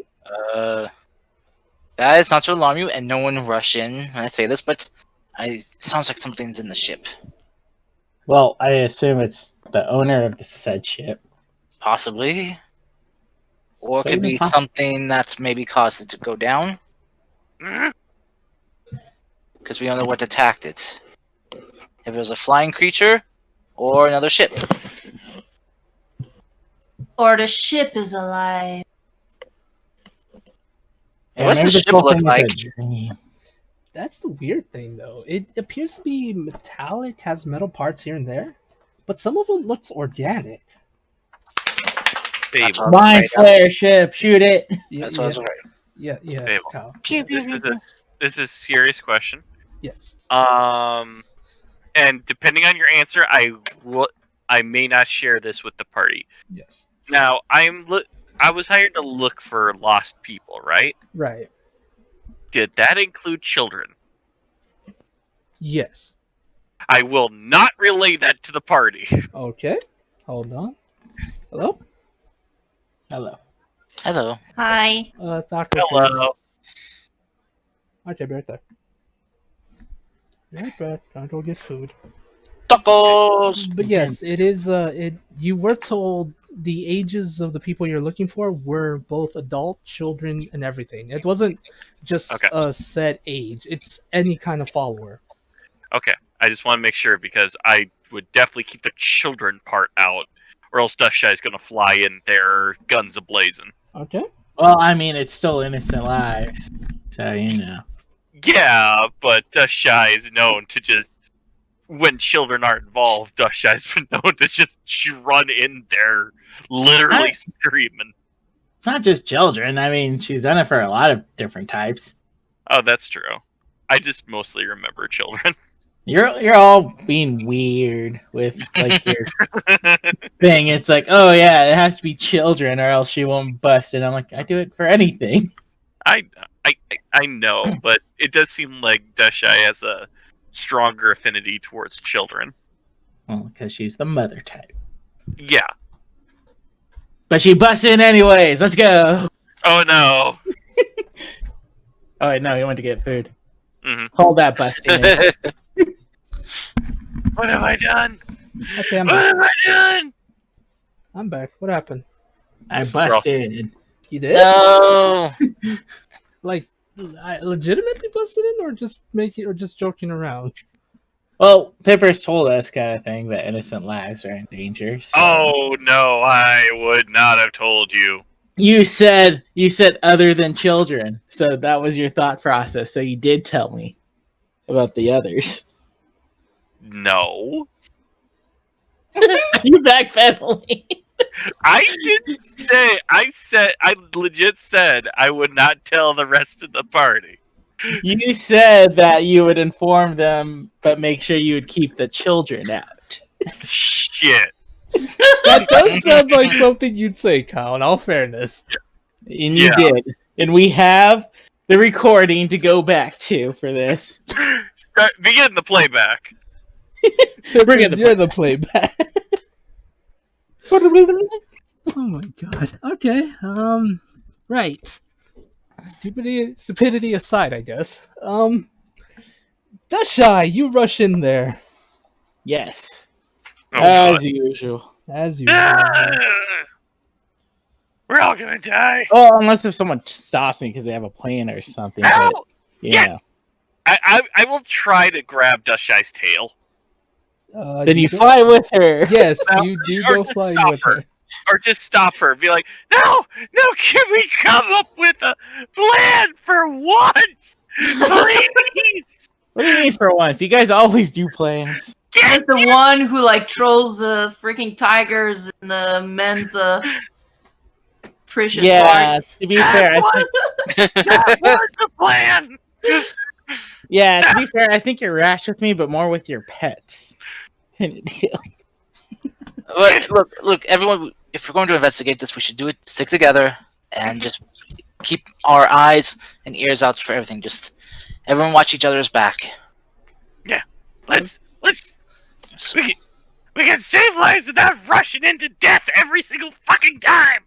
Guys, not to alarm you, and no one rush in when I say this, but it sounds like something's in the ship. Well, I assume it's the owner of the said ship. Possibly. Or it But could even be poss- something that's maybe caused it to go down. Mhm. Because we don't know what attacked it. If it was a flying creature or another ship. Or the ship is alive. And what's maybe the this ship whole look thing is like? a dream. That's the weird thing, though. It appears to be metallic, has metal parts here and there, but some of it looks organic. That's Fable. what I Mind was afraid of. flare ship, shoot it. That's what I was afraid of. Yes, Fable. Kyle. This is a serious question. Yes. And depending on your answer, I may not share this with the party. Yes. Now, I was hired to look for lost people, right? Right. Did that include children? Yes. I will not relay that to the party. Okay. Hold on. Hello? Hello. Hello. Hi. Taco. Hello. Okay, be right there. Be right back. I'll go get food. Tacos! But yes, it is. You were told the ages of the people you're looking for were both adult, children, and everything. It wasn't just Okay. a set age. It's any kind of follower. Okay, I just want to make sure because I would definitely keep the children part out, or else Dust Shy is going to fly in there, guns ablazing. Okay. Well, I mean, it's still innocent lives, so you know. Yeah, but Dust Shy is known to just, when children are involved, Dust Shy's been known to just run in there, literally screaming. It's not just children. I mean, she's done it for a lot of different types. Oh, that's true. I just mostly remember children. You're all being weird with like your thing. It's like, oh yeah, it has to be children or else she won't bust it. I'm like, I do it for anything. I know, but it does seem like Dust Shy has a stronger affinity towards children. Well, because she's the mother type. Yeah. But she busts in anyways. Let's go. Oh no. Oh wait, no, he went to get food. Mhm. Hold that busting. What have I done? Okay, I'm What back. have I done? I'm back. What happened? I busted. You did? No. Like, I legitimately busted in, or just joking around? Well, Pipper's told us kind of thing that innocent lives are in danger. So. Oh no, I would not have told you. You said other than children, so that was your thought process. So you did tell me about the others. No. Are you backpedaling? I didn't say. I legit said I would not tell the rest of the party. You said that you would inform them, but make sure you would keep the children out. Shit. That does sound like something you'd say, Kyle, in all fairness. And you Yeah. did. And we have the recording to go back to for this. Begin the playback. Bring in the You're the playback. Oh my god. Okay. Right. Stupidity aside, I guess. Dashai, you rush in there Yes. Oh, As God. usual. as you. We're all gonna die. Oh, unless if someone stops me because they have a plan or something. But, Ow! you Yeah. know. I will try to grab Dashai's tail. Then you go- fly with her. Yes, No, you do or go just flying stop with her. her. Or just stop her. Be like, no, can we come up with a plan for once? Please! What do you mean for once? You guys always do plans. As the one who like trolls the freaking tigers in the men's precious Yeah, parts. to be fair, I think, That was the plan! I think you're rash with me, but more with your pets. But look, everyone. If we're going to investigate this, we should do it. Stick together and just keep our eyes and ears out for everything. Just everyone watch each other's back. Let's we can save lives without rushing into death every single fucking time.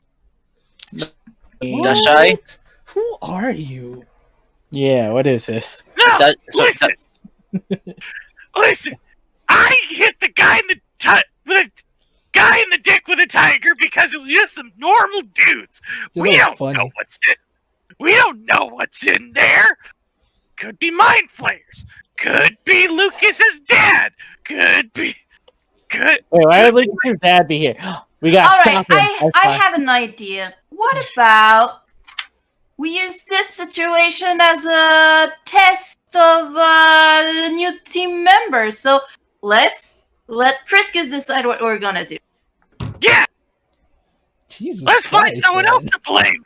Dashai? What? Who are you? Yeah, what is this? No, That- listen. I hit the guy in the guy in the dick with a tiger because it was just some normal dudes. This We was don't funny. know what's in. We don't know what's in there. Could be mind flayers. Could be Lucas's dad. Could. Wait, why would Lucas's dad be here? We gotta All right, stop him. I have an idea. What about we use this situation as a test of the new team members? So let's let Priscus decide what we're gonna do. Yeah, Jesus let's find Christ, someone man. else to blame.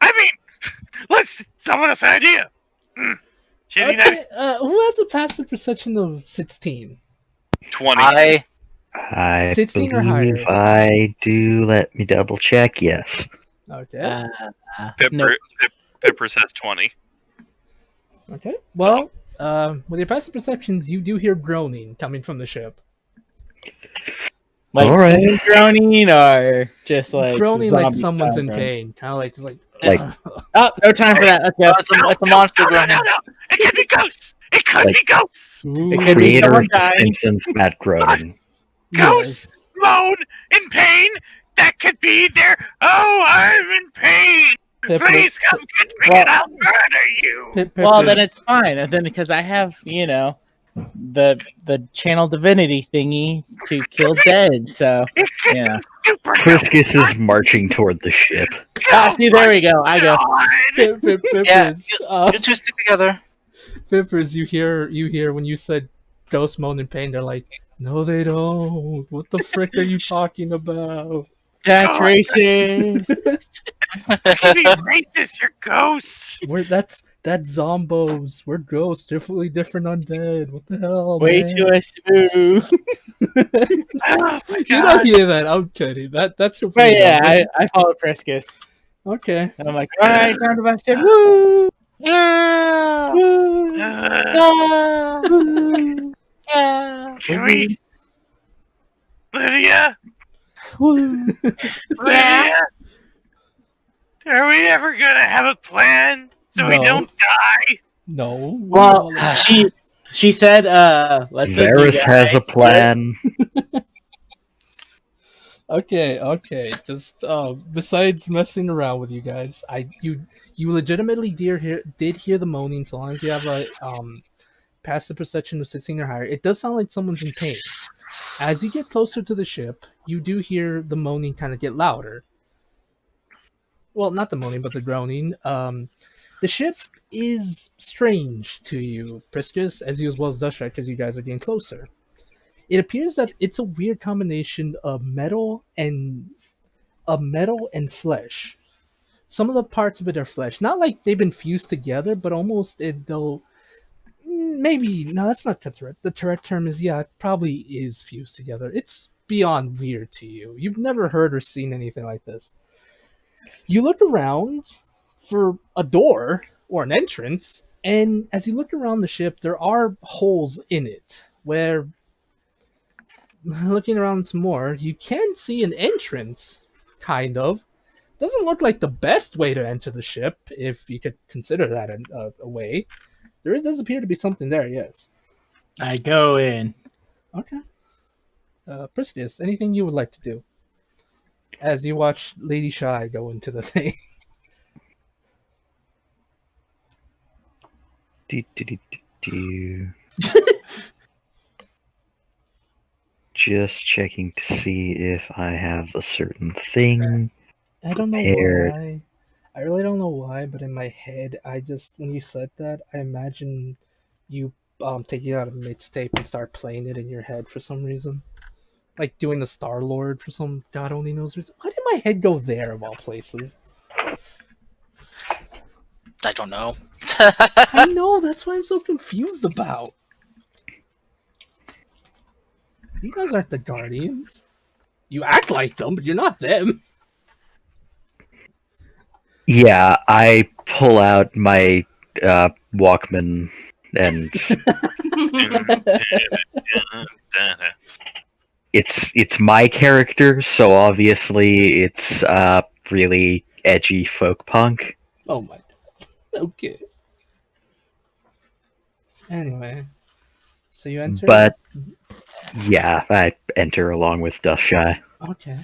I mean, let's someone else's idea. Shitty night. Okay, who has a passive perception of 16? 20. I 16 or believe higher? I do. Let me double check. Yes. Okay. Pipper says 20. Okay. Well, with your passive perceptions, you do hear groaning coming from the ship. Like All right. pain groaning or just like Groaning like zombie someone's style in groaning? pain. Kind of like Like- Oh, no time for that. Let's go. It's a monster No, groaning. It could be ghosts. It could Like- be ghosts. Ooh, It could be Creator someone of The dying. Simpsons, Matt Groening. Ghosts moan in pain. That could be their. Oh, I'm in pain. Pipper, Please come get me Well- and I'll murder you. Well, then it's fine. And then because I have, the channel divinity thingy to kill dead. So It could yeah. be super Priscus is marching toward the ship. See, there we go. I go. God. Pippers, You two stick together. Pippers, you hear when you said ghost moan in pain, they're like, no, they don't. What the frick are you talking about? That's Oh, racist. It could be racist. You're ghosts. That's zombos. We're ghosts, definitely different undead. What the hell, Way man? too smooth. Oh my You God. don't hear that. I'm kidding. That's your But yeah, I follow Priscus. okay. And I'm like, all right, time to bust in. Woo! Yeah. Woo! Yeah. Woo! Yeah. Can we, Lydia? Woo! Yeah. Lydia? Are we ever gonna have a plan so we No. don't die? No. Well, she said, let the new Varys has guy a plan. Okay. Just besides messing around with you guys, you legitimately did hear the moaning. So long as you have a passive perception of 16 or higher, it does sound like someone's in pain. As you get closer to the ship, you do hear the moaning kind of get louder. Well, not the moaning, but the groaning. The ship is strange to you, Priscus, as well as Dushak, as you guys are getting closer. It appears that it's a weird combination of metal and flesh. Some of the parts of it are flesh, not like they've been fused together, but almost though. Maybe no, that's not correct. The correct term is it probably is fused together. It's beyond weird to you. You've never heard or seen anything like this. You look around for a door or an entrance, and as you look around the ship, there are holes in it where, looking around some more, you can see an entrance, kind of. Doesn't look like the best way to enter the ship, if you could consider that a way. There does appear to be something there, yes. I go in. Okay. Priscus, anything you would like to do? As you watch Lady Shy go into the thing. Do. Just checking to see if I have a certain thing. I don't know Prepared. why. I really don't know why, but in my head, when you said that, I imagine you taking out a mixtape and start playing it in your head for some reason. Like doing the Star Lord for some God only knows reason. Why did my head go there of all places? I don't know. I know, that's why I'm so confused about. You guys aren't the Guardians. You act like them, but you're not them. Yeah, I pull out my Walkman and it's my character, so obviously it's really edgy folk punk. Oh my god. Okay. Anyway. So you enter? But yeah, I enter along with Dust Shy. Okay.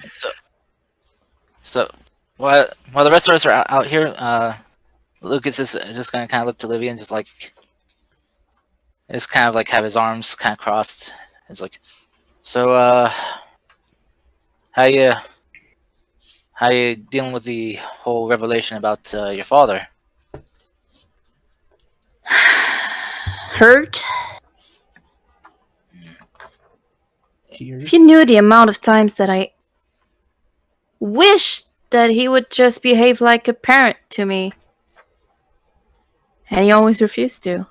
So while the rest of us are out here, Lucas is just gonna kind of look to Livia and just kind of like have his arms kind of crossed. It's like, so how you dealing with the whole revelation about your father? Hurt? Tears. If you knew the amount of times that I wished that he would just behave like a parent to me. And he always refused to. It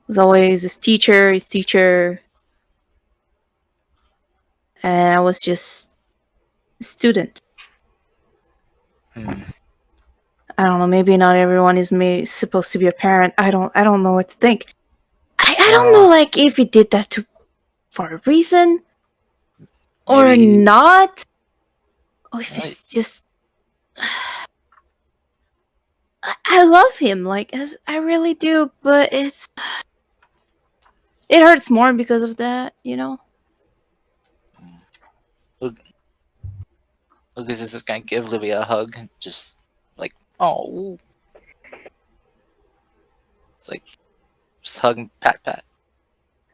was always his teacher. And I was just a student. Hmm. I don't know, maybe not everyone is supposed to be a parent. I don't know what to think. I don't know like if he did that for a reason or Maybe- not. Or if it's just I love him, as I really do, but it hurts more because of that, you know? Lucas is just gonna give Livia a hug, just like, oh, it's like just hug and pat.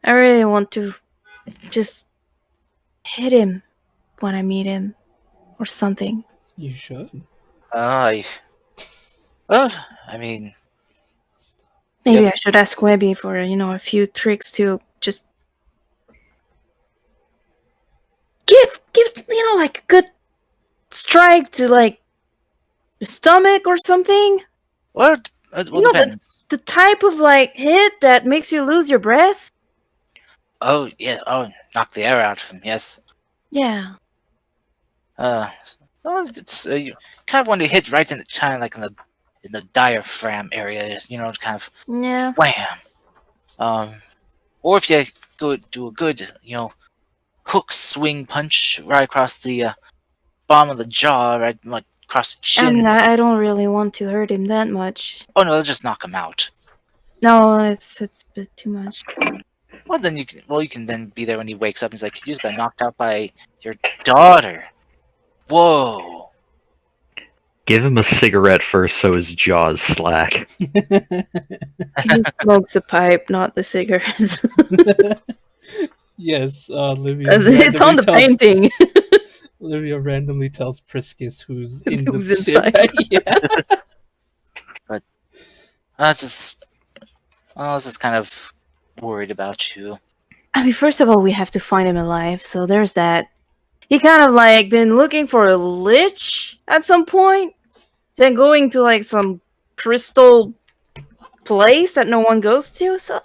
I really want to just hit him when I meet him or something. You should. I mean, Maybe Yep. I should ask Webby for, a few tricks to just give like a good strike to like the stomach or something. what? Well, depends. The type of like hit that makes you lose your breath. Oh yeah. Oh, knock the air out of him. Yes. Yeah. Well, it's you kind of want to hit right in the kind of like in the diaphragm area. Kind of Yeah. wham. Or if you do a good, hook swing punch right across the bottom of the jaw, right like across the chin. I mean, I don't really want to hurt him that much. Oh no, let's just knock him out. No, it's a bit too much. Well, then you can then be there when he wakes up. And he's like, "You just got knocked out by your daughter." Whoa. Give him a cigarette first so his jaws slack. He smokes a pipe, not the cigarettes. Yes, Livia It's on randomly the tells painting. Livia randomly tells Priscus who's in the Who's ship. inside. Yeah. I was just kind of worried about you. I mean, first of all, we have to find him alive, so there's that. He kind of like been looking for a lich at some point, then going to like some crystal place that no one goes to. So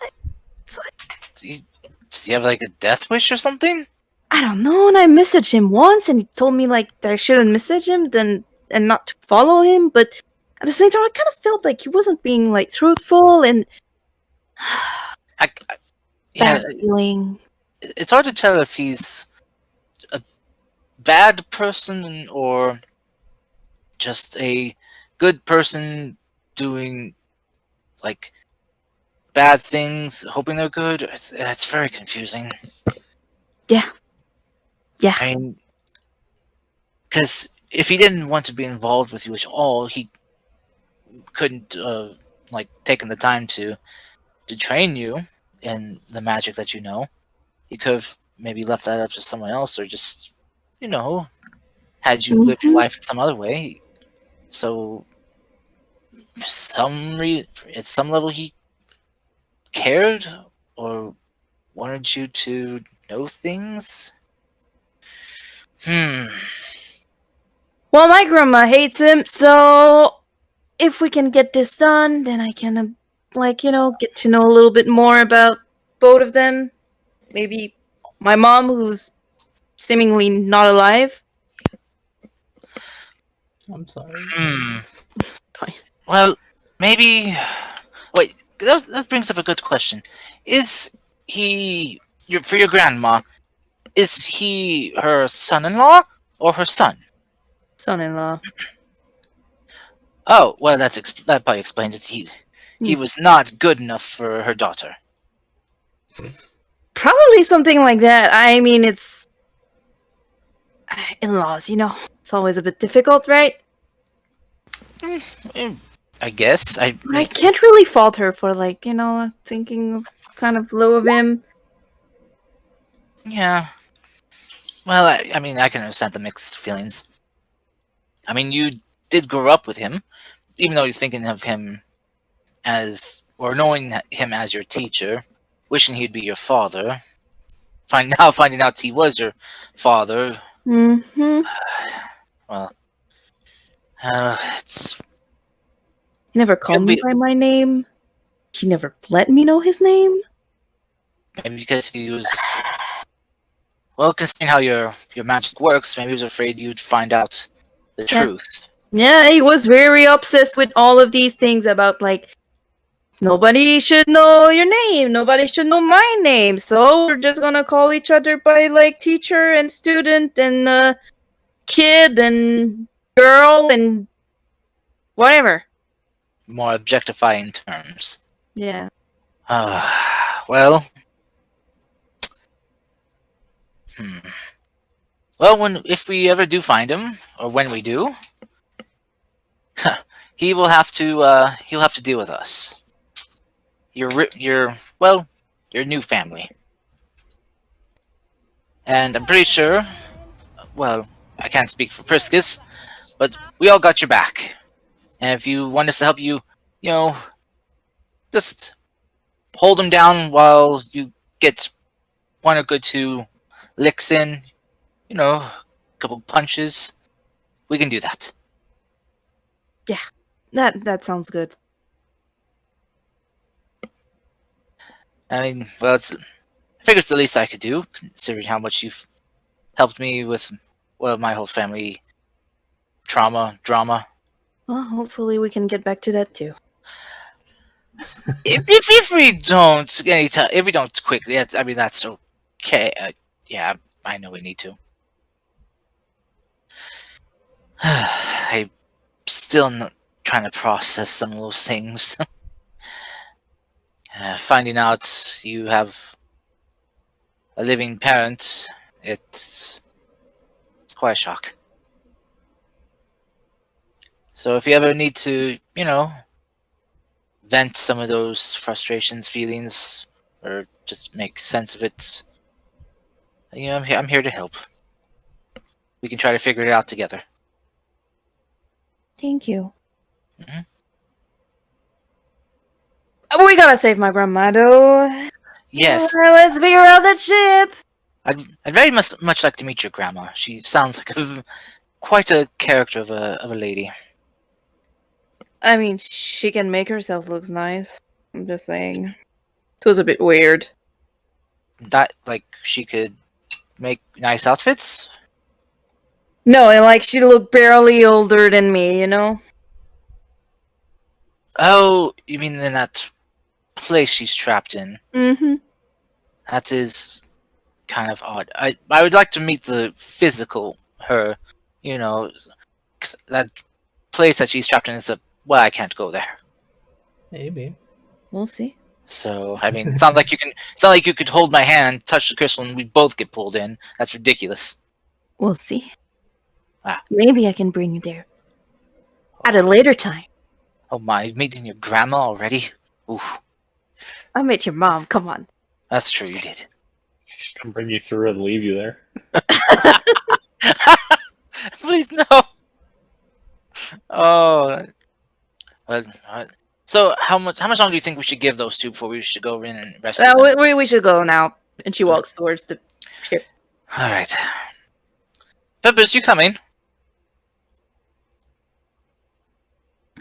it's like, Does he have like a death wish or something? I don't know. And I messaged him once, and he told me like that I shouldn't message him, then and not to follow him. But at the same time, I kind of felt like he wasn't being like truthful and I yeah, bad feeling. it's hard to tell if he's a bad person or just a good person doing like bad things, hoping they're good. It's very confusing. Yeah. Yeah. I mean, because if he didn't want to be involved with you at all, he couldn't like taken the time to train you in the magic that you know. He could have maybe left that up to someone else, or just had you live your Mhm. life in some other way. So, at some level, he cared or wanted you to know things. Hmm. Well, my grandma hates him, so if we can get this done, then I can, get to know a little bit more about both of them. Maybe my mom, who's seemingly not alive. I'm sorry. Hmm. Fine. Well, maybe. Wait. That brings up a good question. Is he for your grandma? Is he her son-in-law or her son? Son-in-law. Oh, well, that probably explains it. He Hmm. was not good enough for her daughter. Probably something like that. I mean, it's in-laws, It's always a bit difficult, right? I guess. But I can't really fault her for, thinking kind of low of him. Yeah. Well, I mean, I can understand the mixed feelings. I mean, you did grow up with him, even though you're thinking of him as, or knowing him as your teacher, wishing he'd be your father. Finding out he was your father. Mm-hmm. Well, it's He never called me by my name. He never let me know his name. maybe because he was. Well, considering how your magic works, maybe he was afraid you'd find out the truth. Yeah, he was very obsessed with all of these things about, nobody should know your name, nobody should know my name, so we're just gonna call each other by, teacher and student and, kid and girl and whatever. More objectifying terms. Yeah. Well. Well, if we ever do find him, or when we do, he'll have to deal with us. Your new family. And I'm pretty sure, well, I can't speak for Priscus, but we all got your back. And if you want us to help you, just hold him down while you get one or good two licks in, a couple punches, we can do that. Yeah. That sounds good. I mean, well, I figure it's the least I could do, considering how much you've helped me with, my whole family drama. Well, hopefully we can get back to that too. If we don't if we don't quickly, I mean that's okay. Yeah, I know we need to. I'm still not trying to process some of those things. Finding out you have a living parent, it's quite a shock. So if you ever need to, vent some of those frustrations, feelings, or just make sense of it, I'm here to help. We can try to figure it out together. Thank you. Mhm. We gotta save my grandma, though. Yes, Let's figure out that ship. I'd very much like to meet your grandma. She sounds like quite a character of a lady. I mean, she can make herself look nice. I'm just saying. It was a bit weird. That she could make nice outfits. No, and like she looked barely older than me, you know? Oh, you mean in that place she's trapped in? Mm-hmm. That is kind of odd. I would like to meet the physical her. 'Cause that place that she's trapped in is I can't go there. Maybe. We'll see. So I mean, it's not like you can. It's not like you could hold my hand, touch the crystal, and we both get pulled in. That's ridiculous. We'll see. Ah. Maybe I can bring you there. At a later time. Oh my, meeting your grandma already? Oof, I met your mom, come on. that's true. You did. She's gonna bring you through and leave you there. Please no. Oh. Well, so how much longer do you think we should give those two before we should go in and rescue them? We should go now. And she walks towards the ship. All right. Peppers, you coming?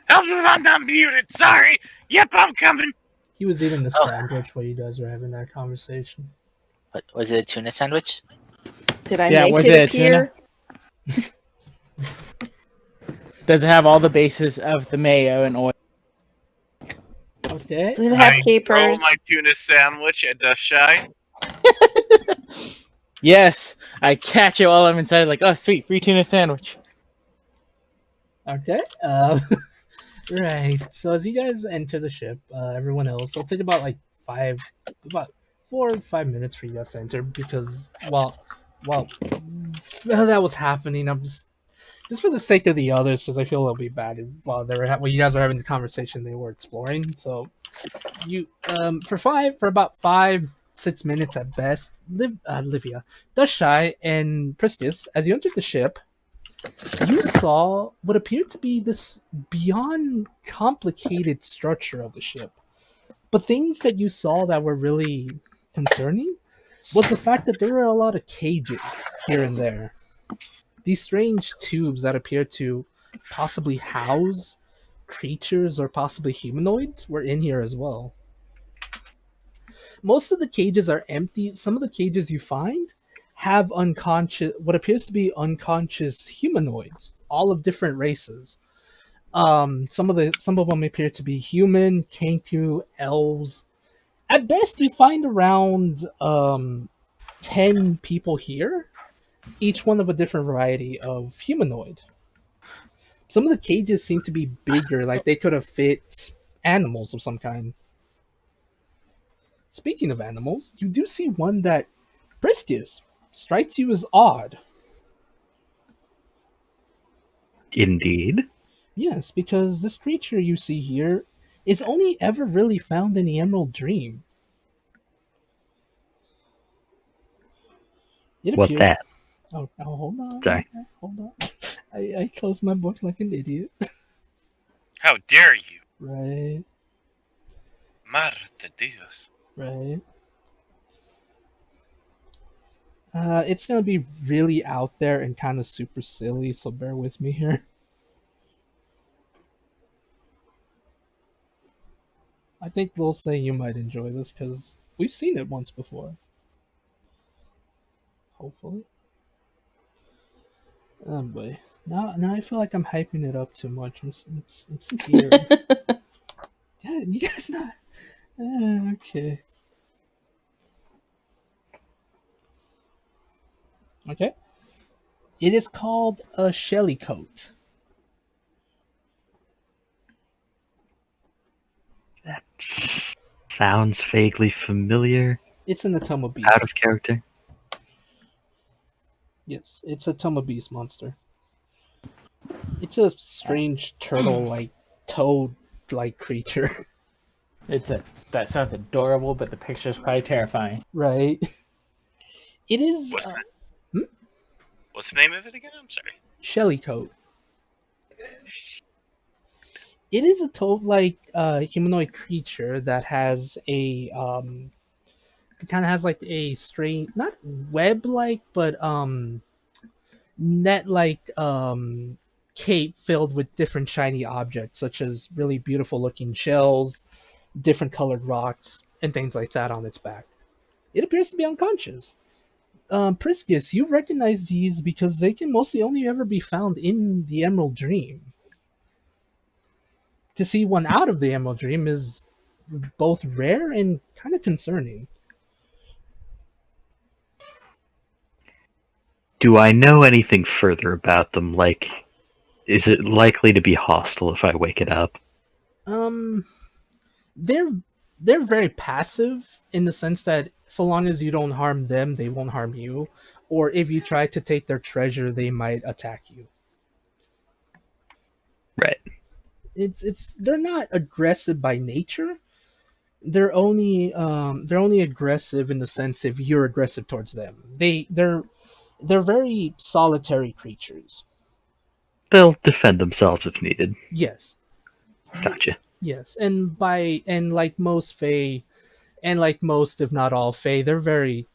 I'm not muted. Sorry. Yep, I'm coming. He was eating the Oh. sandwich while you guys were having that conversation. What was it? A tuna sandwich? Did I Yeah, make was it it a appear? Does it have all the bases of the mayo and oil? Okay. Does it have I capers? roll my tuna sandwich at Dust Shy. Yes, I catch it while I'm inside, like, oh, sweet, free tuna sandwich. Okay. Right. So as you guys enter the ship, everyone else, it'll take about 4 or 5 minutes for you guys to enter because while that was happening, I'm just for the sake of the others, because I feel it'll be bad while while you guys were having the conversation, they were exploring. So you for about 5-6 minutes at best, Livia, Dushai, and Priscus, as you entered the ship, you saw what appeared to be this beyond complicated structure of the ship. But things that you saw that were really concerning was the fact that there were a lot of cages here and there. These strange tubes that appear to possibly house creatures or possibly humanoids were in here as well. Most of the cages are empty. Some of the cages you find have what appears to be unconscious humanoids, all of different races. Some of them appear to be human, Kenku, elves. At best, you find around 10 people here, each one of a different variety of humanoid. Some of the cages seem to be bigger, like they could have fit animals of some kind. Speaking of animals, you do see one that Briscus strikes you as odd. Indeed. Yes, because this creature you see here is only ever really found in the Emerald Dream. It What appears. that? Oh, hold on. Sorry. Hold on. I closed my book like an idiot. How dare you? Right, Madre de Dios. right. It's gonna be really out there and kind of super silly, so bear with me here. I think they'll say you might enjoy this because we've seen it once before. Hopefully. Oh boy. Now I feel like I'm hyping it up too much. I'm scared. Yeah, you guys not. Okay. Okay. It is called a shelly coat. That sounds vaguely familiar. It's an Atoma Beast. Out of character. Yes, it's a Atoma Beast monster. It's a strange turtle-like, toad-like creature, That sounds adorable, but the picture's probably terrifying. right? It is What's what's the name of it again? I'm sorry. Shellycoat. It is a toad-like humanoid creature that has a it kind of has like a strange, not web-like, but net-like cape filled with different shiny objects, such as really beautiful-looking shells, different colored rocks, and things like that on its back. It appears to be unconscious. Priscus, you recognize these because they can mostly only ever be found in the Emerald Dream. To see one out of the Emerald Dream is both rare and kind of concerning. Do I know anything further about them? Like, is it likely to be hostile if I wake it up? Um, they're they're very passive in the sense that so long as you don't harm them, they won't harm you. Or if you try to take their treasure, they might attack you. Right. It's they're not aggressive by nature. They're only aggressive in the sense if you're aggressive towards them. They're very solitary creatures. They'll defend themselves if needed. Yes. Gotcha. Yes. And like most Fae, and like most if not all Fae, they're very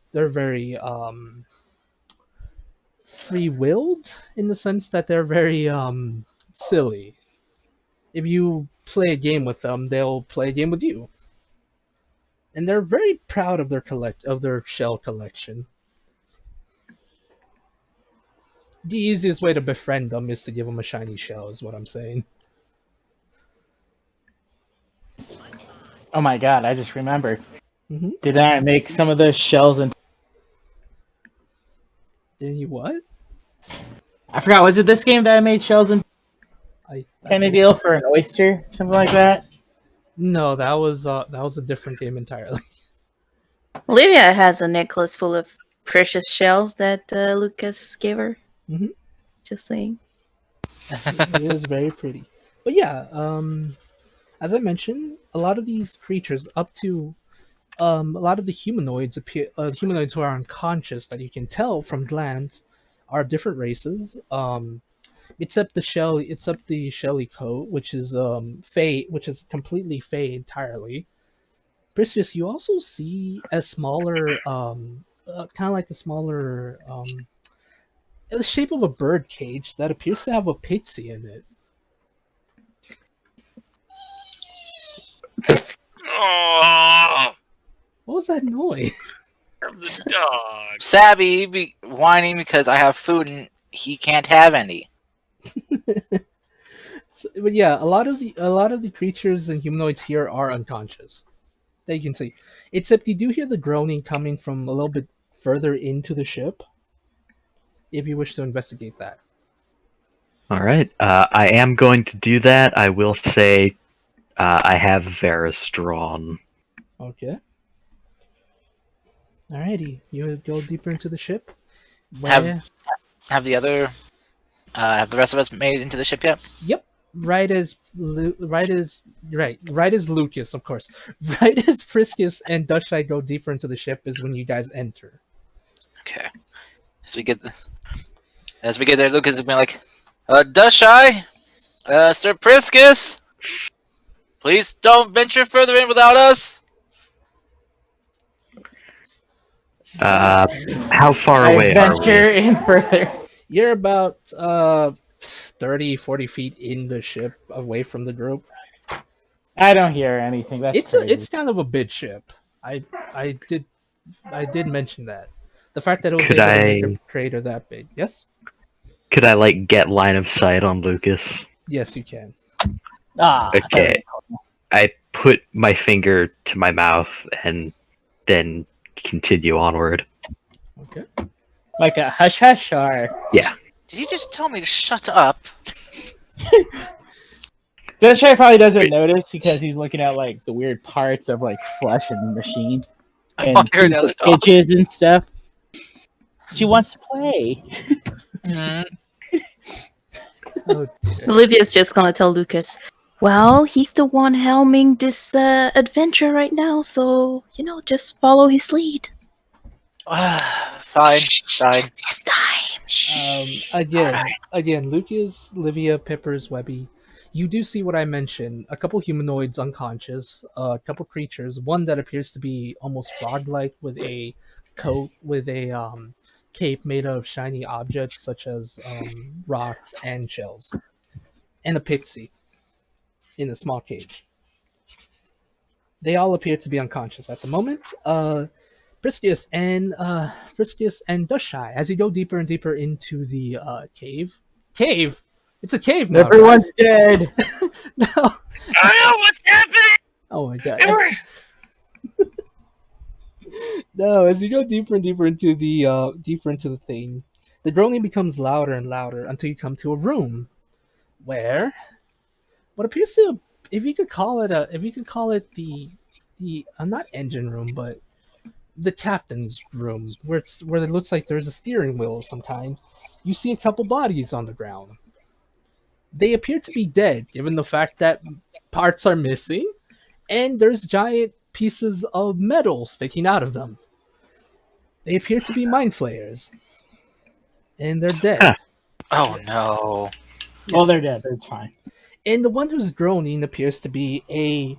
free willed in the sense that they're very silly. If you play a game with them, they'll play a game with you. And they're very proud of their shell collection. The easiest way to befriend them is to give them a shiny shell, is what I'm saying. Oh my god, I just remembered. Mm-hmm. Did I make some of those shells into... Then you what? I forgot, was it this game that I made shells into I kind of deal for an oyster? Something like that? No, that was a different game entirely. Olivia has a necklace full of precious shells that Lucas gave her. Mhm. Just saying. It is very pretty. But yeah, as I mentioned, a lot of these creatures, up to a lot of the humanoids humanoids who are unconscious that you can tell from glands, are different races. Except the Shelly coat, which is Fey, which is completely Fey entirely. Priscus, you also see a smaller, kind of like a smaller, the shape of a bird cage that appears to have a pixie in it. Oh, What was that noise? the dog. Savvy be whining because I have food and he can't have any. But yeah, a lot of the creatures and humanoids here are unconscious. That you can see, except you do hear the groaning coming from a little bit further into the ship. If you wish to investigate that. All right. I am going to do that. I will say I have Varus drawn. Okay. Alrighty, you go deeper into the ship. Have the rest of us made it into the ship yet? Yep. Right as Lucas, of course. Right as Priscus and Dutchside go deeper into the ship is when you guys enter. Okay. As we get there, Lucas is being like, Dushai, Sir Priscus, please don't venture further in without us. How far I away are we? venture in further. You're about 30, 40 feet in the ship away from the group. I don't hear anything. That's crazy. It's kind of a big ship. I did mention that. The fact that it was Could able to make a crater that big. Yes? Could I like get line of sight on Lucas? Yes, you can. Okay. I put my finger to my mouth and then continue onward. Okay. Like a hush hush or... Yeah. Did you just tell me to shut up? This guy probably doesn't notice because he's looking at like the weird parts of like flesh and machine and You're another dog. pitches and stuff. She wants to play. Mhm. Oh dear. Olivia's just gonna tell Lucas, well, he's the one helming this adventure right now, so, just follow his lead. Fine. This time. Again, Lucas, Livia, Pippers, Webby. You do see what I mentioned. A couple humanoids unconscious, a couple creatures, one that appears to be almost frog-like with a coat with a cape made of shiny objects such as rocks and shells, and a pixie in a small cage. They all appear to be unconscious at the moment. Priscus and Dushai, as you go deeper and deeper into the cave. Cave? It's a cave now. Everyone's dead. No. I know what's happening. Oh my god. Every- No, as you go deeper and deeper into the thing, the groaning becomes louder and louder until you come to a room where what appears to, if you could call it the not engine room, but the captain's room, where it looks like there's a steering wheel of some kind. You see a couple bodies on the ground. They appear to be dead, given the fact that parts are missing, and there's giant pieces of metal sticking out of them. They appear to be mind flayers, and they're dead. Huh. Oh no. Well, they're dead. It's fine. And the one who's groaning appears to be a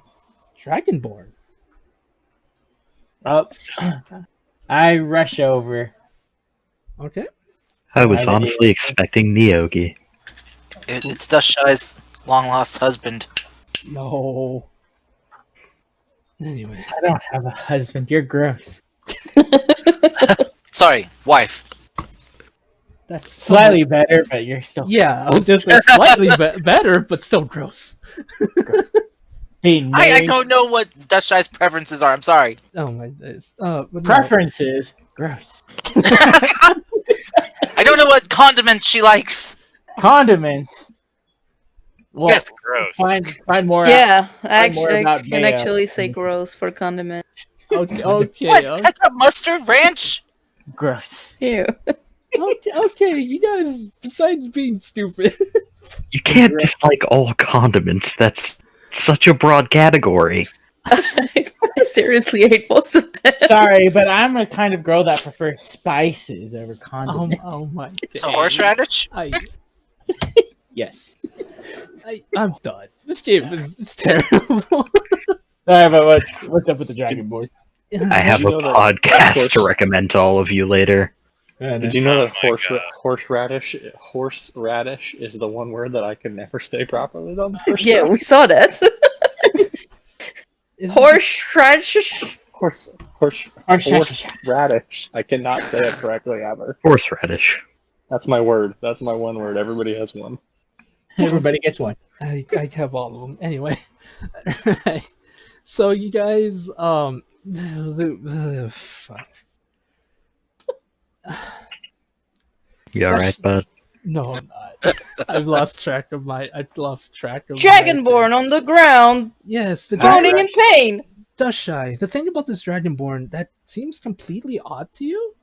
dragonborn. Oh, I rush over. Okay. I was Alrighty. honestly expecting Neogi. It's Dushai's long lost husband. No. Anyway. I don't have a husband. You're gross. Sorry, wife. That's Slightly better, but you're still Yeah, I was just like slightly better, but still gross. gross. Being I married, don't know what Dushai's preferences are. I'm sorry. Oh my days. But no. preferences. Gross. I don't know what condiment she likes. Condiments. Well, Yes. Gross. find more out. Yeah, find more I about can mayo. actually say gross for condiment. Okay, What? okay, Ketchup, mustard, ranch? Gross. Ew. okay. You guys, besides being stupid, You can't dislike all condiments. That's such a broad category. I seriously hate most of them. Sorry, but I'm a kind of girl that prefers spices over condiments. oh my days. So horseradish? Yes. I'm done. This game it's terrible. Sorry, but what's up with the dragonborn? I have you a know that- podcast of to course- recommend to all of you later. Did you know that Oh my God. horseradish is the one word that I can never say properly on the first Yeah, try? we saw that. Horseradish. Horseradish. I cannot say it correctly ever. Horseradish. That's my word. That's my one word. Everybody has one. Everybody gets one. I have all of them. Anyway. So you guys fuck. You alright, bud? No, I'm not. I've lost track of my Dragonborn on the ground, Yes, the groaning in pain. Dushai. The thing about this Dragonborn that seems completely odd to you,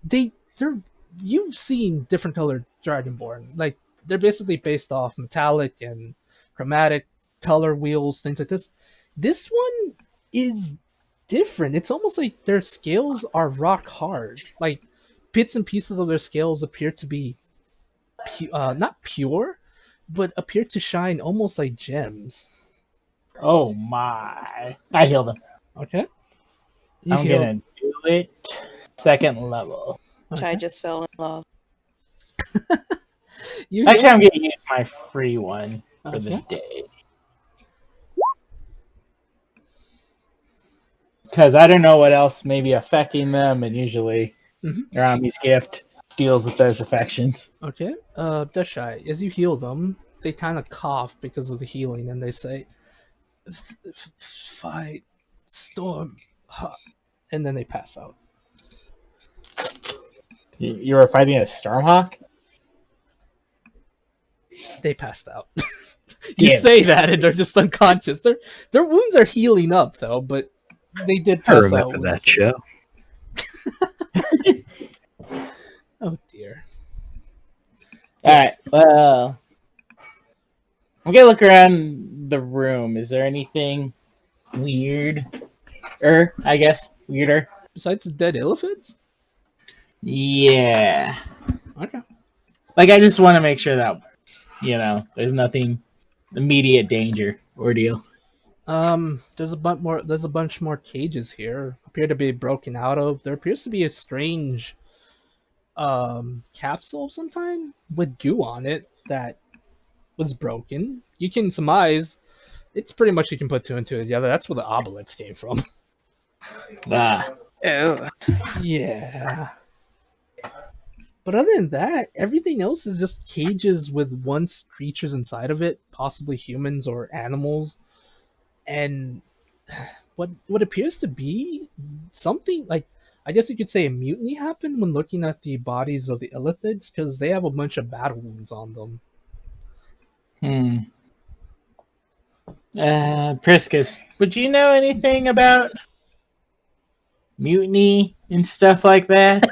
they're you've seen different colored Dragonborn. Like they're basically based off metallic and chromatic color wheels, things like this. This one is different. It's almost like their scales are rock hard. Like bits and pieces of their scales appear to be not pure, but appear to shine almost like gems. Oh my! I heal them. Okay. You I'm heal- gonna do it. Second level. Which I just fell in love. You Actually, heal- I'm gonna use my free one for the Okay. day. Because I don't know what else may be affecting them, and usually Mhm. Rami's gift deals with those affections. Okay. Dushai, as you heal them, they kind of cough because of the healing, and they say, "Fight, storm," and then they pass out. You were fighting a Stormhawk? They passed out. You Damn. say that, and they're just unconscious. Their wounds are healing up though, but they did I pass out. remember when that they- show. Oh dear. Alright, well, I'm gonna look around the room. Is there anything weird? I guess weirder. Besides the dead elephants? Yeah. Okay. Like I just want to make sure that there's nothing immediate danger ordeal. There's a bunch more. There's a bunch more cages here. Appear to be broken out of. There appears to be a strange capsule of some kind with goo on it that was broken. You can surmise it's pretty much you can put two and two together. That's where the obelisk came from. Ah. Oh. Yeah. But other than that, everything else is just cages with once creatures inside of it, possibly humans or animals. And what appears to be something like, I guess you could say a mutiny happened when looking at the bodies of the illithids because they have a bunch of battle wounds on them. Priscus, would you know anything about mutiny and stuff like that?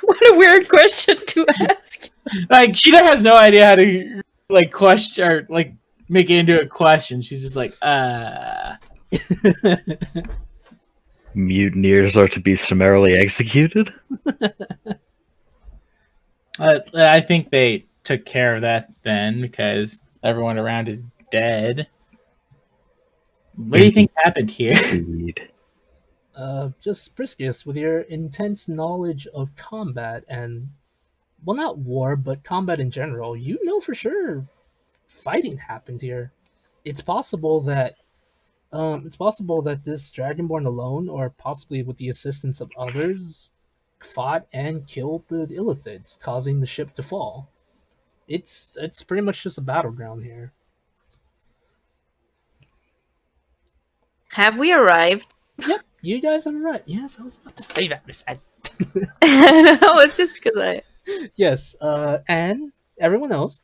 What a weird question to ask. Like she has no idea how to like question or like make it into a question. She's just like, Mutineers are to be summarily executed? I think they took care of that then because everyone around is dead. What do you think happened here? Indeed. Just Priscus, with your intense knowledge of combat and, well, not war, but combat in general, you know for sure fighting happened here. It's possible that this Dragonborn alone, or possibly with the assistance of others, fought and killed the Illithids, causing the ship to fall. It's pretty much just a battleground here. Have we arrived? Yep, you guys are right. Yes, I was about to say that, Miss Ed. No, it's just because I. Yes, and everyone else,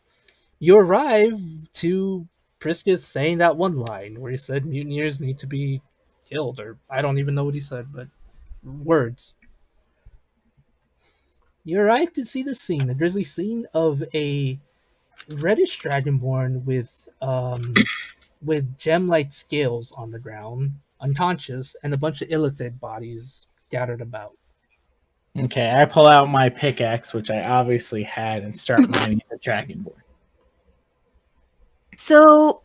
you arrive to Priscus saying that one line where he said mutineers need to be killed, or I don't even know what he said, but words. You arrive to see the scene, a grisly scene of a reddish dragonborn with gem-like scales on the ground, unconscious, and a bunch of illithid bodies scattered about. Okay, I pull out my pickaxe, which I obviously had, and start mining the dragonborn. So,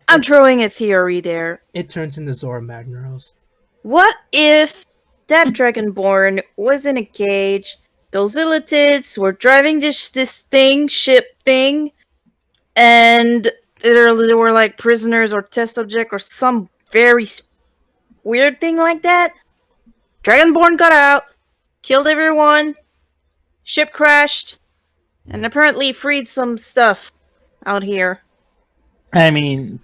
I'm throwing a theory there. It turns into Zora Magnaros. What if that Dragonborn was in a cage, those illitids were driving this ship thing, and they were like prisoners or test subject or some very weird thing like that? Dragonborn got out, killed everyone, ship crashed, and apparently freed some stuff out here. I mean,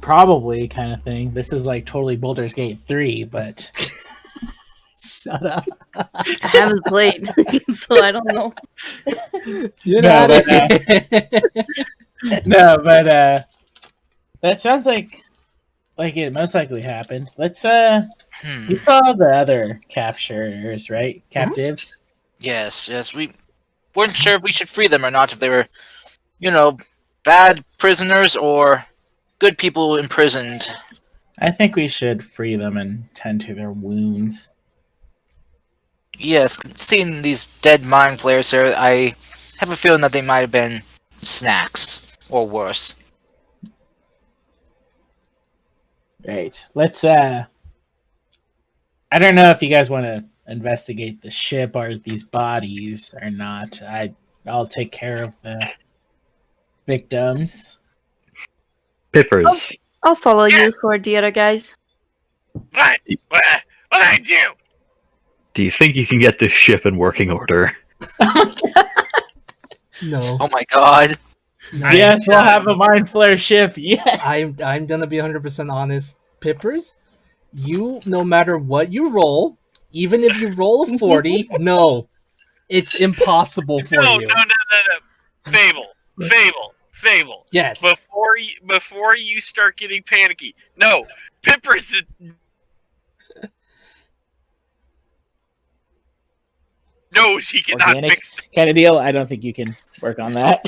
probably kind of thing. This is like totally Baldur's Gate 3, but Shut up. I haven't played, so I don't know. Get No, out of but, here. no, but that sounds like it most likely happened. Let's you saw the other capturers, right? Captives. Yes. We weren't sure if we should free them or not. If they were, bad prisoners or good people imprisoned. I think we should free them and tend to their wounds. Yes, seeing these dead mind flayers here, I have a feeling that they might have been snacks or worse. Right. Let's I don't know if you guys want to investigate the ship or these bodies or not. I'll take care of the victims. Pippers, I'll follow you Yes. for the other guys. What? What I do? do you think you can get this ship in working order? No. Oh my god. No. Yes, we'll have a mind flare ship. Yeah. I'm gonna be 100% honest. Pippers, you, no matter what you roll, even if you roll a 40, no. It's impossible for No. you. Fable. Yes. Before you start getting panicky. No, Pipper's knows he cannot Organic fix it. kind of deal. I don't think you can work on that.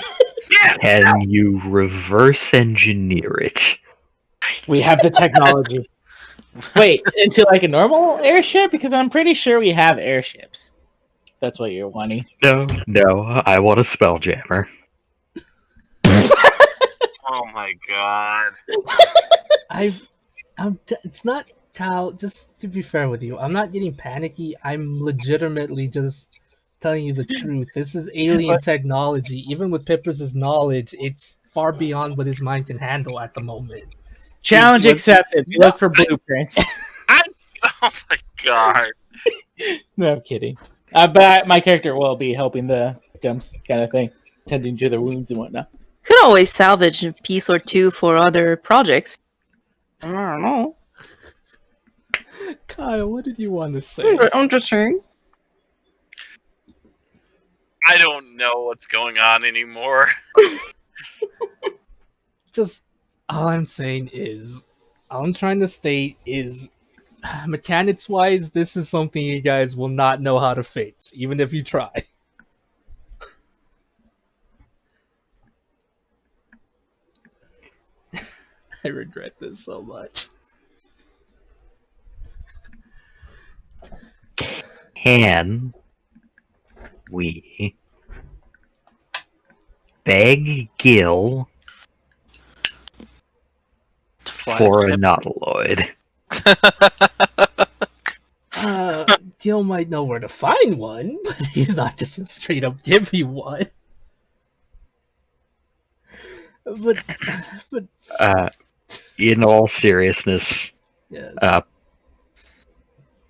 Can you reverse engineer it? We have the technology. Wait, into like a normal airship? Because I'm pretty sure we have airships. That's what you're wanting. No, I want a spelljammer. Oh my god. It's not Kyle. Just to be fair with you, I'm not getting panicky. I'm legitimately just telling you the truth. This is alien technology. Even with Pippers' knowledge, it's far beyond what his mind can handle at the moment. Challenge was- accepted. We look for blueprints. Oh my god. No, I'm kidding. But my character will be helping the victims, kind of thing, tending to their wounds and whatnot. Could always salvage a piece or two for other projects. I don't know. Kyle, what did you want to say? I'm just saying. I don't know what's going on anymore. Just all I'm saying is, all I'm trying to state is, mechanics wise, this is something you guys will not know how to fix, even if you try. I regret this so much. Can we beg Gil To fly for a a ship. nautiloid? Gil might know where to find one, but he's not just gonna straight up give you one. But In all seriousness, yes.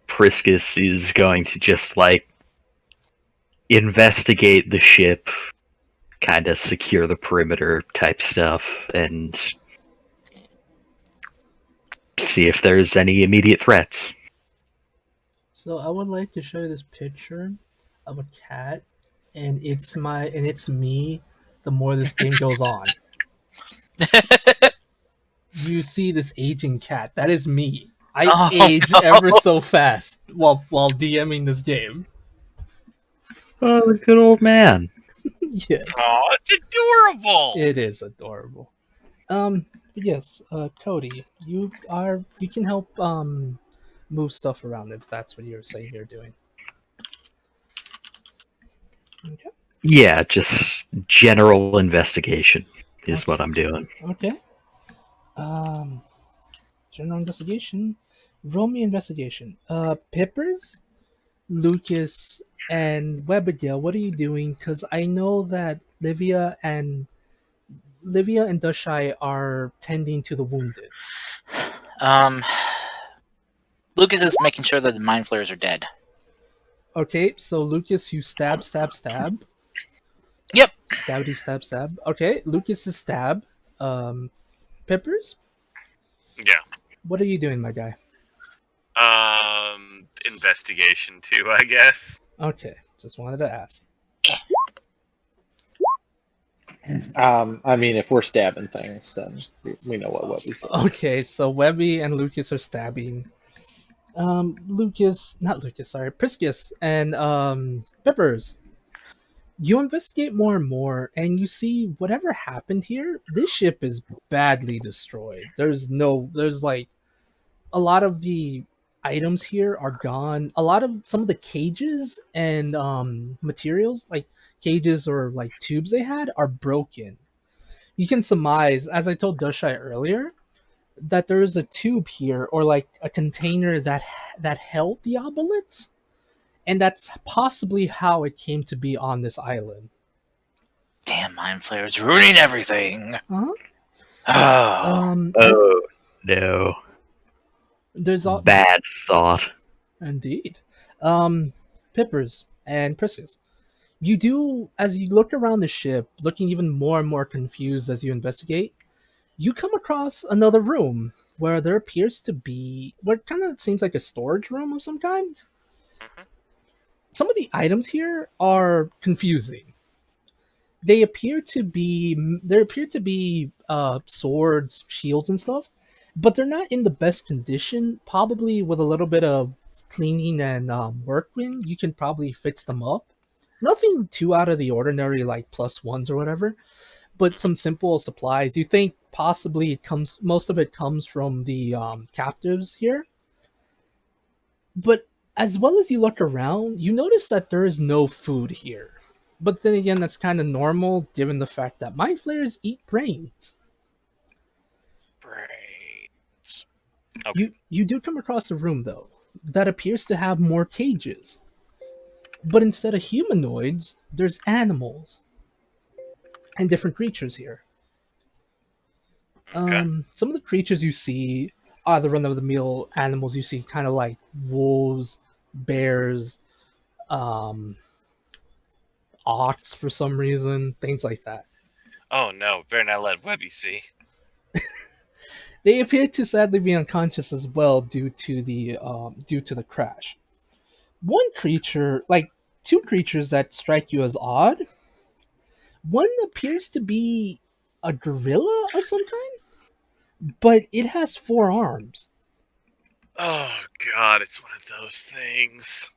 Priscus is going to just investigate the ship, kind of secure the perimeter type stuff, and see if there's any immediate threats. So I would like to show you this picture of a cat, and it's me. The more this game goes on, you see this aging cat. That is me. I Oh, age no. ever so fast while DMing this game. Oh, the good old man. Yes, Oh, it's adorable. it is adorable. Yes, Cody, you can help move stuff around if that's what you're saying you're doing. Okay. Yeah, just general investigation is what I'm doing. Okay. General investigation. Roll me investigation. Pippers, Lucas, and Webigail, what are you doing? Because I know that Livia and Dushai are tending to the wounded. Lucas is making sure that the mind flayers are dead. Okay, so Lucas, you stab. Yep. Stab. Okay, Lucas is stab. Pippers, Yeah. what are you doing, my guy? Investigation too, I guess. Okay, just wanted to ask. I mean, if we're stabbing things, then we know what Webby's doing. Okay, so Webby and Lucas are stabbing. Priscus and Peppers. You investigate more and more, and you see whatever happened here. This ship is badly destroyed. There's like a lot of the items here are gone. Some of the cages and materials, like cages or like tubes they had, are broken. You can surmise, as I told Dushai earlier, that there is a tube here or like a container that held the obelisks, and that's possibly how it came to be on this island. Damn mind flayers ruining everything. Uh-huh. Oh. Oh, no. There's all Bad thought. indeed. Pippers and Priscus. You do, as you look around the ship, looking even more and more confused as you investigate, you come across another room where there appears to be what kind of seems like a storage room of some kind. Some of the items here are confusing. There appear to be swords, shields, and stuff, but they're not in the best condition. Probably with a little bit of cleaning and working, you can probably fix them up. Nothing too out of the ordinary, like plus ones or whatever. but some simple supplies. You think possibly most of it comes from the captives here, but as well as you look around, you notice that there is no food here. But then again, that's kind of normal given the fact that mind flayers eat brains. Brains. Okay. You do come across a room though that appears to have more cages, but instead of humanoids, there's animals and different creatures here. Okay. Some of the creatures you see are the run-of-the-mill animals you see, kind of like wolves, bears, um, ox for some reason, things like that. Oh no, better not let Webby see. They appear to sadly be unconscious as well due to the crash. One creature, like two creatures that strike you as odd. One appears to be a gorilla of some kind, but it has 4 arms. Oh god, it's one of those things.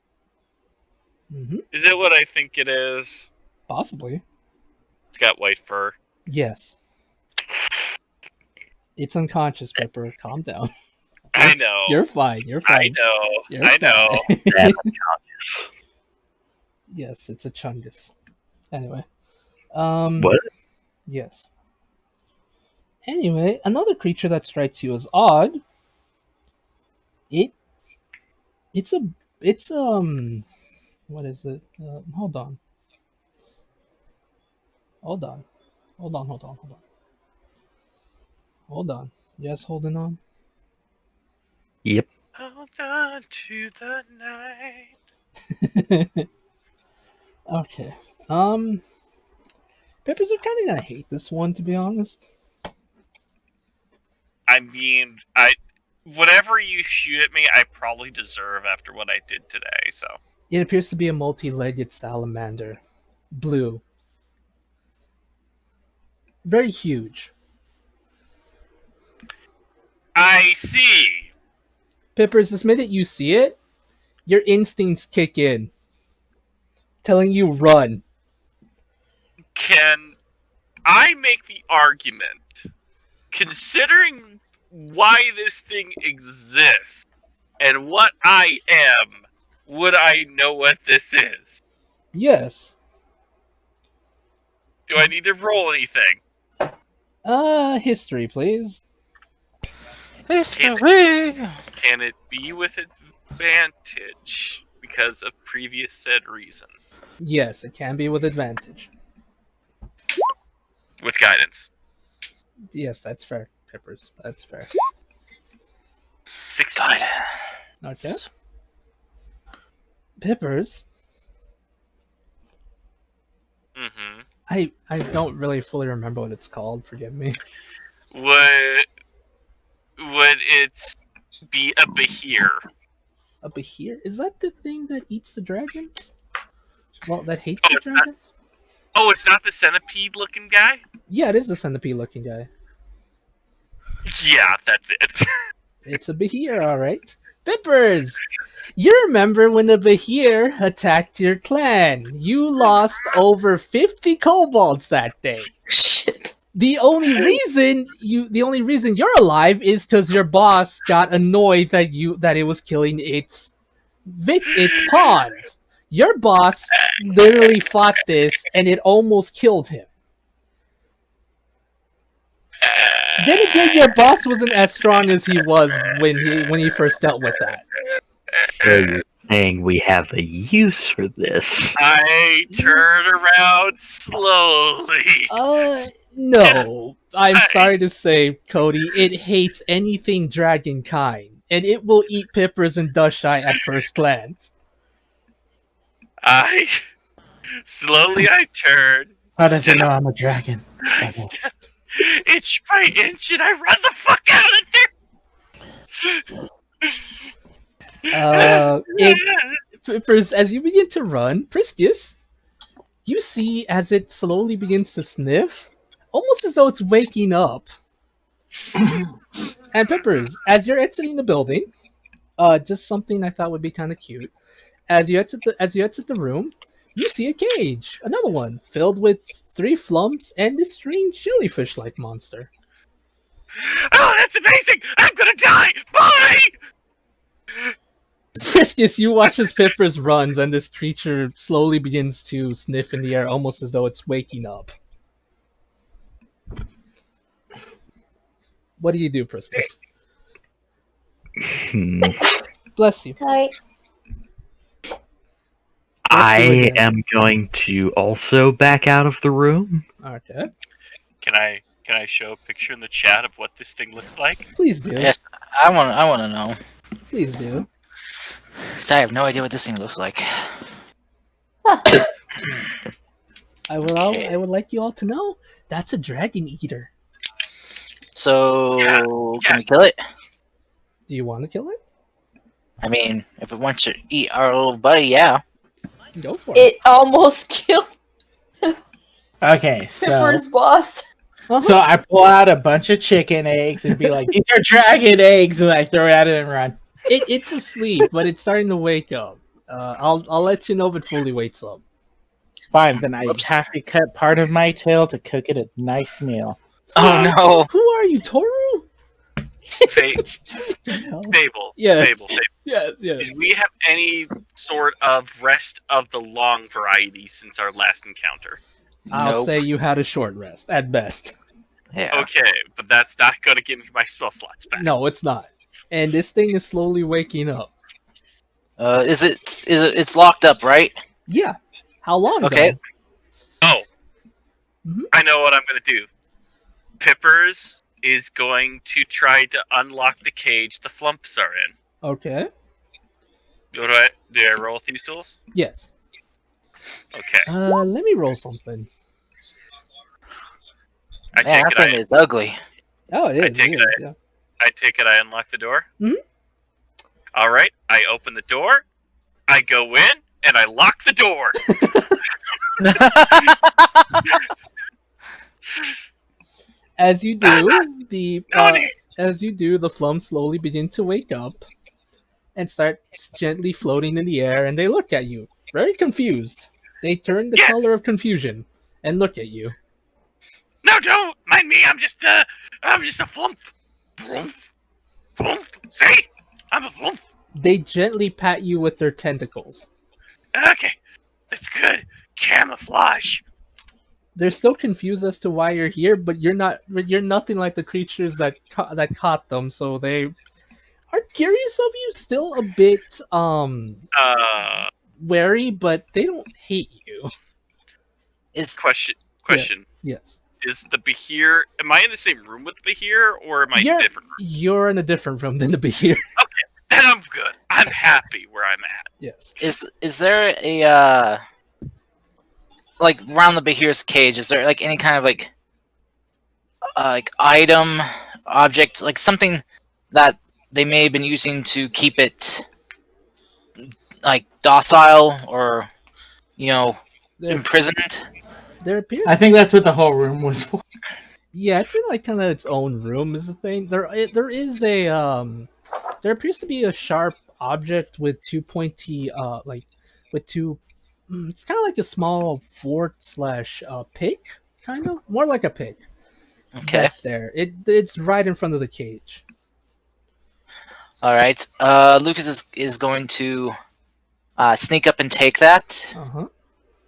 Mm-hmm. Is it what I think it is? Possibly. It's got white fur. Yes. It's unconscious, Pepper. Calm down. I know. You're fine. You're I fine. know. You're I fine. know. Yes, it's a chungus. Anyway. What? Yes. Anyway, another creature that strikes you as odd. It's what is it? Hold on. Hold on. Hold on. Hold on. Hold on. Hold on. Yes, holding on. Yep. Hold on to the night. Okay. Peppers are kind of gonna hate this one, to be honest. I mean, whatever you shoot at me, I probably deserve after what I did today. So It appears to be a multi-legged salamander, blue, very huge. I see. Peppers, this minute you see it, your instincts kick in, telling you run. Can I make the argument, considering why this thing exists and what I am, would I know what this is? Yes. Do I need to roll anything? History, please. History. Can it be with advantage because of previous said reason? Yes, it can be with advantage. With guidance. Yes, that's fair, Peppers. That's fair. 16. Okay. Peppers, Mm-hmm. I don't really fully remember what it's called. Forgive me. Would it be a behir? A behir? Is that the thing that eats the dragons? Well, that hates Oh, the it's not- dragons? Oh, it's not the centipede-looking guy? Yeah, it is the centipede-looking guy. Yeah, that's it. It's a behir, alright. Peppers! You remember when the behir attacked your clan. You lost over 50 kobolds that day. Shit. The only reason you're alive is because your boss got annoyed that it was killing its pawns. Your boss literally fought this, and it almost killed him. Then again, your boss wasn't as strong as he was when he first dealt with that. So you're saying we have a use for this? I turn around slowly. No. I'm sorry to say, Cody, it hates anything dragon kind, and it will eat Pippers and Dushai at first glance. I turn. How does it know I'm a dragon? I step inch by inch, and I run the fuck out of there. Pippers, as you begin to run, Priscus, you see as it slowly begins to sniff, almost as though it's waking up. And Peppers, as you're exiting the building, just something I thought would be kind of cute. As you exit the room, you see a cage, another one filled with 3 flumphs and this strange jellyfish-like monster. Oh, that's amazing! I'm gonna die! Bye! Friskus, you watch as Pippers runs and this creature slowly begins to sniff in the air, almost as though it's waking up. What do you do, Friskus? Hmm. Bless you. Hi. Bless you I again. am going to also back out of the room. Okay. Can I show a picture in the chat of what this thing looks like? Please do. Yes, I want to know. Please do. 'Cause I have no idea what this thing looks like. I would like you all to know that's a dragon eater. So, Yeah, can we yes. kill it? Do you want to kill it? I mean, if it wants to eat our little buddy, yeah. Go for it. It almost killed Okay, so Pipper's boss. so I pull out a bunch of chicken eggs and be like, "These are dragon eggs," and I throw it at it and run. It's asleep, but it's starting to wake up. I'll let you know if it fully wakes up. Fine, then I have to cut part of my tail to cook it a nice meal. Oh no! Who are you, Toru? Fable. Yes. Fable. Yes, yes. Did we have any sort of rest of the long variety since our last encounter? I'll Nope. say you had a short rest at best. Yeah. Okay, but that's not going to give me my spell slots back. No, it's not. And this thing is slowly waking up. Is it's locked up, right? Yeah. How long Okay. ago? Oh, Mhm. I know what I'm going to do. Pippers is going to try to unlock the cage the flumphs are in. Okay. Do I roll with these tools? Yes. Okay. Let me roll something. I Man, that take thing it. is ugly. Oh, it I is. take It it is. Yeah. I take it. I unlock the door. Mhm. All right. I open the door. I go in and I lock the door. As you do, the Nani? flumps slowly begin to wake up and start gently floating in the air, and they look at you, very confused. They turn the Yes. color of confusion and look at you. No, don't mind me. I'm just a flump. Flump. Flump. See? I'm a flump. They gently pat you with their tentacles. Okay. That's good. Camouflage. They're still confused as to why you're here, but you're nothing like the creatures that caught them, so they are curious of you, still a bit wary, but they don't hate you. Is Question. Yes. Is the Behir? Am I in the same room with the Behir, or am I You're- different? You're in a different room than the Behir. Then I'm good. I'm happy where I'm at. Yes. is there a like around the Behir's cage? Is there like any kind of like item, object, like something that they may have been using to keep it like docile or There, imprisoned? there appears. I think that's what the whole room was for. Yeah, it's in like kind of its own room is the thing. There is a there appears to be a sharp object with two pointy with two. It's kind of like a small fort slash pick, kind of more like a pick. Okay. Back there, it's right in front of the cage. All right. Lucas is going to sneak up and take that,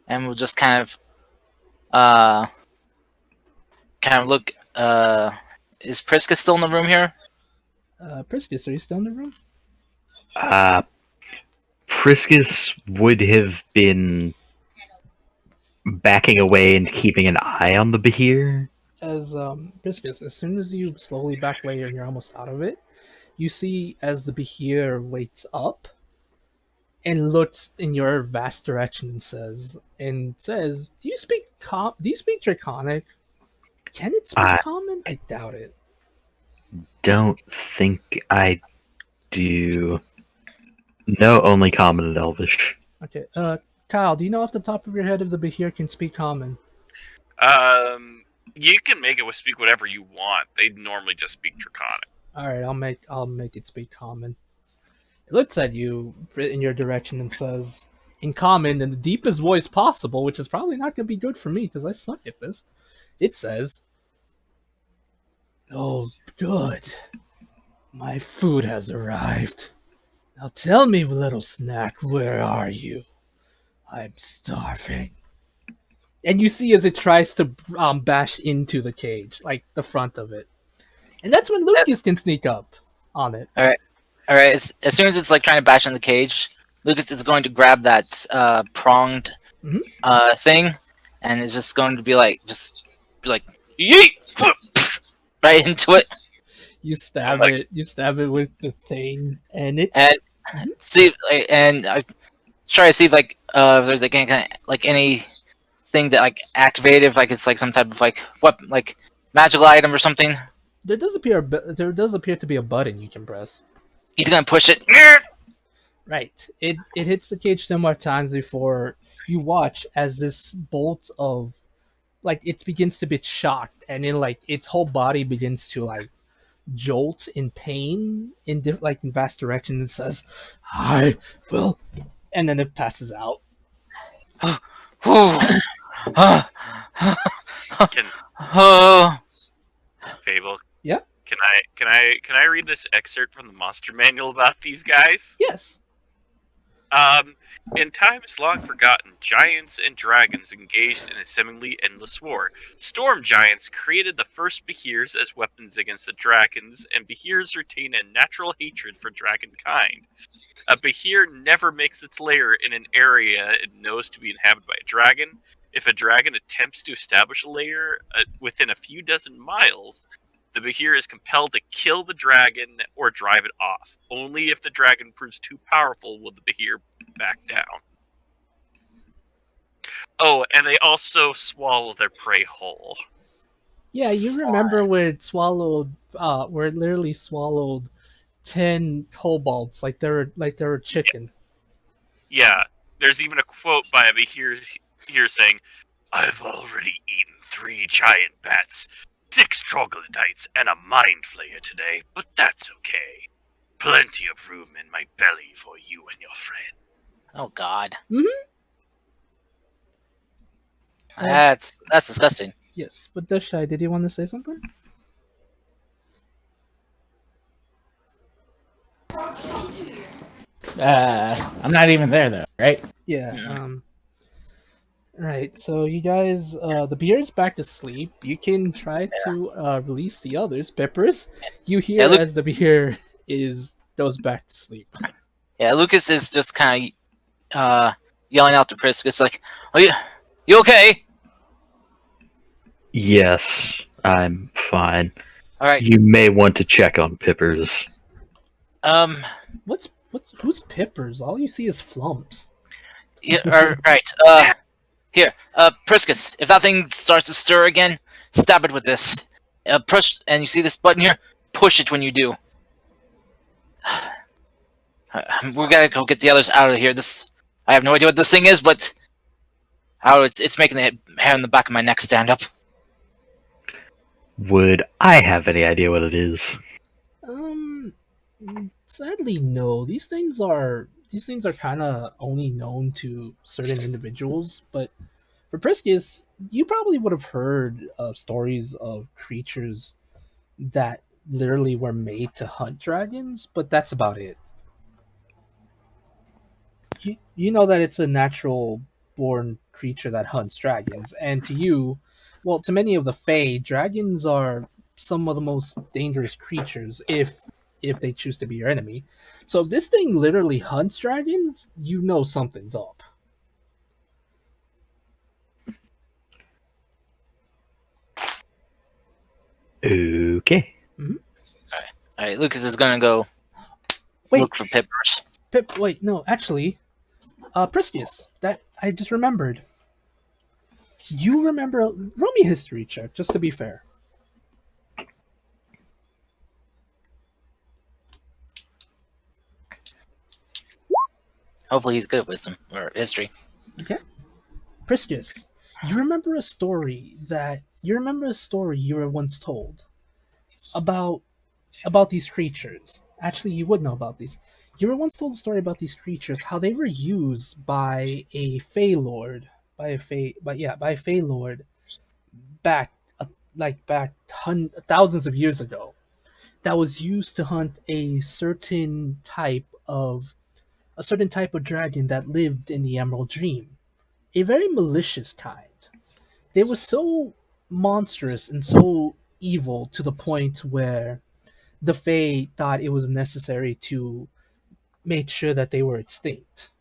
and we'll just kind of look. Is Priska still in the room here? Priscus, are you still in the room? Priscus would have been backing away and keeping an eye on the Behir. As Priscus, as soon as you slowly back away and you're almost out of it, you see as the Behir wakes up and looks in your vast direction and says, "Do you speak Draconic? Can it speak Common? I doubt it." Don't think I do. No, only Common and Elvish. Okay, Kyle, do you know off the top of your head if the Behir can speak Common? You can make it speak whatever you want. They normally just speak Draconic. All right, I'll make it speak Common. It looks at you in your direction and says, in common in the deepest voice possible, which is probably not going to be good for me because I suck at this. It says, "Oh, good. My food has arrived. Now tell me, little snack, where are you? I'm starving." And you see as it tries to bash into the cage, like the front of it. And that's when Lucas can sneak up on it. All right. As soon as it's like trying to bash on the cage, Lucas is going to grab that pronged Mhm. thing, and it's just going to be like yeet right into it, You stab Like- it. You stab it with the thing, and it. and see, and I try to see if if there's like anything that like activated, if like it's like some type of like weapon, like magical item or something. There does appear to be a button you can press. He's gonna push it. Right. It hits the cage so much times before you watch as this bolt of like it begins to be shocked, and then like its whole body begins to like jolt in pain in like in vast directions. It says, "I will," and then it passes out. Can Oh, Fable? Yeah? Can I read this excerpt from the monster manual about these guys? Yes. In times long forgotten, giants and dragons engaged in a seemingly endless war. Storm giants created the first behirs as weapons against the dragons, and behirs retain a natural hatred for dragonkind. A behir never makes its lair in an area it knows to be inhabited by a dragon. If a dragon attempts to establish a lair within a few dozen miles, the behir is compelled to kill the dragon or drive it off. Only if the dragon proves too powerful will the behir back down. Oh, and they also swallow their prey whole. Yeah, you remember where it swallowed where it literally swallowed 10 kobolds like they're a chicken. Yeah, there's even a quote by a behir here saying, "I've already eaten 3 giant bats, 6 troglodytes, and a mind flayer today, but that's okay. Plenty of room in my belly for you and your friend." oh God. Mhm. That's disgusting. Yes, but Dushai, did you want to say something? I'm not even there though, right? Yeah. Yeah. Right. So you guys, the beer's back to sleep. You can try to release the others. Peppers, you hear Yeah, look- as the beer goes back to sleep. Yeah, Lucas is just kind of yelling out to Priscus like, "Are you okay?" Yes, I'm fine. All right. You may want to check on Pippers. Who's Peppers? All you see is flumphs. Yeah. All right. Here, Priscus. If that thing starts to stir again, stab it with this. Push, and you see this button here. Push it when you do. We gotta go get the others out of here. I have no idea what this thing is, but it's making the hair on the back of my neck stand up. Would I have any idea what it is? Sadly, no. These things are kind of only known to certain individuals. But for Priscus, you probably would have heard of stories of creatures that literally were made to hunt dragons, but that's about it. You know that it's a natural born creature that hunts dragons, and to you, well, to many of the Fae, dragons are some of the most dangerous creatures if they choose to be your enemy. So if this thing literally hunts dragons, you know something's up. Okay. All right, Lucas is gonna go Wait. look for Pippers. Wait, no, actually, Priscus, that I just remembered. You remember? Roll me a history check, just to be fair. Hopefully, he's good at wisdom or history. Okay. Priscus, you remember a story you were once told about these creatures. Actually, you would know about these. You were once told a story about these creatures, how they were used by a Fey Lord, by a Fey Lord back, back thousands of years ago. That was used to hunt a certain type of dragon that lived in the Emerald Dream, a very malicious kind. They were so monstrous and so evil to the point where the Fae thought it was necessary to make sure that they were extinct.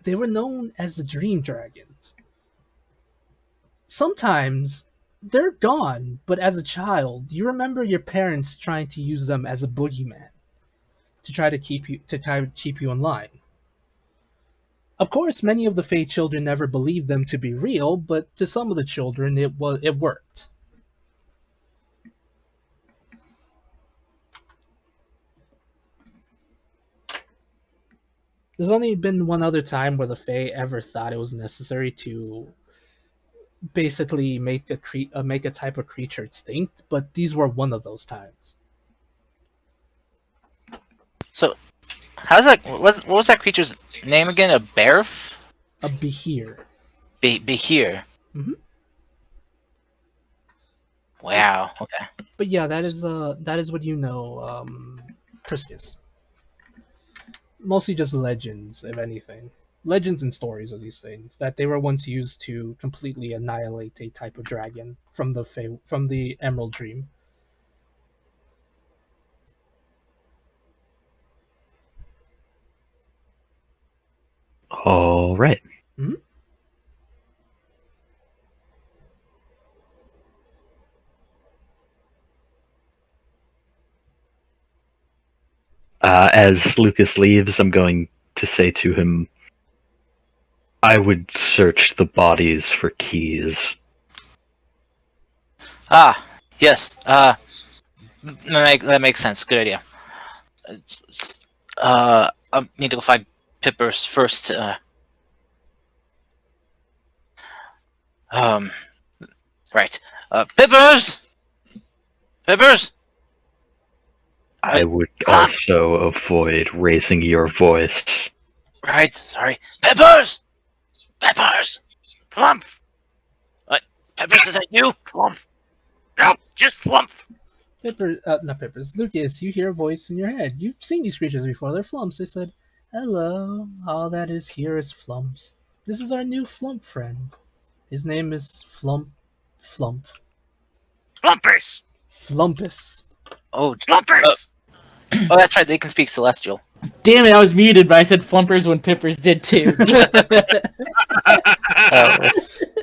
They were known as the Dream Dragons. Sometimes they're gone, but as a child, you remember your parents trying to use them as a boogeyman to try to keep you in line. Of course, many of the Fae children never believed them to be real, but to some of the children, it worked. There's only been one other time where the Fae ever thought it was necessary to basically make a type of creature extinct, but these were one of those times. So, how's that? What was that creature's name again? A bearf? A Behir. Behir. Mhm. Wow. Okay. But yeah, that is what you know, Priscus. Mostly just legends, if anything. Legends and stories of these things that they were once used to completely annihilate a type of dragon from from the Emerald Dream. All right. Mhm. As Lucas leaves, I'm going to say to him, I would search the bodies for keys. Ah, yes. That makes sense. Good idea. I need to go find Pippers first. Um, right. Pippers! Pippers! I would also avoid raising your voice. Right, sorry. Peppers! Peppers! Flumph! Peppers, is that you? Flumph! No, just Flumph! Not Peppers. Lucas, you hear a voice in your head. You've seen these creatures before. They're flumps. They said, "Hello. All that is here is flumps. This is our new flump friend. His name is Flump. Flumpers! Flumpus." Oh, Flumpers! oh, that's right. They can speak Celestial. Damn it, I was muted, but I said flumpers when Pippers did too.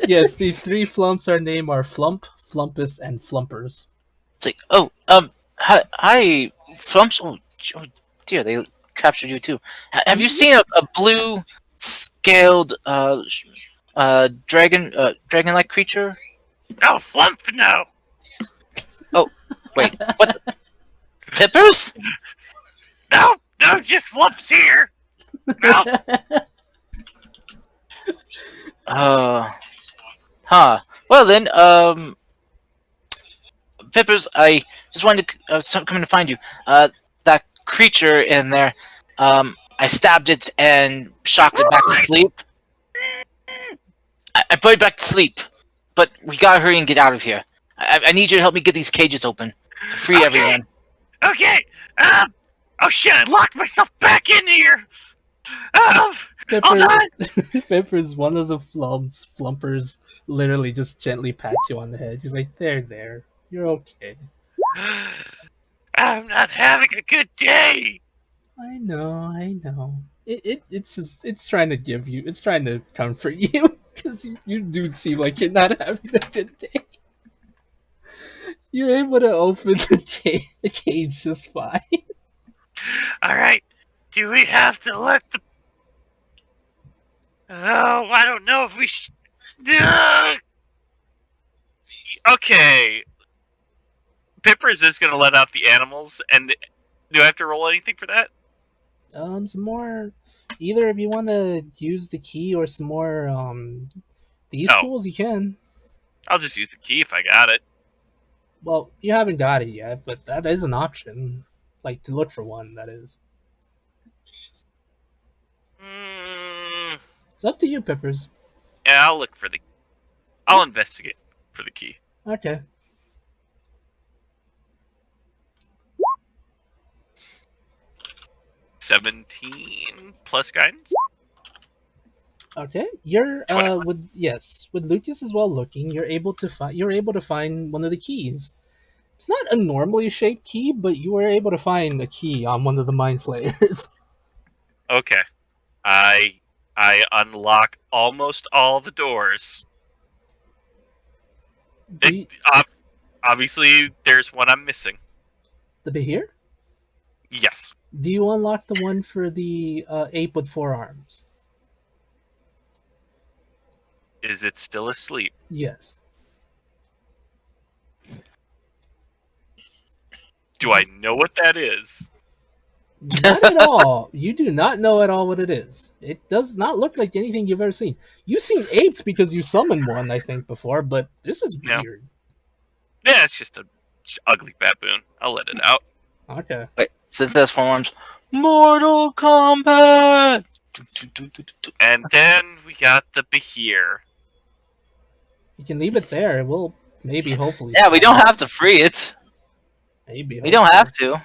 Yes, the three flumps are named are Flump, Flumpus, and Flumpers. It's like, hi, Flumps. Oh, dear, they captured you too. Have you seen a blue scaled dragon-like creature? No, Flumph, no! Wait, what? Pippers? No, just Flumph's here! No! Huh. Well then, Pippers, I just wanted to coming to find you. That creature in there, I stabbed it and shocked it back to sleep. I put it back to sleep, but we gotta hurry and get out of here. I need you to help me get these cages open to free everyone. Okay, oh shit, I locked myself back in here! Hold on! Pippers, one of the Flumpers, literally just gently pats you on the head. He's like, there. You're okay. I'm not having a good day! I know. It's trying to it's trying to comfort you because you do seem like you're not having a good day. You're able to open the cage just fine. Alright, do we have to let the... Oh, I don't know if we should... Okay. Pippers is gonna let out the animals, and do I have to roll anything for that? Some more. Either if you want to use the key or some more these Oh. tools, you can. I'll just use the key if I got it. Well, you haven't got it yet, but that is an option. Like to look for one, that is. It's up to you, Peppers. Yeah, I'll look for the. I'll investigate for the key. Okay. 17 plus guidance. Okay, you're 21. with Lucas as well looking. You're able to find one of the keys. It's not a normally shaped key, but you were able to find a key on one of the mind flayers. Okay. I unlock almost all the doors. Do you, Obviously, there's one I'm missing. the Behir? Yes. Do you unlock the one for the ape with four arms? Is it still asleep? Yes. Do I know what that is? Not at all. You do not know at all what it is. It does not look like anything you've ever seen. You've seen apes because you summoned one, I think, before, but this is No. weird. Yeah, it's just a ugly baboon. I'll let it out. Okay. Wait, since there's forms, Mortal Kombat. And then we got the Behir. You can leave it there. We'll maybe, hopefully. Yeah, we spawn don't it. have to free it. Maybe. We don't have to.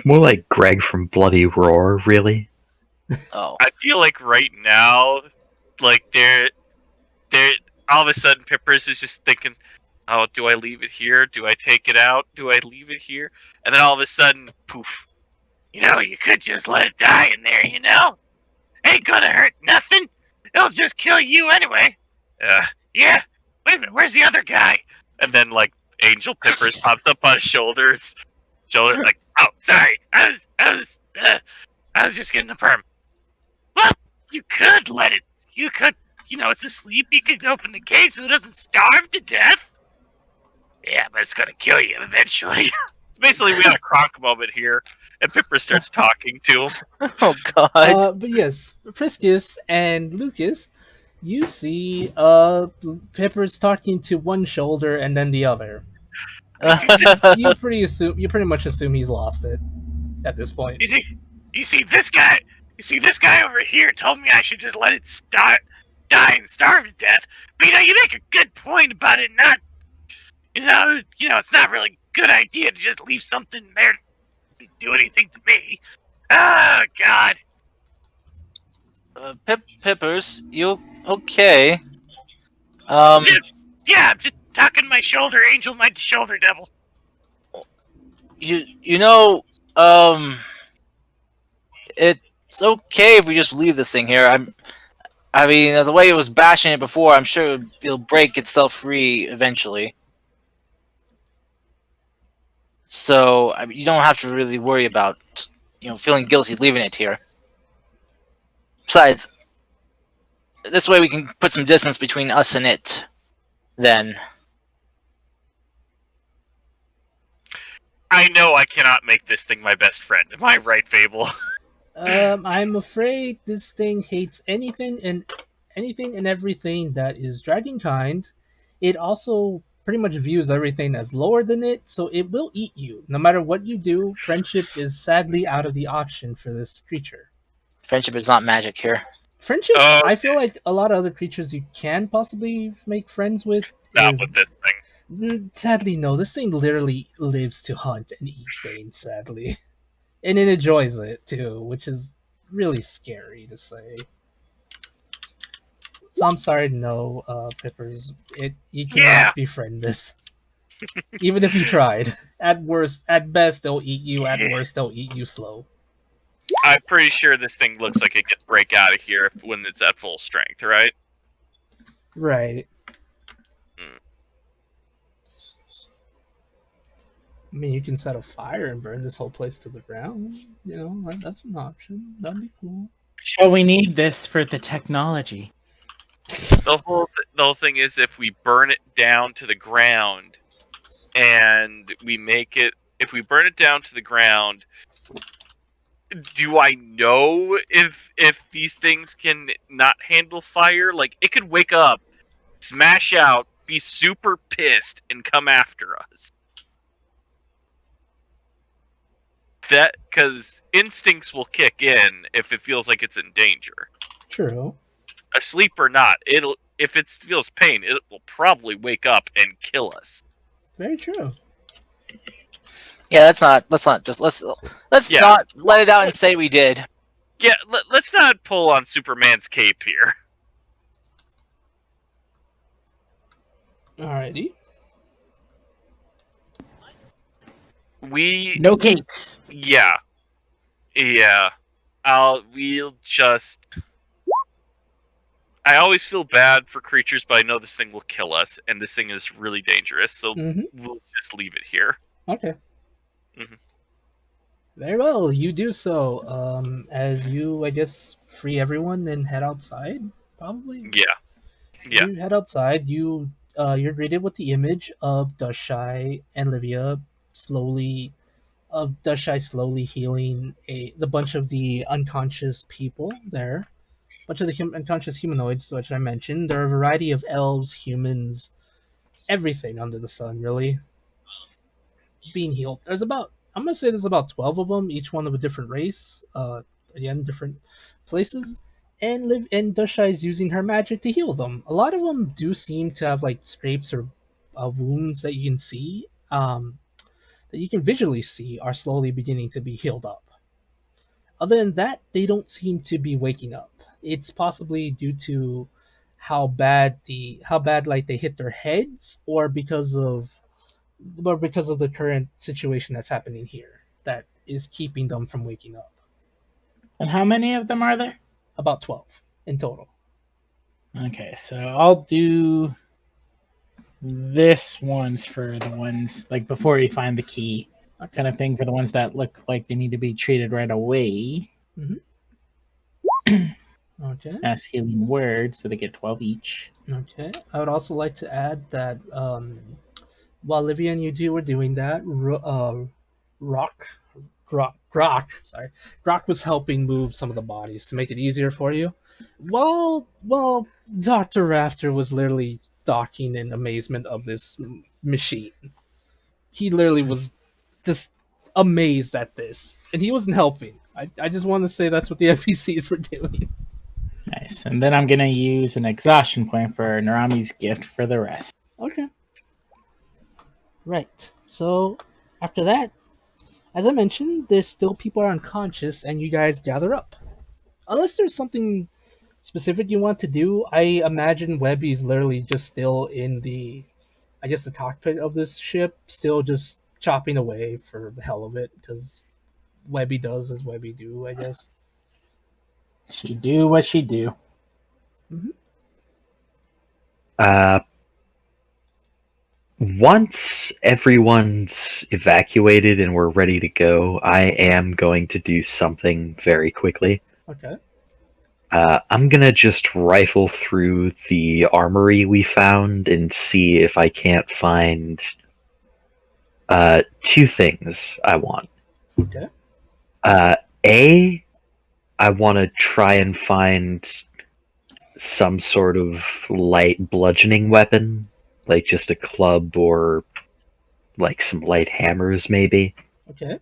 More like Greg from Bloody Roar, really. Oh, I feel like right now, like they're all of a sudden Pippers is just thinking, oh, do I leave it here? Do I take it out? Do I leave it here? And then all of a sudden, poof. You know, you could just let it die in there, you know? Ain't gonna hurt nothing. It'll just kill you anyway. Yeah. Wait a minute, where's the other guy? And then, like, Angel Pippers pops up on his shoulders. Like, oh, sorry. I was just getting a perm. Well, you could let it. You could, it's asleep. You could open the gate so it doesn't starve to death. Yeah, but it's gonna kill you eventually. So basically, we got a Kronk moment here, and Pipper starts talking to him. oh God. But yes, Friskus and Lucas, you see Pepper's talking to one shoulder and then the other. You pretty much assume he's lost it at this point. You see this guy. You see this guy over here told me I should just let it die and starve to death. But you make a good point about it not. It's not really a good idea to just leave something there to do anything to me. Oh God. Pippers, you okay? Yeah, I'm just tucking my shoulder, angel, my shoulder devil. You know, it's okay if we just leave this thing here. I mean, the way it was bashing it before, I'm sure it'll break itself free eventually. So you don't have to really worry about, feeling guilty leaving it here. Besides, this way we can put some distance between us and it. Then. I know I cannot make this thing my best friend. Am I right, Fable? I'm afraid this thing hates anything and everything that is dragonkind. It also pretty much views everything as lower than it, so it will eat you. No matter what you do, friendship is sadly out of the auction for this creature. Friendship is not magic here. Friendship, Oh. I feel like a lot of other creatures you can possibly make friends with. Not with this thing. Sadly, no. This thing literally lives to hunt and eat things, sadly. And it enjoys it, too, which is really scary to say. So I'm sorry to know, Pippers. You cannot befriend this. Even if you tried. At best, they'll eat you. At worst, they'll eat you slow. I'm pretty sure this thing looks like it could break out of here when it's at full strength, right? Right. I mean, you can set a fire and burn this whole place to the ground. That's an option. That'd be cool. Well, we need this for the technology. The whole thing is if we burn it down to the ground and if we burn it down to the ground, do I know if these things can not handle fire? Like, it could wake up, smash out, be super pissed, and come after us. Because instincts will kick in if it feels like it's in danger. True. asleep or not, it'll if it feels pain, it will probably wake up and kill us. Very true. Yeah, let's Yeah. not let it out and say we did. Yeah, let's not pull on Superman's cape here. Alrighty. We No capes. yeah. We'll just. I always feel bad for creatures, but I know this thing will kill us, and this thing is really dangerous, so Mm-hmm. we'll just leave it here. Okay. Mhm. Very well. You do so. As you, I guess, free everyone and head outside. Probably. Yeah. As you head outside, you're greeted with the image of Dushai and Livia slowly healing the bunch of the unconscious people there. Bunch of the unconscious humanoids, which I mentioned. There are a variety of elves, humans, everything under the sun, really, being healed. I'm gonna say there's about 12 of them, each one of a different race. Again, different places. And Dushai is using her magic to heal them. A lot of them do seem to have like scrapes or wounds that you can see, that you can visually see, are slowly beginning to be healed up. Other than that, they don't seem to be waking up. It's possibly due to how bad like they hit their heads, or because of the current situation that's happening here that is keeping them from waking up. And how many of them are there? About 12 in total. Okay, so I'll do this one's for the ones like before you find the key, Okay. kind of thing, for the ones that look like they need to be treated right away. Okay. As healing words, so they get 12 each. Okay. I would also like to add that while Livia and you two were doing that, Grok was helping move some of the bodies to make it easier for you. Well, Dr. Rafter was literally stalking in amazement of this machine. He literally was just amazed at this, and he wasn't helping. I just want to say that's what the NPCs were doing. Nice. And then I'm going to use an exhaustion point for Narami's gift for the rest. Okay. Right. So, after that, as I mentioned, there's still people are unconscious, and you guys gather up. Unless there's something specific you want to do, I imagine Webby's literally just still in the, I guess, the cockpit of this ship, still just chopping away for the hell of it, because Webby does as Webby do, I guess. She do what she do. Once everyone's evacuated and we're ready to go, I am going to do something very quickly. Okay. I'm gonna just rifle through the armory we found and see if I can't find two things I want. Okay. I want to try and find some sort of light bludgeoning weapon, like just a club or like some light hammers, maybe. Okay.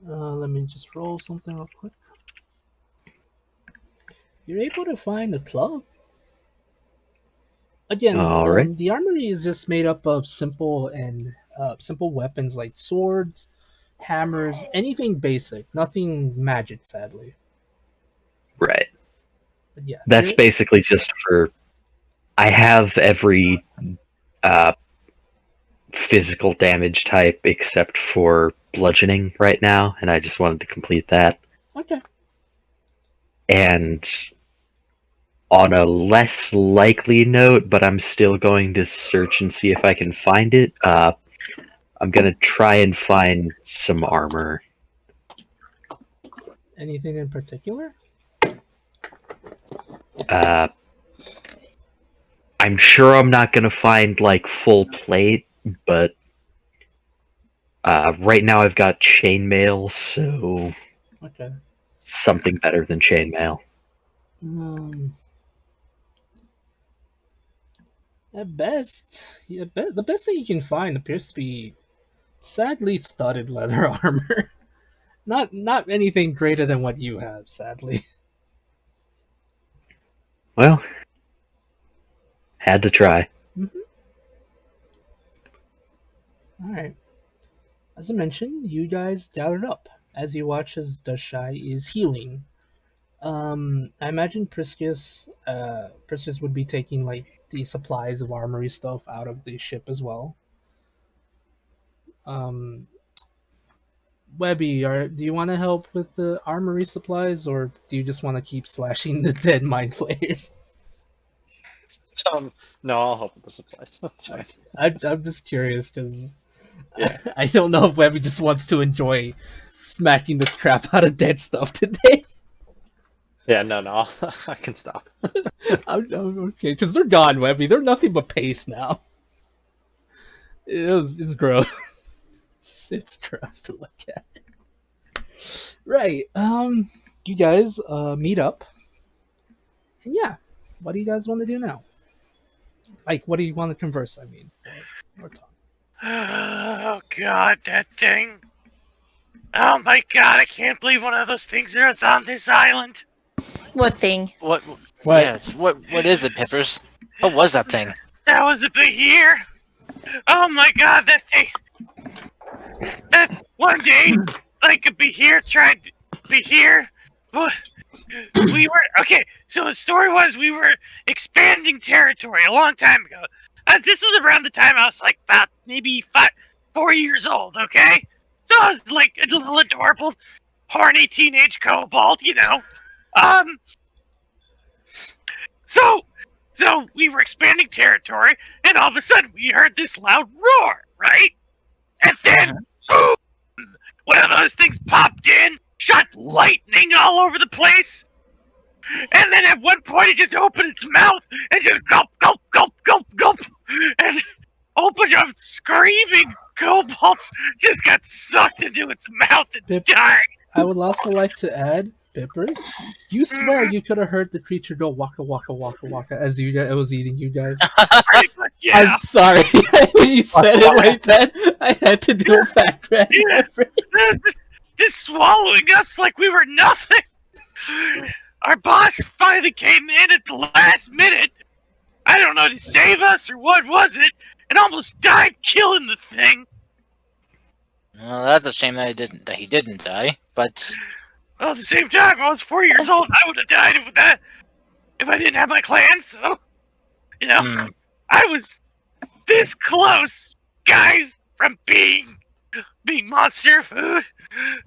Let me just roll something real quick. You're able to find a club. Again, All right. the armory is just made up of simple weapons like swords, hammers, anything basic, nothing magic, sadly. Right. But yeah, That's basically just for. I have every physical damage type except for bludgeoning right now, and I just wanted to complete that. Okay. And on a less likely note, but I'm still going to search and see if I can find it, I'm going to try and find some armor. Anything in particular? I'm sure I'm not going to find, like, full plate, but right now I've got chainmail, so Okay. something better than chainmail. At best, the best thing you can find appears to be sadly studded leather armor. Not anything greater than what you have, sadly. Well, had to try. All right. As I mentioned, you guys gathered up as you watch as Dashai is healing. I imagine Priscus would be taking like the supplies of armory stuff out of the ship as well. Um, Webby, do you want to help with the armory supplies, or do you just want to keep slashing the dead mind flayers? No, I'll help with the supplies. That's fine. I'm just curious because Yeah. I don't know if Webby just wants to enjoy smacking the crap out of dead stuff today. Yeah, no, I can stop. I'm okay, because they're gone, Webby. They're nothing but paste now. It's gross. It's gross to look at. Right. You guys meet up. And yeah, what do you guys want to do now? Like, what do you want to converse? I mean, or talk. Oh god, that thing. Oh my god, I can't believe one of those things is on this island. What thing? What? What? Yes. What is it, Pippers? What was that thing? That was a Bahir. Oh my god, that thing. That one day, like a Bahir tried to be here. We were okay. So the story was we were expanding territory a long time ago. This was around the time I was like about maybe 4 years old. Okay, so I was like a little adorable, horny teenage kobold, you know. Um. So we were expanding territory, and all of a sudden we heard this loud roar, right? And then, boom! One of those things popped in, shot lightning all over the place, and then at one point it just opened its mouth and just gulp, gulp, gulp, gulp, gulp, and a whole bunch of screaming kobolds just got sucked into its mouth and Pip- died. I would also like to add, Pippers, you swear you could have heard the creature go waka waka waka waka as it was eating you guys. Pretty much, yeah. I'm sorry. When you said it like that, I had to do a fact check. Yeah. Just swallowing us like we were nothing. Our boss finally came in at the last minute. I don't know to save us or what was it, and almost died killing the thing. Well, that's a shame that he didn't die. But Well, at the same time, I was 4 years old. I would have died if I didn't have my clan. So, you know, I was this close, guys, from being monster food.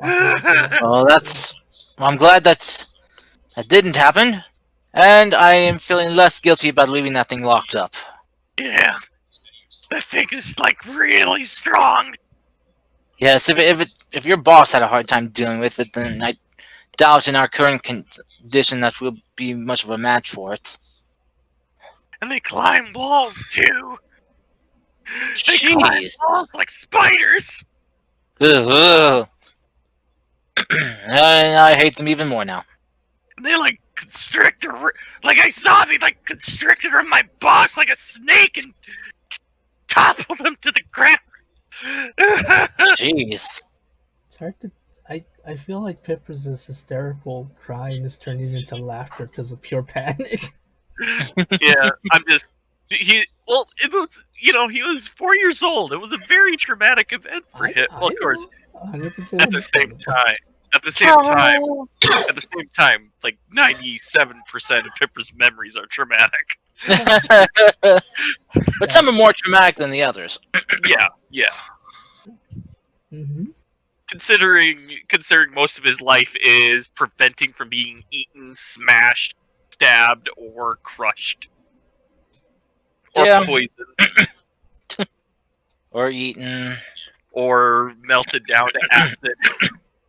well, I'm glad that didn't happen, and I am feeling less guilty about leaving that thing locked up. Yeah, that thing is like really strong. Yes, if your boss had a hard time dealing with it, then I doubt in our current condition that we'll be much of a match for it. And they climb walls too. They climb Jeez. walls like spiders. Ugh. I hate them even more now. And they like constrictor, like I saw they like constricted from my boss like a snake and toppled him to the ground. Jeez. It's hard to. I feel like Pippers' hysterical crying is turning into laughter because of pure panic. Yeah, I'm just it was, he was 4 years old. It was a very traumatic event for him. Well, of course, 100% at the same time, like 97% of Pipper's memories are traumatic. But some are more traumatic than the others. Yeah. Mm-hmm. Considering most of his life is preventing from being eaten, smashed, stabbed, or crushed, or Yeah. poisoned, Or eaten. or melted down to acid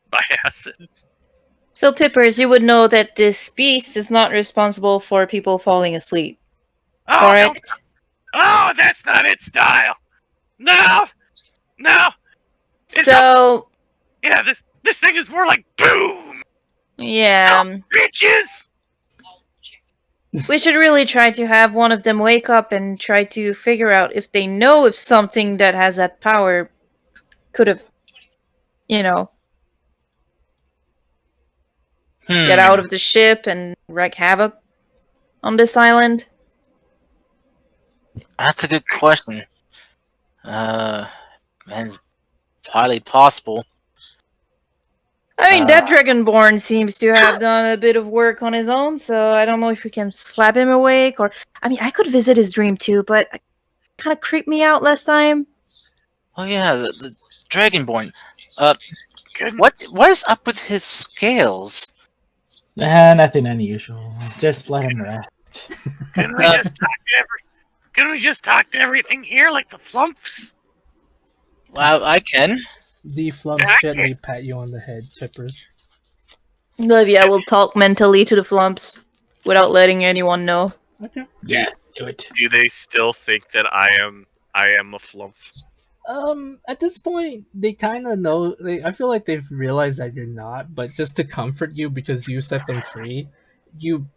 by acid. So, Pippers, you would know that this beast is not responsible for people falling asleep. Oh, no. Correct? Oh, that's not its style. No. It's So, Yeah, this thing is more like boom, yeah. bitches. We should really try to have one of them wake up and try to figure out if they know if something that has that power could have, get out of the ship and wreak havoc. on this island? That's a good question. Man, it's highly possible. I mean, Uh, that Dragonborn seems to have done a bit of work on his own, so I don't know if we can slap him awake or. I mean, I could visit his dream too, but it kind of creeped me out last time. Oh yeah, the Dragonborn. Uh, Couldn't, what is up with his scales? Nothing unusual. Just let him rest. couldn't we just talk to couldn't we just talk to everything here like the flumphs? Well, I can. The flumps gently pat you on the head, Peppers. Olivia will talk mentally to the flumps without letting anyone know. Okay. Yes, do it. Do they still think that I am a flump? At this point, they kind of know. I feel like they've realized that you're not, but just to comfort you because you set them free,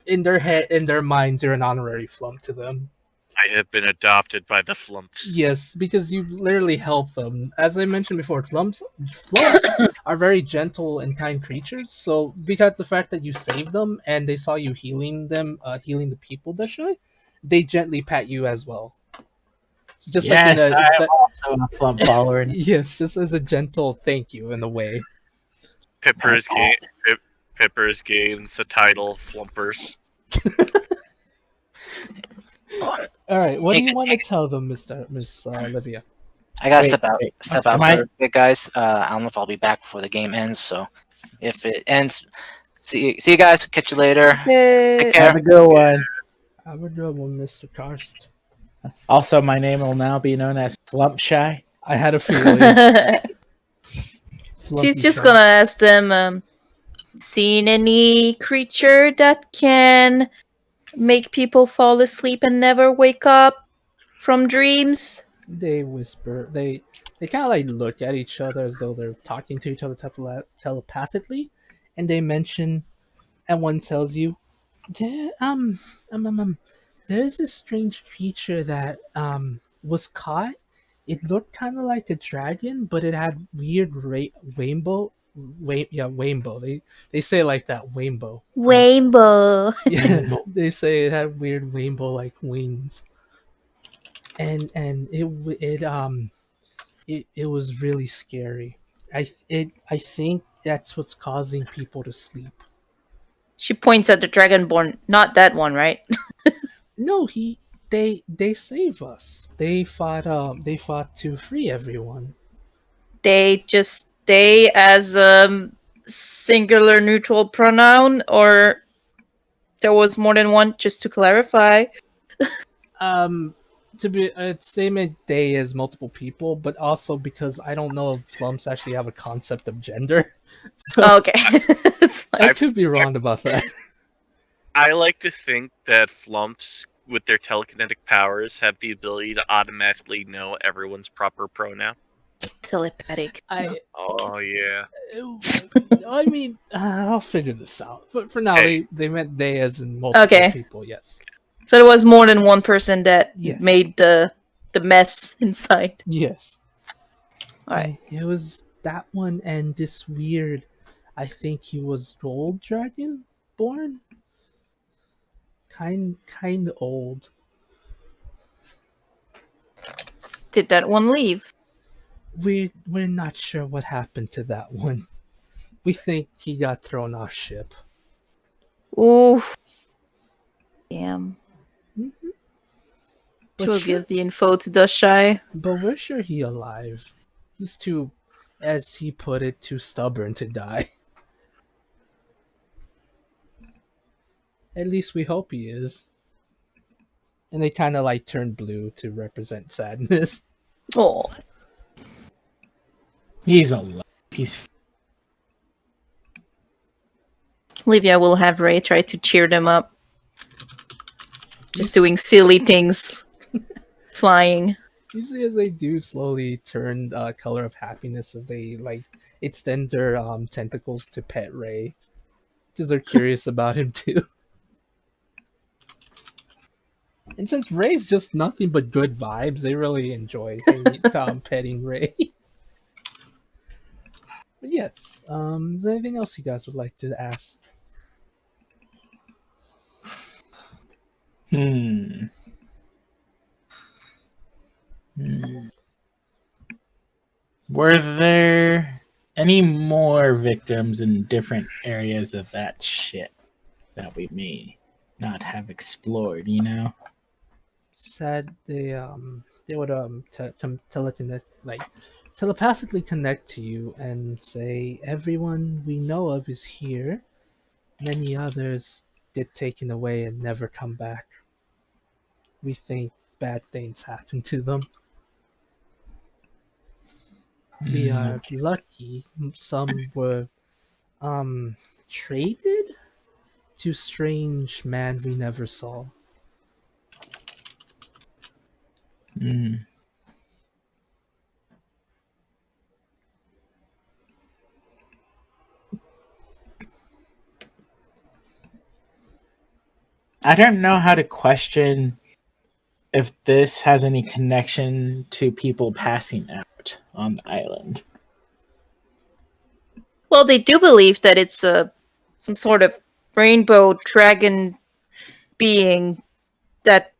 in their minds, you're an honorary flump to them. I have been adopted by the flumphs. Yes, because you literally help them. As I mentioned before, flumps are very gentle and kind creatures. So because the fact that you saved them and they saw you healing them, healing the people that should, they gently pat you as well. Just Yes, like in I a am also a flump follower. yes, just as a gentle thank you in a way. Pippers Pippers gains the title Flumpers. All right, what do Hey, you want to tell them, Miss Olivia? I gotta Wait, step out am I- for a bit, guys. I don't know if I'll be back before the game ends. So if it ends, see you guys. Catch you later. Take care. Have a good one. I would go with Mr. Karst. Also, my name will now be known as Flump Shy. I had a feeling. Flumpy She's just Shark. gonna ask them, seen any creature that can make people fall asleep and never wake up from dreams? They whisper. They kind of like look at each other as though they're talking to each other telepathically, and they mention, and one tells you, there, there's this strange creature that was caught. It looked kind of like a dragon, but it had weird rainbow. Rainbow. They say it like that, rainbow. Rainbow. Yeah, they say it had weird rainbow-like wings, and it was really scary. I think that's what's causing people to sleep. She points at the Dragonborn, not that one, right? No, they save us. They fought to free everyone. They just stay as singular neutral pronoun, or there was more than one, just to clarify. To be same a day as multiple people, but also because I don't know if flumps actually have a concept of gender. So Okay. It's fine. I could be wrong about that. I like to think that flumps, with their telekinetic powers, have the ability to automatically know everyone's proper pronoun. Telepathic. Oh yeah. I mean, I'll figure this out. But for now, Hey. they meant they as in multiple Okay. people. Yes. So there was more than one person that Yes. made the mess inside. Yes. Alright. It was that one and this weird. I think he was gold dragon born. Kind old. Did that one leave? We're not sure what happened to that one. We think he got thrown off ship. Oof. Damn. But She'll sure- give the info to Dushai. But we're sure he's alive. He's too, as he put it, too stubborn to die. At least we hope he is. And they kind of like turn blue to represent sadness. Oh. He's alive. He's Olivia will have Ray try to cheer them up. Just doing silly things. Flying. You see, as they do slowly turn color of happiness as they like extend their tentacles to pet Ray, because they're curious about him too. And since Ray's just nothing but good vibes, they really enjoy petting Ray. But yes, is there anything else you guys would like to ask? Hmm. Hmm. Were there any more victims in different areas of that ship that we may not have explored, you know? Said they would teleconnect, like telepathically connect to you and say everyone we know of is here. Many others get taken away and never come back. We think bad things happen to them. We are Okay. lucky some were um traded to strange man we never saw. Hmm. I don't know how to question if this has any connection to people passing out on the island. Well, they do believe that it's some sort of rainbow dragon being that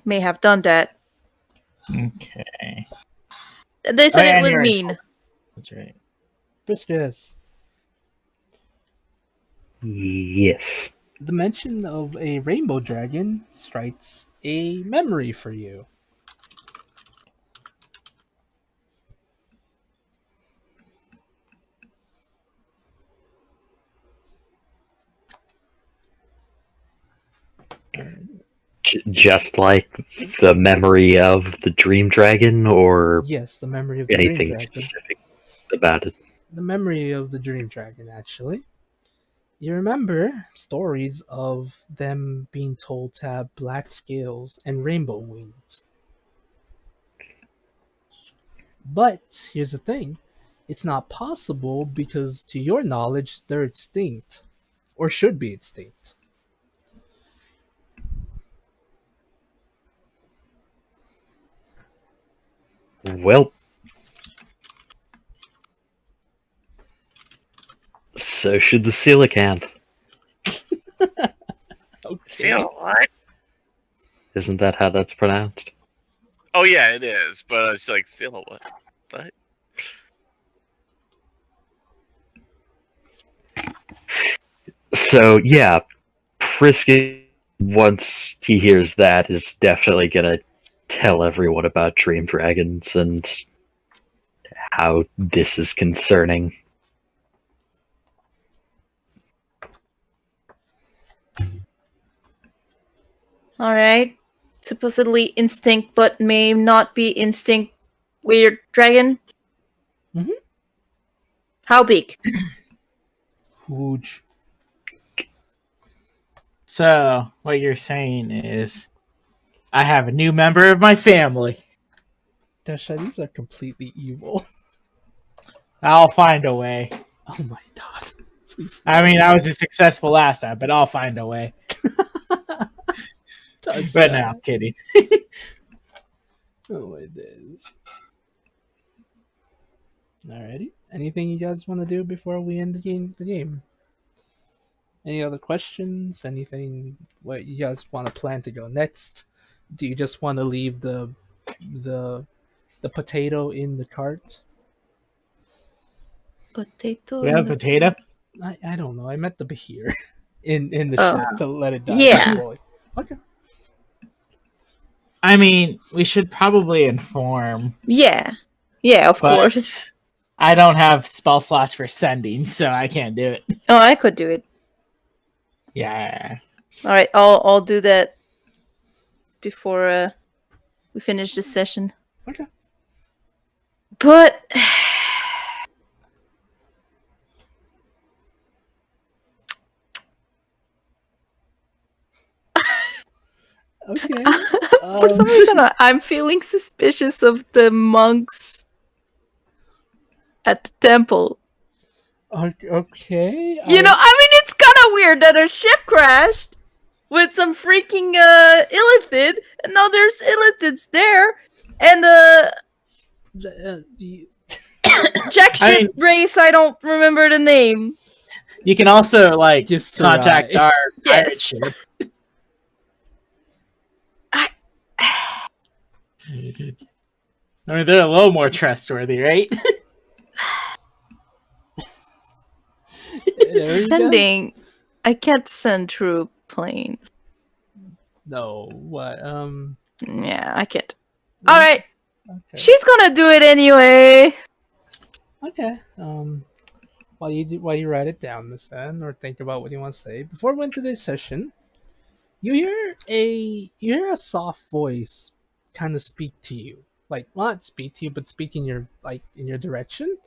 may have done that. Okay. They Oh, said yeah, it and was you're right. mean. That's right. Briskus, Yes. the mention of a rainbow dragon strikes a memory for you. Just like the memory of the Dream Dragon, or Yes, the memory of the dream anything dragon. specific about it. The memory of the dream dragon, actually. You remember stories of them being told to have black scales and rainbow wings. But here's the thing, it's not possible because, to your knowledge, they're extinct. Or should be extinct. Well, so should the coelacanth. See Okay. what? Isn't that how that's pronounced? Oh yeah, it is. But it's like still what? What? So yeah, Prisky, once he hears that, is definitely gonna tell everyone about Dream Dragons and how this is concerning. Alright. Supposedly instinct, but may not be instinct weird dragon. Mhm. How big? Huge. So, what you're saying is, I have a new member of my family. Dasha, these are completely evil. I'll find a way. Oh my god. Please. I mean, I was successful last time, but I'll find a way. Dasha. But no, I'm kidding. Oh my days. Alrighty. Anything you guys want to do before we end the game? Any other questions? Anything what you guys want to plan to go next? Do you just want to leave the the potato in the cart? Potato. We have a potato. I don't know. I meant the behir in the Oh. ship to let it die Yeah. fully. Okay. I mean, we should probably inform. Yeah. Yeah, of But course. I don't have spell slots for sending, so I can't do it. Oh, I could do it. Yeah. Alright, I'll do that before we finish this session. Okay. But Okay. for some reason I'm feeling suspicious of the monks at the temple. Okay. You know, I mean, it's kind of weird that a ship crashed with some freaking illithid, and now there's illithids there, and the jack I shit race. I don't remember the name. You can also Just contact Sarai. our pirate Yes. ship. I mean, they're a little more trustworthy, right? There you go. Sending. I can't send through planes. No, what? Yeah, I can't. Yeah, Alright, Okay. she's gonna do it anyway. Okay. While you write it down, Miss Anne, or think about what you want to say before we went to this session, you hear a soft voice kind of speak to you, like not speak to you, but speak in your in your direction.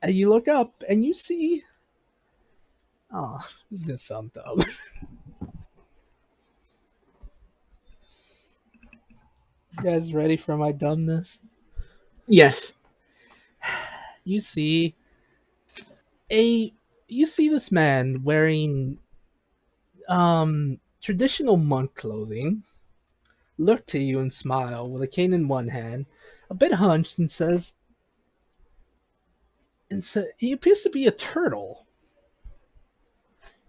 And you look up and you see. Oh, this is gonna sound dumb. You guys ready for my dumbness? Yes. You see you see this man wearing traditional monk clothing look to you and smile with a cane in one hand, a bit hunched, and so he appears to be a turtle.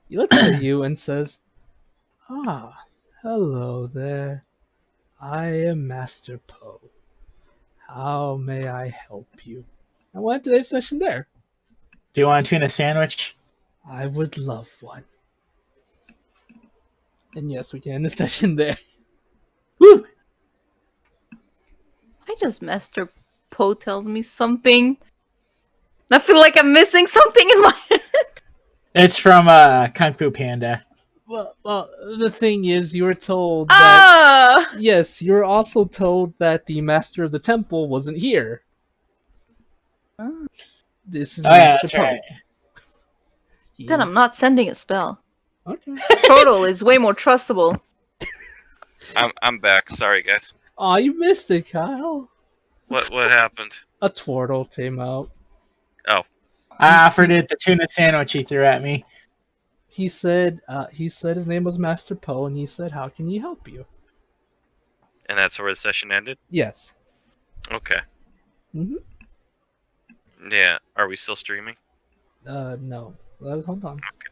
He looks to you and says, "Ah, hello there. I am Master Poe. How may I help you?" And we'll end today's session there. Do you want a tuna sandwich? I would love one. And yes, we can end the session there. Woo! I just Master Poe tells me something. I feel like I'm missing something in my head. It's from Kung Fu Panda. Well, the thing is, you were told that. Ah! Yes, you were also told that the master of the temple wasn't here. Oh. This is Oh yeah, Master that's Poe. right. Then I'm not sending a spell. Okay. Turtle is way more trustable. I'm back. Sorry, guys. Aw, you missed it, Kyle. What happened? A turtle came out. Oh, I offered it the tuna sandwich he threw at me. He said his name was Master Poe, and he said, "How can he help you?" and that's where the session ended. Yes. Okay. Mhm. Yeah. Are we still streaming? No. Hold on. Okay.